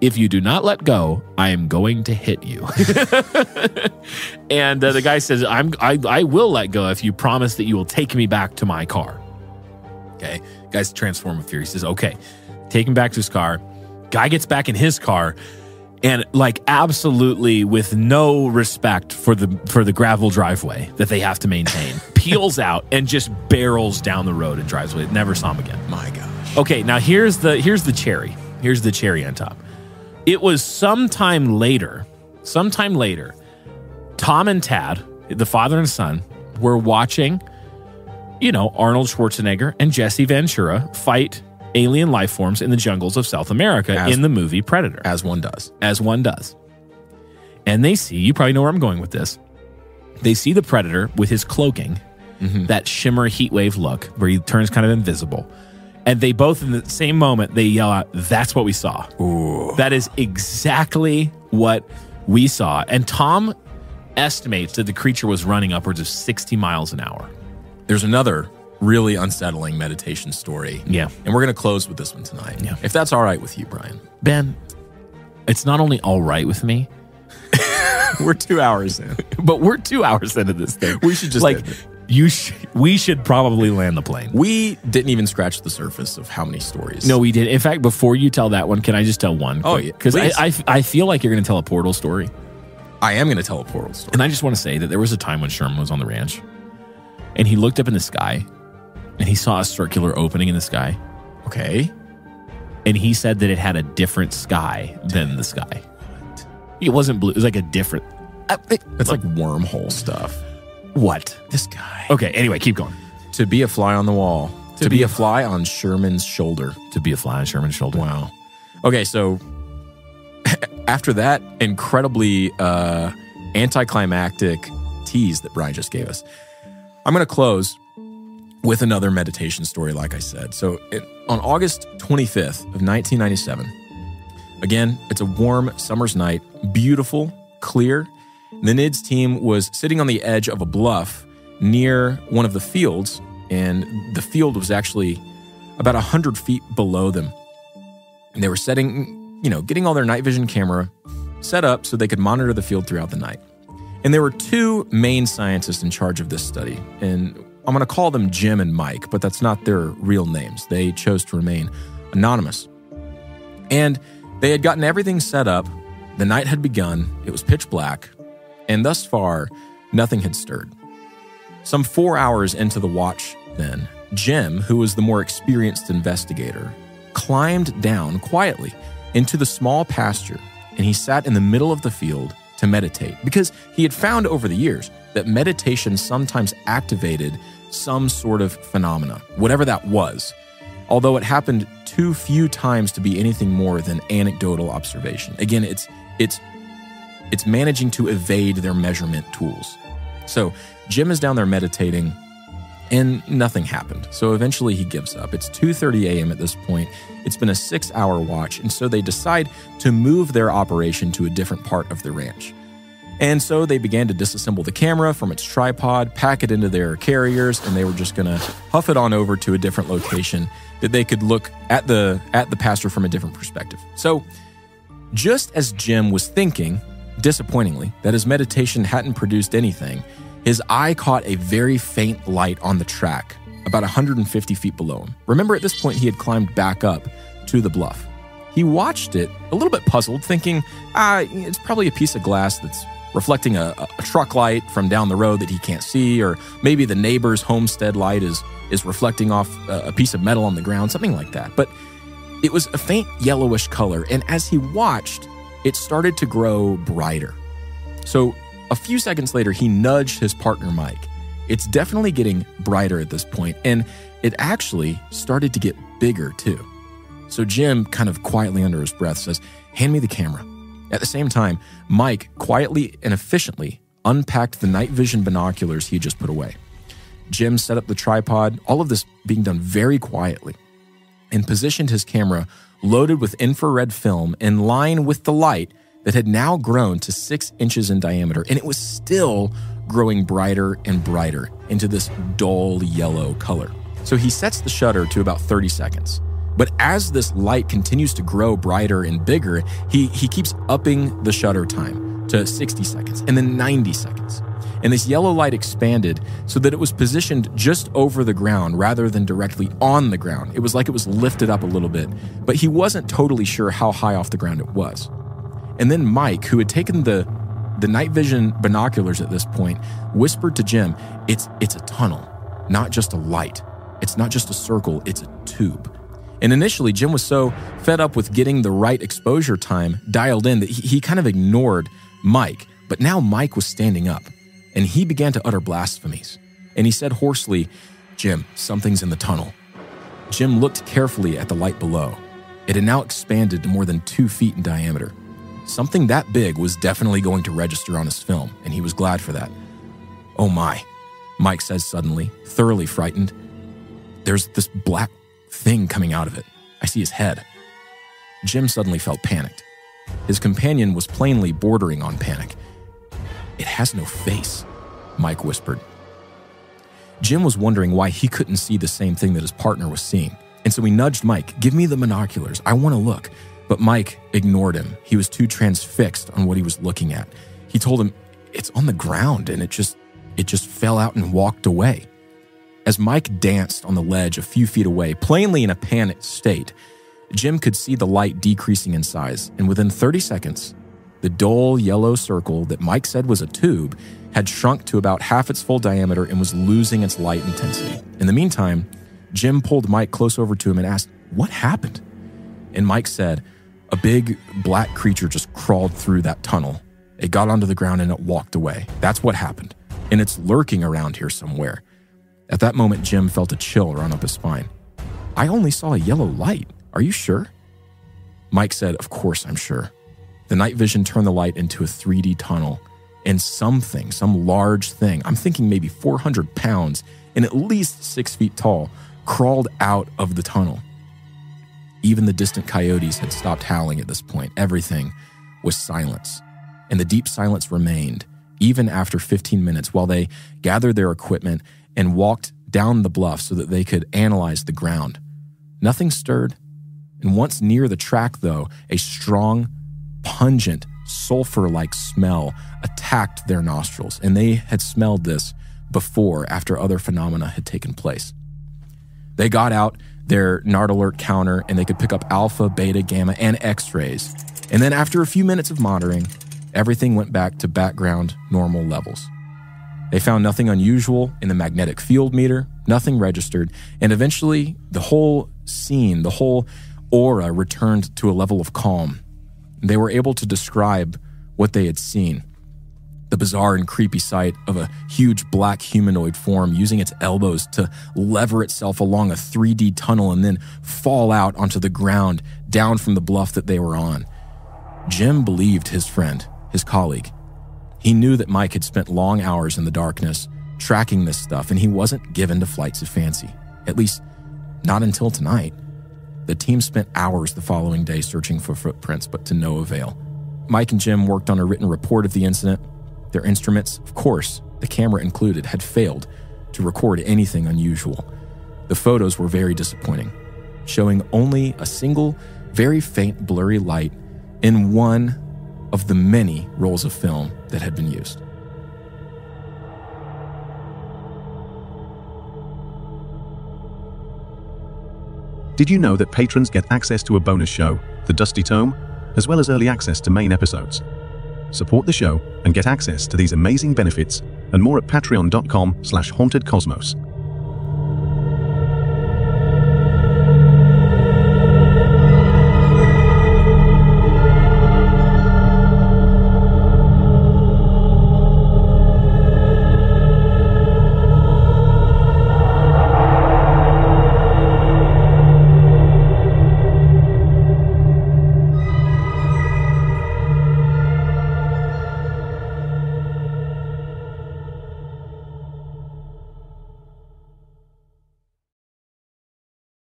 "If you do not let go, I am going to hit you." And the guy says, I will let go if you promise that you will take me back to my car. Okay. Guy's transformed with fear. He says, okay, take him back to his car. Guy gets back in his car and like absolutely with no respect for the gravel driveway that they have to maintain, peels out and just barrels down the road and drives away. Never saw him again. My gosh. Okay. Now here's the cherry. Here's the cherry on top. It was sometime later, Tom and Tad, the father and son, were watching, Arnold Schwarzenegger and Jesse Ventura fight alien life forms in the jungles of South America in the movie Predator. As one does. And they see, you probably know where I'm going with this, they see the Predator with his cloaking, that shimmer heat wave look where he turns kind of invisible. And they both, in the same moment, they yell out, "That's what we saw." Ooh. That is exactly what we saw. And Tom estimates that the creature was running upwards of 60 miles an hour. There's another really unsettling meditation story. Yeah. And we're going to close with this one tonight. Yeah. If that's all right with you, Brian. Ben, it's not only all right with me, We're 2 hours in. but we're 2 hours into this thing. We should just end it. We should probably land the plane. We didn't even scratch the surface of how many stories. No, we did. In fact, before you tell that one, can I just tell one? Oh, yeah. Because I feel like you're going to tell a portal story. I am going to tell a portal story. And I just want to say that there was a time when Sherman was on the ranch and he looked up in the sky and he saw a circular opening in the sky. Okay. And he said that it had a different sky than the sky. What? It wasn't blue. It was like a different. It's like wormhole stuff. What? This guy. Okay, anyway, keep going. To be a fly on the wall. To be a fly on Sherman's shoulder. To be a fly on Sherman's shoulder. Wow. Okay, so after that incredibly anticlimactic tease that Brian just gave us, I'm going to close with another meditation story, like I said. So on August 25th of 1997, again, it's a warm summer's night, beautiful, clear. The NIDS team was sitting on the edge of a bluff near one of the fields, and the field was actually about 100 feet below them. And they were getting all their night vision camera set up so they could monitor the field throughout the night. And there were two main scientists in charge of this study, and I'm going to call them Jim and Mike, but that's not their real names. They chose to remain anonymous. And they had gotten everything set up. The night had begun. It was pitch black. And thus far, nothing had stirred. Some 4 hours into the watch then, Jim, who was the more experienced investigator, climbed down quietly into the small pasture, and he sat in the middle of the field to meditate, because he had found over the years that meditation sometimes activated some sort of phenomena, whatever that was, although it happened too few times to be anything more than anecdotal observation. Again, it's managing to evade their measurement tools. So Jim is down there meditating, and nothing happened. So eventually he gives up. It's 2:30 a.m. at this point. It's been a 6-hour watch, and so they decide to move their operation to a different part of the ranch. And so they began to disassemble the camera from its tripod, pack it into their carriers, and they were just going to huff it on over to a different location that they could look at the pasture from a different perspective. So just as Jim was thinking, disappointingly, that his meditation hadn't produced anything, his eye caught a very faint light on the track, about 150 feet below him. Remember, at this point, he had climbed back up to the bluff. He watched it a little bit puzzled, thinking, it's probably a piece of glass that's reflecting a truck light from down the road that he can't see, or maybe the neighbor's homestead light is reflecting off a piece of metal on the ground, something like that. But it was a faint yellowish color, and as he watched, it started to grow brighter. So a few seconds later, he nudged his partner, Mike. It's definitely getting brighter at this point, and it actually started to get bigger too. So Jim, kind of quietly under his breath, says, "Hand me the camera." At the same time, Mike quietly and efficiently unpacked the night vision binoculars he had just put away. Jim set up the tripod, all of this being done very quietly, and positioned his camera loaded with infrared film in line with the light that had now grown to 6 inches in diameter, and it was still growing brighter and brighter into this dull yellow color. So he sets the shutter to about 30 seconds. But as this light continues to grow brighter and bigger, he keeps upping the shutter time to 60 seconds and then 90 seconds. And this yellow light expanded so that it was positioned just over the ground rather than directly on the ground. It was like it was lifted up a little bit, but he wasn't totally sure how high off the ground it was. And then Mike, who had taken the night vision binoculars at this point, whispered to Jim, it's a tunnel, not just a light. It's not just a circle, it's a tube. And initially, Jim was so fed up with getting the right exposure time dialed in that he kind of ignored Mike. But now Mike was standing up, and he began to utter blasphemies. And he said hoarsely, "Jim, something's in the tunnel." Jim looked carefully at the light below. It had now expanded to more than 2 feet in diameter. Something that big was definitely going to register on his film, and he was glad for that. "Oh my," Mike says suddenly, thoroughly frightened. "There's this black thing coming out of it. I see his head." Jim suddenly felt panicked. His companion was plainly bordering on panic. "It has no face," Mike whispered. Jim was wondering why he couldn't see the same thing that his partner was seeing. And so he nudged Mike, "Give me the binoculars. I want to look." But Mike ignored him. He was too transfixed on what he was looking at. He told him, "It's on the ground," and it just fell out and walked away. As Mike danced on the ledge a few feet away, plainly in a panicked state, Jim could see the light decreasing in size, and within 30 seconds, the dull yellow circle that Mike said was a tube had shrunk to about half its full diameter and was losing its light intensity. In the meantime, Jim pulled Mike close over to him and asked, "What happened?" And Mike said, "A big black creature just crawled through that tunnel. It got onto the ground and it walked away. That's what happened. And it's lurking around here somewhere." At that moment, Jim felt a chill run up his spine. "I only saw a yellow light. Are you sure?" Mike said, "Of course I'm sure." The night vision turned the light into a 3D tunnel, and some large thing, I'm thinking maybe 400 pounds and at least 6 feet tall, crawled out of the tunnel. Even the distant coyotes had stopped howling at this point. Everything was silence, and the deep silence remained even after 15 minutes while they gathered their equipment and walked down the bluff so that they could analyze the ground. Nothing stirred, and once near the track, though, a strong, pungent, sulfur-like smell attacked their nostrils, and they had smelled this before after other phenomena had taken place. They got out their NARD alert counter, and they could pick up alpha, beta, gamma, and x-rays. And then after a few minutes of monitoring, everything went back to background normal levels. They found nothing unusual in the magnetic field meter, nothing registered, and eventually the whole scene, the whole aura returned to a level of calm. They were able to describe what they had seen. The bizarre and creepy sight of a huge black humanoid form using its elbows to lever itself along a 3D tunnel and then fall out onto the ground down from the bluff that they were on. Jim believed his friend, his colleague. He knew that Mike had spent long hours in the darkness tracking this stuff, and he wasn't given to flights of fancy. At least, not until tonight. The team spent hours the following day searching for footprints, but to no avail. Mike and Jim worked on a written report of the incident. Their instruments, of course, the camera included, had failed to record anything unusual. The photos were very disappointing, showing only a single, very faint, blurry light in one of the many rolls of film that had been used. Did you know that patrons get access to a bonus show, The Dusty Tome, as well as early access to main episodes? Support the show and get access to these amazing benefits and more at patreon.com/hauntedcosmos.